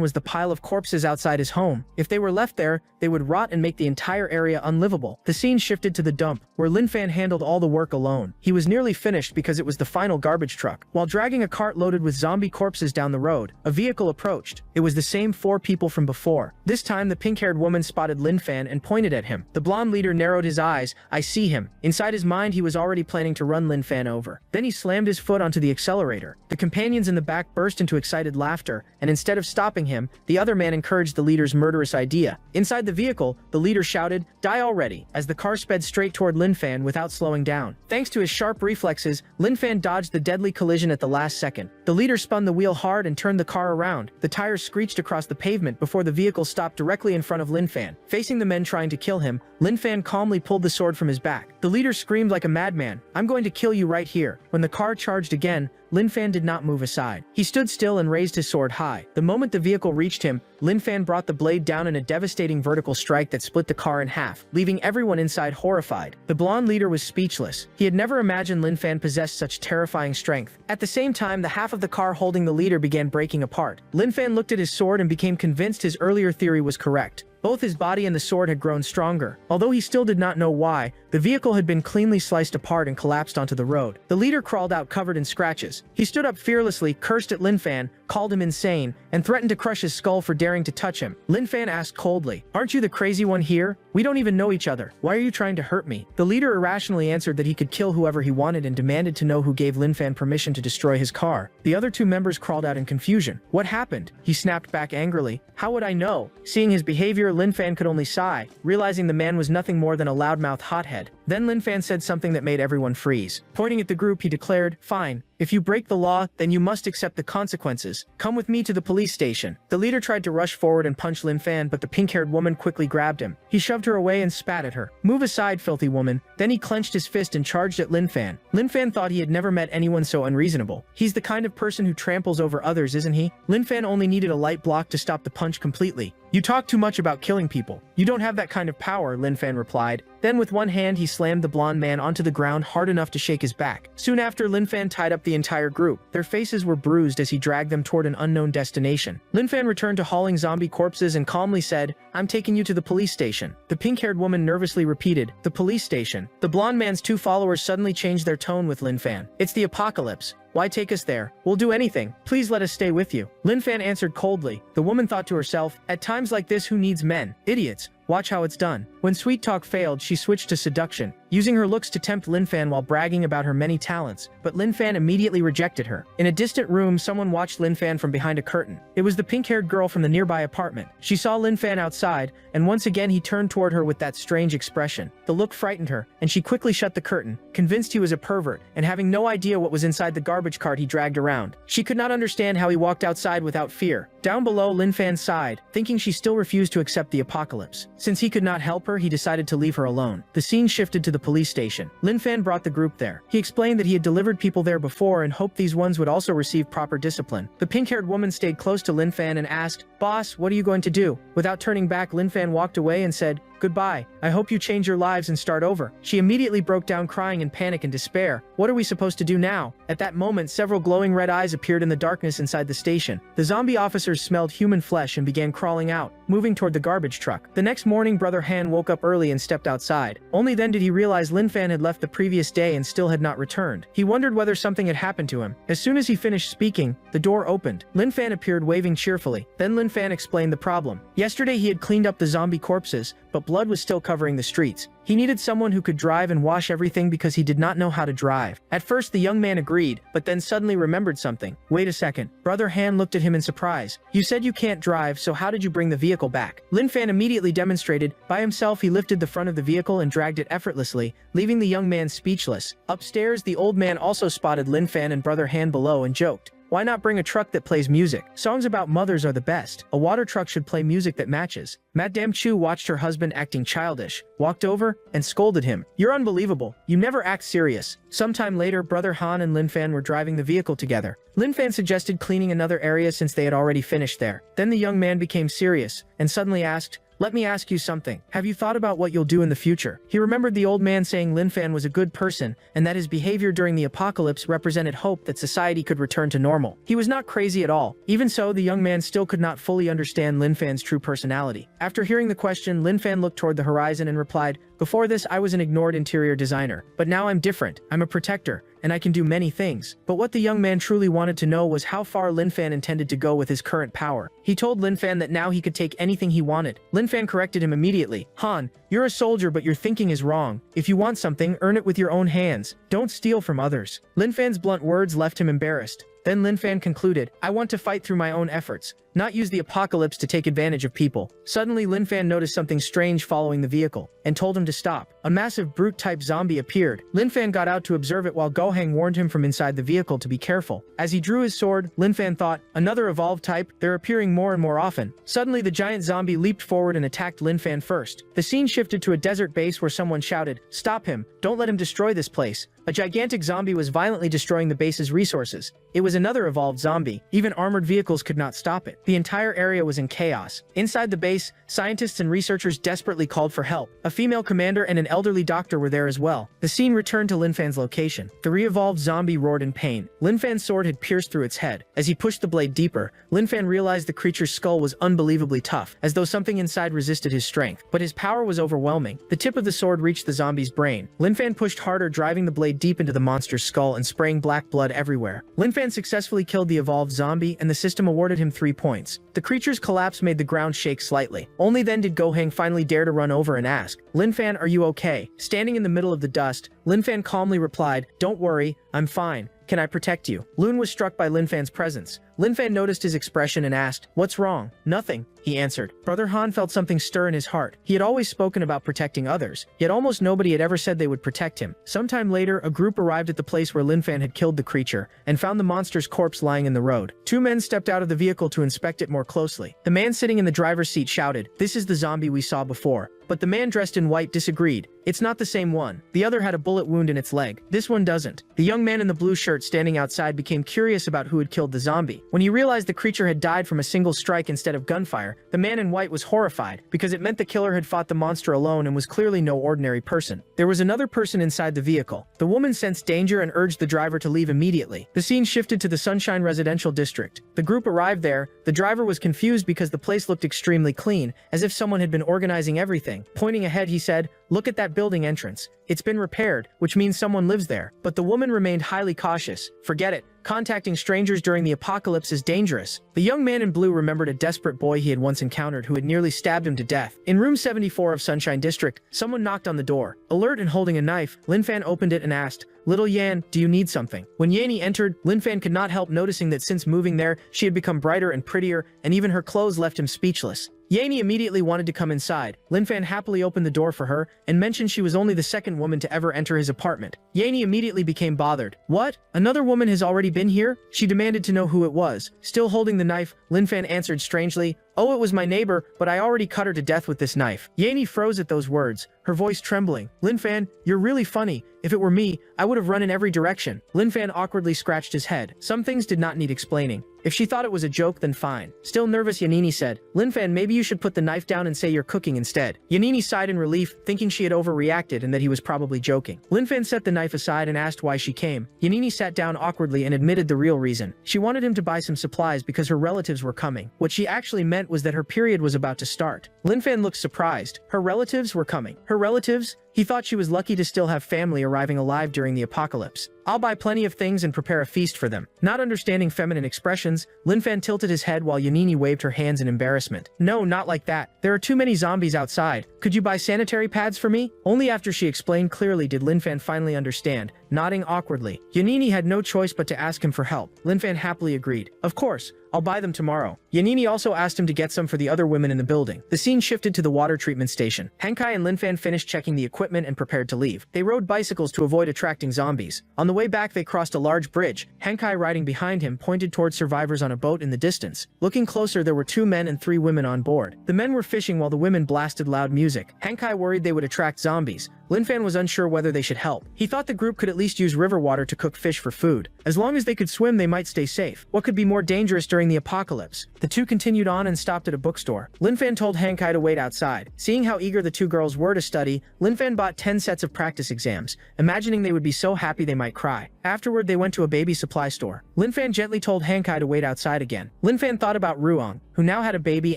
was the pile of corpses outside his home. If they were left there, they would rot and make the entire area unlivable. The scene shifted to the dump, where Lin Fan handled all the work alone. He was nearly finished because it was the final garbage truck. While dragging a cart loaded with zombie corpses down the road, a vehicle approached. It was the same 4 people from before. This time, the pink-haired woman spotted Lin Fan and pointed at him. The blonde leader narrowed his eyes. "I see him." Inside his mind, he was already planning to run Lin Fan over. Then he slammed his foot onto the accelerator. The companions in the back burst into excited laughter, and instead of stopping him, the other man encouraged the leader's murderous idea. Inside the vehicle, the leader shouted, "Die already," as the car sped straight toward Lin Fan without slowing down. Thanks to his sharp reflexes, Lin Fan dodged the deadly collision at the last second. The leader spun the wheel hard and turned the car around. The tires screeched across the pavement before the vehicle stopped directly in front of Lin Fan. Facing the men trying to kill him, Lin Fan calmly pulled the sword from his back. The leader screamed like a madman, "I'm going to kill you right here." When the car charged again, Lin Fan did not move aside. He stood still and raised his sword high. The moment the vehicle reached him, Lin Fan brought the blade down in a devastating vertical strike that split the car in half, leaving everyone inside horrified. The blonde leader was speechless. He had never imagined Lin Fan possessed such terrifying strength. At the same time, the half of the car holding the leader began breaking apart. Lin Fan looked at his sword and became convinced his earlier theory was correct. Both his body and the sword had grown stronger. Although he still did not know why, the vehicle had been cleanly sliced apart and collapsed onto the road. The leader crawled out covered in scratches. He stood up fearlessly, cursed at Lin Fan, called him insane, and threatened to crush his skull for daring to touch him. Lin Fan asked coldly, "Aren't you the crazy one here? We don't even know each other. Why are you trying to hurt me?" The leader irrationally answered that he could kill whoever he wanted and demanded to know who gave Lin Fan permission to destroy his car. The other two members crawled out in confusion. "What happened?" He snapped back angrily. "How would I know?" Seeing his behavior, Lin Fan could only sigh, realizing the man was nothing more than a loudmouth hothead. Then Lin Fan said something that made everyone freeze. Pointing at the group, he declared, "Fine. If you break the law, then you must accept the consequences. Come with me to the police station." The leader tried to rush forward and punch Lin Fan, but the pink-haired woman quickly grabbed him. He shoved her away and spat at her. "Move aside, filthy woman." Then he clenched his fist and charged at Lin Fan. Lin Fan thought he had never met anyone so unreasonable. He's the kind of person who tramples over others, isn't he? Lin Fan only needed a light block to stop the punch completely. "You talk too much about killing people. You don't have that kind of power," Lin Fan replied. Then with one hand he slammed the blonde man onto the ground hard enough to shake his back. Soon after, Lin Fan tied up the entire group. Their faces were bruised as he dragged them toward an unknown destination. Lin Fan returned to hauling zombie corpses and calmly said, "I'm taking you to the police station." The pink-haired woman nervously repeated, "The police station." The blonde man's two followers suddenly changed their tone with Lin Fan. "It's the apocalypse. Why take us there? We'll do anything. Please let us stay with you." Lin Fan answered coldly. The woman thought to herself, "At times like this, who needs men? Idiots. Watch how it's done." When sweet talk failed, she switched to seduction, using her looks to tempt Lin Fan while bragging about her many talents, but Lin Fan immediately rejected her. In a distant room, someone watched Lin Fan from behind a curtain. It was the pink-haired girl from the nearby apartment. She saw Lin Fan outside, and once again he turned toward her with that strange expression. The look frightened her, and she quickly shut the curtain, convinced he was a pervert, and having no idea what was inside the garbage cart he dragged around. She could not understand how he walked outside without fear. Down below, Lin Fan sighed, thinking she still refused to accept the apocalypse. Since he could not help her, he decided to leave her alone. The scene shifted to the police station. Lin Fan brought the group there. He explained that he had delivered people there before and hoped these ones would also receive proper discipline. The pink-haired woman stayed close to Lin Fan and asked, "Boss, what are you going to do?" Without turning back, Lin Fan walked away and said, "Goodbye. I hope you change your lives and start over." She immediately broke down crying in panic and despair. "What are we supposed to do now?" At that moment, several glowing red eyes appeared in the darkness inside the station. The zombie officers smelled human flesh and began crawling out, moving toward the garbage truck. The next morning, Brother Han woke up early and stepped outside. Only then did he realize Lin Fan had left the previous day and still had not returned. He wondered whether something had happened to him. As soon as he finished speaking, the door opened. Lin Fan appeared waving cheerfully. Then Lin Fan explained the problem. Yesterday he had cleaned up the zombie corpses, but blood was still covering the streets. He needed someone who could drive and wash everything because he did not know how to drive. At first the young man agreed, but then suddenly remembered something. "Wait a second." Brother Han looked at him in surprise. "You said you can't drive, so how did you bring the vehicle back?" Lin Fan immediately demonstrated. By himself he lifted the front of the vehicle and dragged it effortlessly, leaving the young man speechless. Upstairs, the old man also spotted Lin Fan and Brother Han below and joked, "Why not bring a truck that plays music? Songs about mothers are the best. A water truck should play music that matches." Madame Chu watched her husband acting childish, walked over, and scolded him. "You're unbelievable. You never act serious." Sometime later, Brother Han and Lin Fan were driving the vehicle together. Lin Fan suggested cleaning another area since they had already finished there. Then the young man became serious, and suddenly asked, "Let me ask you something. Have you thought about what you'll do in the future?" He remembered the old man saying Lin Fan was a good person, and that his behavior during the apocalypse represented hope that society could return to normal. He was not crazy at all. Even so, the young man still could not fully understand Lin Fan's true personality. After hearing the question, Lin Fan looked toward the horizon and replied, "Before this, I was an ignored interior designer. But now I'm different. I'm a protector, and I can do many things." But what the young man truly wanted to know was how far Lin Fan intended to go with his current power. He told Lin Fan that now he could take anything he wanted. Lin Fan corrected him immediately. "Han, you're a soldier, but your thinking is wrong. If you want something, earn it with your own hands. Don't steal from others." Lin Fan's blunt words left him embarrassed. Then Lin Fan concluded, "I want to fight through my own efforts, not use the apocalypse to take advantage of people." Suddenly, Lin Fan noticed something strange following the vehicle, and told him to stop. A massive brute-type zombie appeared. Lin Fan got out to observe it while Gohang warned him from inside the vehicle to be careful. As he drew his sword, Lin Fan thought, "Another evolved type, they're appearing more and more often." Suddenly, the giant zombie leaped forward and attacked Lin Fan first. The scene shifted to a desert base where someone shouted, "Stop him! Don't let him destroy this place." A gigantic zombie was violently destroying the base's resources. It was another evolved zombie. Even armored vehicles could not stop it. The entire area was in chaos. Inside the base, scientists and researchers desperately called for help. A female commander and an elderly doctor were there as well. The scene returned to Linfan's location. The re-evolved zombie roared in pain. Linfan's sword had pierced through its head. As he pushed the blade deeper, Linfan realized the creature's skull was unbelievably tough, as though something inside resisted his strength. But his power was overwhelming. The tip of the sword reached the zombie's brain. Linfan pushed harder, driving the blade deep into the monster's skull and spraying black blood everywhere. Linfan successfully killed the evolved zombie, and the system awarded him 3 points. The creature's collapse made the ground shake slightly. Only then did Gohang finally dare to run over and ask, "Linfan, are you okay?" Standing in the middle of the dust, Linfan calmly replied, "Don't worry, I'm fine. Can I protect you?" Loon was struck by Linfan's presence. Linfan noticed his expression and asked, "What's wrong?" "Nothing," he answered. Brother Han felt something stir in his heart. He had always spoken about protecting others, yet almost nobody had ever said they would protect him. Sometime later, a group arrived at the place where Linfan had killed the creature, and found the monster's corpse lying in the road. 2 men stepped out of the vehicle to inspect it more closely. The man sitting in the driver's seat shouted, "This is the zombie we saw before." But the man dressed in white disagreed. "It's not the same one. The other had a bullet wound in its leg. This one doesn't." The young man in the blue shirt standing outside became curious about who had killed the zombie. When he realized the creature had died from a single strike instead of gunfire, the man in white was horrified, because it meant the killer had fought the monster alone and was clearly no ordinary person. There was another person inside the vehicle. The woman sensed danger and urged the driver to leave immediately. The scene shifted to the Sunshine Residential District. The group arrived there. The driver was confused because the place looked extremely clean, as if someone had been organizing everything. Pointing ahead, he said, "Look at that building entrance. It's been repaired, which means someone lives there." But the woman remained highly cautious. "Forget it. Contacting strangers during the apocalypse is dangerous." The young man in blue remembered a desperate boy he had once encountered who had nearly stabbed him to death. In room 74 of Sunshine District, someone knocked on the door. Alert and holding a knife, Linfan opened it and asked, "Little Yan, do you need something?" When Yanni entered, Linfan could not help noticing that since moving there, she had become brighter and prettier, and even her clothes left him speechless. Yanni immediately wanted to come inside. Linfan happily opened the door for her, and mentioned she was only the second woman to ever enter his apartment. Yanni immediately became bothered. "What? Another woman has already been here?" She demanded to know who it was. Still holding the knife, Linfan answered strangely, "Oh, it was my neighbor, but I already cut her to death with this knife." Yanni froze at those words, her voice trembling. "Linfan, you're really funny. If it were me, I would have run in every direction." Linfan awkwardly scratched his head. Some things did not need explaining. If she thought it was a joke, then fine. Still nervous, Yanini said, "Linfan, maybe you should put the knife down and say you're cooking instead." Yanini sighed in relief, thinking she had overreacted and that he was probably joking. Linfan set the knife aside and asked why she came. Yanini sat down awkwardly and admitted the real reason. She wanted him to buy some supplies because her relatives were coming. What she actually meant was that her period was about to start. Linfan looked surprised. Her relatives were coming. Her relatives? He thought she was lucky to still have family arriving alive during the apocalypse. "I'll buy plenty of things and prepare a feast for them." Not understanding feminine expressions, Linfan tilted his head while Yanini waved her hands in embarrassment. "No, not like that. There are too many zombies outside. Could you buy sanitary pads for me?" Only after she explained clearly did Linfan finally understand, nodding awkwardly. Yanini had no choice but to ask him for help. Linfan happily agreed. "Of course, I'll buy them tomorrow." Yanini also asked him to get some for the other women in the building. The scene shifted to the water treatment station. Hankai and Linfan finished checking the equipment and prepared to leave. They rode bicycles to avoid attracting zombies. On the way back, they crossed a large bridge. Hankai, riding behind him, pointed towards survivors on a boat in the distance. Looking closer, there were 2 men and 3 women on board. The men were fishing while the women blasted loud music. Hankai worried they would attract zombies. Linfan was unsure whether they should help. He thought the group could at least use river water to cook fish for food. As long as they could swim, they might stay safe. What could be more dangerous during the apocalypse? The 2 continued on and stopped at a bookstore. Linfan told Hankai to wait outside. Seeing how eager the 2 girls were to study, Linfan bought 10 sets of practice exams, imagining they would be so happy they might cry. Afterward, they went to a baby supply store. Linfan gently told Hankai to wait outside again. Linfan thought about Ruong, who now had a baby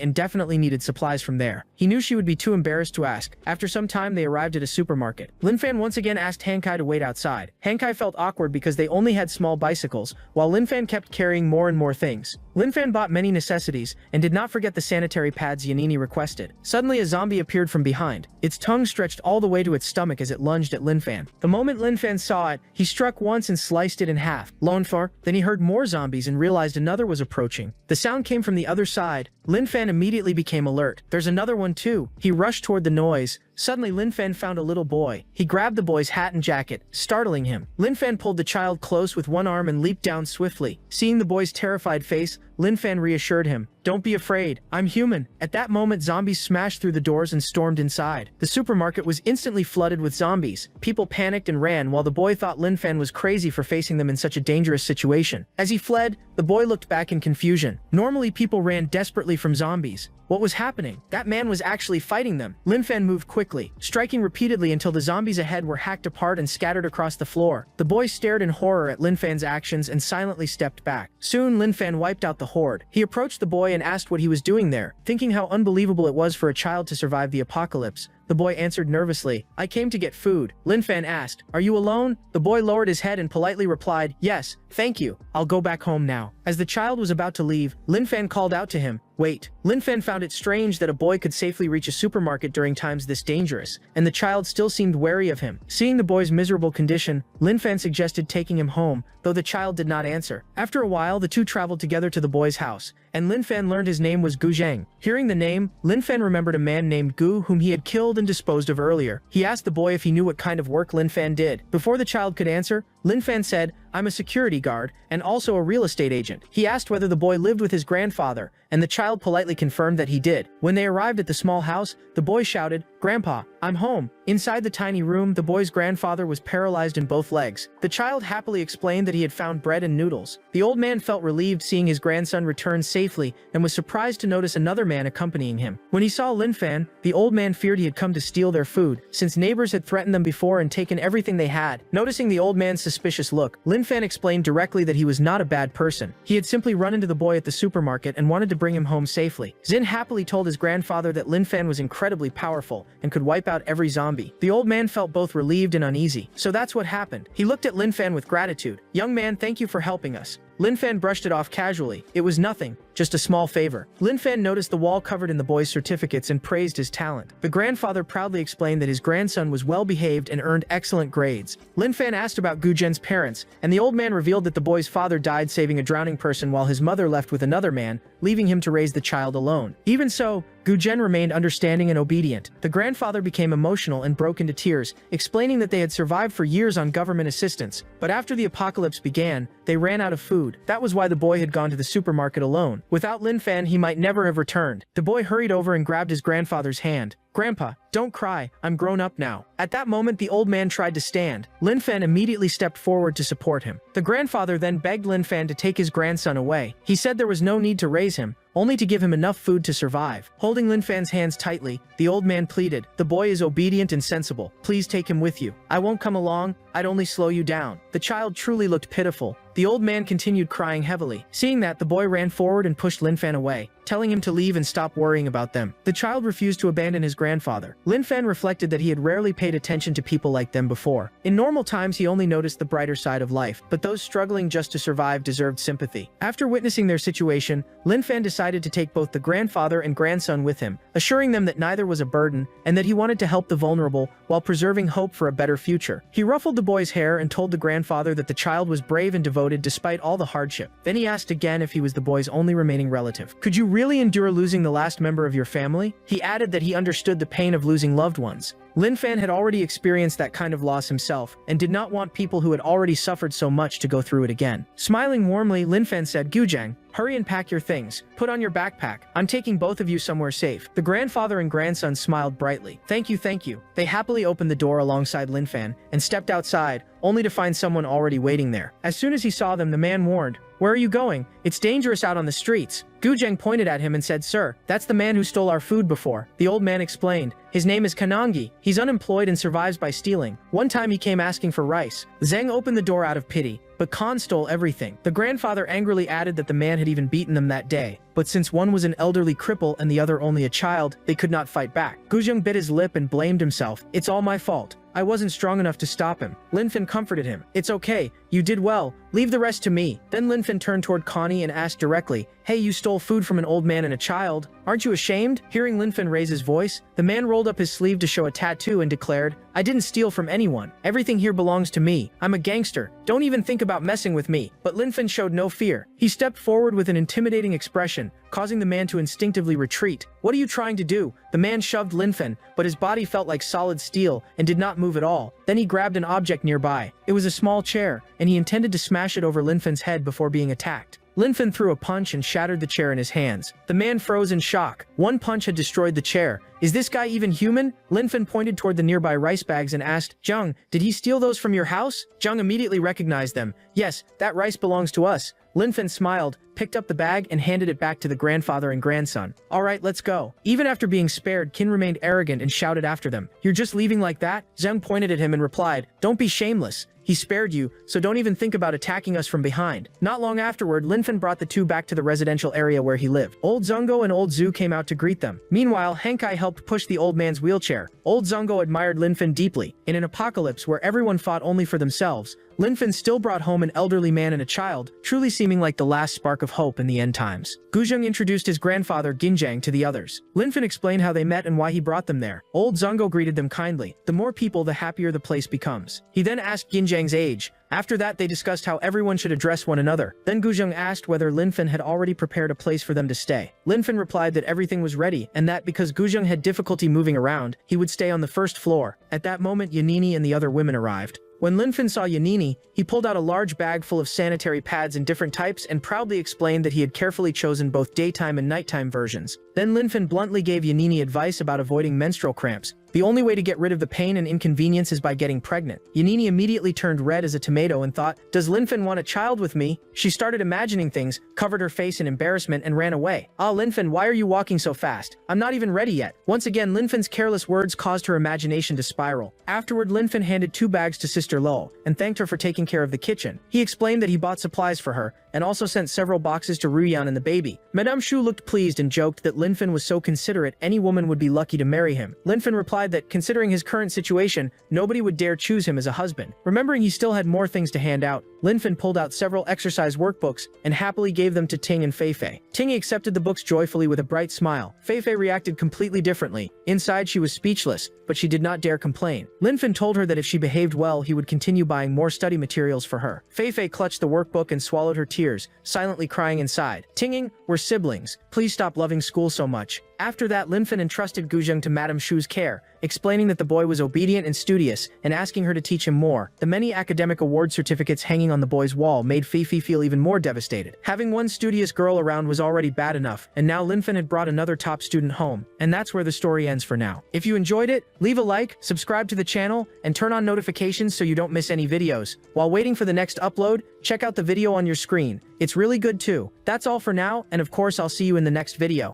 and definitely needed supplies from there. He knew she would be too embarrassed to ask. After some time, they arrived at a supermarket. Linfan once again asked Hankai to wait outside. Hankai felt awkward because they only had small bicycles, while Linfan kept carrying more and more things. Linfan bought many necessities, and did not forget the sanitary pads Yanini requested. Suddenly, a zombie appeared from behind. Its tongue stretched all the way to its stomach as it lunged at Linfan. The moment Linfan saw it, he struck once and sliced it in half. Lonfar, then he heard more zombies and realized another was approaching. The sound came from the other side. Linfan immediately became alert. "There's another one too." He rushed toward the noise. Suddenly, Linfan found a little boy. He grabbed the boy's hat and jacket, startling him. Linfan pulled the child close with one arm and leaped down swiftly. Seeing the boy's terrified face, Lin Fan reassured him. Don't be afraid, I'm human. At that moment, zombies smashed through the doors and stormed inside. The supermarket was instantly flooded with zombies. People panicked and ran while the boy thought Lin Fan was crazy for facing them in such a dangerous situation. As he fled, the boy looked back in confusion. Normally, people ran desperately from zombies. What was happening? That man was actually fighting them. Lin Fan moved quickly, striking repeatedly until the zombies ahead were hacked apart and scattered across the floor. The boy stared in horror at Lin Fan's actions and silently stepped back. Soon, Lin Fan wiped out the horde. He approached the boy and asked what he was doing there. Thinking how unbelievable it was for a child to survive the apocalypse, the boy answered nervously, I came to get food. Lin Fan asked, Are you alone? The boy lowered his head and politely replied, Yes, thank you. I'll go back home now. As the child was about to leave, Lin Fan called out to him, Wait. Lin Fan found it strange that a boy could safely reach a supermarket during times this dangerous, and the child still seemed wary of him. Seeing the boy's miserable condition, Lin Fan suggested taking him home, though the child did not answer. After a while, the two traveled together to the boy's house, and Lin Fan learned his name was Gu Zhang. Hearing the name, Lin Fan remembered a man named Gu whom he had killed and disposed of earlier. He asked the boy if he knew what kind of work Lin Fan did. Before the child could answer, Lin Fan said, I'm a security guard and also a real estate agent. He asked whether the boy lived with his grandfather, and the child politely confirmed that he did. When they arrived at the small house, the boy shouted, Grandpa, I'm home. Inside the tiny room, the boy's grandfather was paralyzed in both legs. The child happily explained that he had found bread and noodles. The old man felt relieved seeing his grandson return safely and was surprised to notice another man accompanying him. When he saw Lin Fan, the old man feared he had come to steal their food, since neighbors had threatened them before and taken everything they had. Noticing the old man's suspicious look, Lin Fan explained directly that he was not a bad person. He had simply run into the boy at the supermarket and wanted to bring him home safely. Xin happily told his grandfather that Lin Fan was incredibly powerful and could wipe out every zombie. The old man felt both relieved and uneasy. So that's what happened. He looked at Lin Fan with gratitude. Young man, thank you for helping us. Lin Fan brushed it off casually. It was nothing, just a small favor. Lin Fan noticed the wall covered in the boy's certificates and praised his talent. The grandfather proudly explained that his grandson was well-behaved and earned excellent grades. Lin Fan asked about Gu Zhen's parents, and the old man revealed that the boy's father died saving a drowning person while his mother left with another man, leaving him to raise the child alone. Even so, Gu Zhen remained understanding and obedient. The grandfather became emotional and broke into tears, explaining that they had survived for years on government assistance. But after the apocalypse began, they ran out of food. That was why the boy had gone to the supermarket alone. Without Lin Fan, he might never have returned. The boy hurried over and grabbed his grandfather's hand. Grandpa, don't cry, I'm grown up now. At that moment, the old man tried to stand. Lin Fan immediately stepped forward to support him. The grandfather then begged Lin Fan to take his grandson away. He said there was no need to raise him, only to give him enough food to survive. Holding Lin Fan's hands tightly, the old man pleaded, The boy is obedient and sensible. Please take him with you. I won't come along, I'd only slow you down. The child truly looked pitiful. The old man continued crying heavily. Seeing that, the boy ran forward and pushed Lin Fan away, telling him to leave and stop worrying about them. The child refused to abandon his grandfather. Lin Fan reflected that he had rarely paid attention to people like them before. In normal times, he only noticed the brighter side of life, but those struggling just to survive deserved sympathy. After witnessing their situation, Lin Fan decided to take both the grandfather and grandson with him, assuring them that neither was a burden and that he wanted to help the vulnerable while preserving hope for a better future. He ruffled the boy's hair and told the grandfather that the child was brave and devoted despite all the hardship. Then he asked again if he was the boy's only remaining relative. Could you really endure losing the last member of your family? He added that he understood the pain of losing loved ones. Lin Fan had already experienced that kind of loss himself and did not want people who had already suffered so much to go through it again. Smiling warmly, Lin Fan said, Gu Zhang, hurry and pack your things. Put on your backpack. I'm taking both of you somewhere safe. The grandfather and grandson smiled brightly. Thank you, thank you. They happily opened the door alongside Lin Fan and stepped outside, only to find someone already waiting there. As soon as he saw them, the man warned, Where are you going? It's dangerous out on the streets. Gu Zhang pointed at him and said, Sir, that's the man who stole our food before. The old man explained, His name is Kanangi. He's unemployed and survives by stealing. One time he came asking for rice. Zhang opened the door out of pity, but Khan stole everything. The grandfather angrily added that the man had even beaten them that day. But since one was an elderly cripple and the other only a child, they could not fight back. Gu Zhang bit his lip and blamed himself. It's all my fault. I wasn't strong enough to stop him. Lin Fan comforted him. It's okay. You did well. Leave the rest to me. Then Lin Fan turned toward Connie and asked directly, Hey, you stole food from an old man and a child. Aren't you ashamed? Hearing Lin Fan raise his voice, the man rolled up his sleeve to show a tattoo and declared, I didn't steal from anyone. Everything here belongs to me. I'm a gangster. Don't even think about messing with me. But Lin Fan showed no fear. He stepped forward with an intimidating expression, causing the man to instinctively retreat. What are you trying to do? The man shoved Lin Fan, but his body felt like solid steel and did not move at all. Then he grabbed an object nearby. It was a small chair, and he intended to smash it over Lin Fan's head before being attacked. Linfen threw a punch and shattered the chair in his hands. The man froze in shock. One punch had destroyed the chair. Is this guy even human? Linfen pointed toward the nearby rice bags and asked, Jung, did he steal those from your house? Jung immediately recognized them. Yes, that rice belongs to us. Linfen smiled, picked up the bag and handed it back to the grandfather and grandson. Alright, let's go. Even after being spared, Qin remained arrogant and shouted after them. You're just leaving like that? Zheng pointed at him and replied, don't be shameless. He spared you, so don't even think about attacking us from behind. Not long afterward, Linfen brought the two back to the residential area where he lived. Old Zungo and Old Zhu came out to greet them. Meanwhile, Henkai helped push the old man's wheelchair. Old Zungo admired Linfen deeply. In an apocalypse where everyone fought only for themselves, Linfen still brought home an elderly man and a child, truly seeming like the last spark of hope in the end times. Guzheng introduced his grandfather Ginjang to the others. Linfen explained how they met and why he brought them there. Old Zungo greeted them kindly. The more people, the happier the place becomes. He then asked Ginjang's age. After that, they discussed how everyone should address one another. Then Guzheng asked whether Linfen had already prepared a place for them to stay. Linfen replied that everything was ready, and that because Guzheng had difficulty moving around, he would stay on the first floor. At that moment, Yanini and the other women arrived. When Linfen saw Yanini, he pulled out a large bag full of sanitary pads in different types and proudly explained that he had carefully chosen both daytime and nighttime versions. Then Linfen bluntly gave Yanini advice about avoiding menstrual cramps. The only way to get rid of the pain and inconvenience is by getting pregnant. Yanini immediately turned red as a tomato and thought, does Linfen want a child with me? She started imagining things, covered her face in embarrassment and ran away. Ah, Linfen, why are you walking so fast? I'm not even ready yet. Once again, Linfen's careless words caused her imagination to spiral. Afterward, Linfen handed 2 bags to Sister Lo and thanked her for taking care of the kitchen. He explained that he bought supplies for her and also sent several boxes to Ruyan and the baby. Madame Shu looked pleased and joked that Linfen was so considerate any woman would be lucky to marry him. Linfen replied that, considering his current situation, nobody would dare choose him as a husband. Remembering he still had more things to hand out, Linfen pulled out several exercise workbooks and happily gave them to Ting and Feifei. Ting accepted the books joyfully with a bright smile. Feifei reacted completely differently. Inside, she was speechless, but she did not dare complain. Linfen told her that if she behaved well, he would continue buying more study materials for her. Feifei clutched the workbook and swallowed her tears, silently crying inside. Tinging, we're siblings. Please stop loving school so much. After that, Linfen entrusted Guzheng to Madame Shu's care, explaining that the boy was obedient and studious, and asking her to teach him more. The many academic award certificates hanging on the boy's wall made Fifi feel even more devastated. Having one studious girl around was already bad enough, and now Linfen had brought another top student home. And that's where the story ends for now. If you enjoyed it, leave a like, subscribe to the channel, and turn on notifications so you don't miss any videos. While waiting for the next upload, check out the video on your screen. It's really good too. That's all for now, and of course I'll see you in the next video.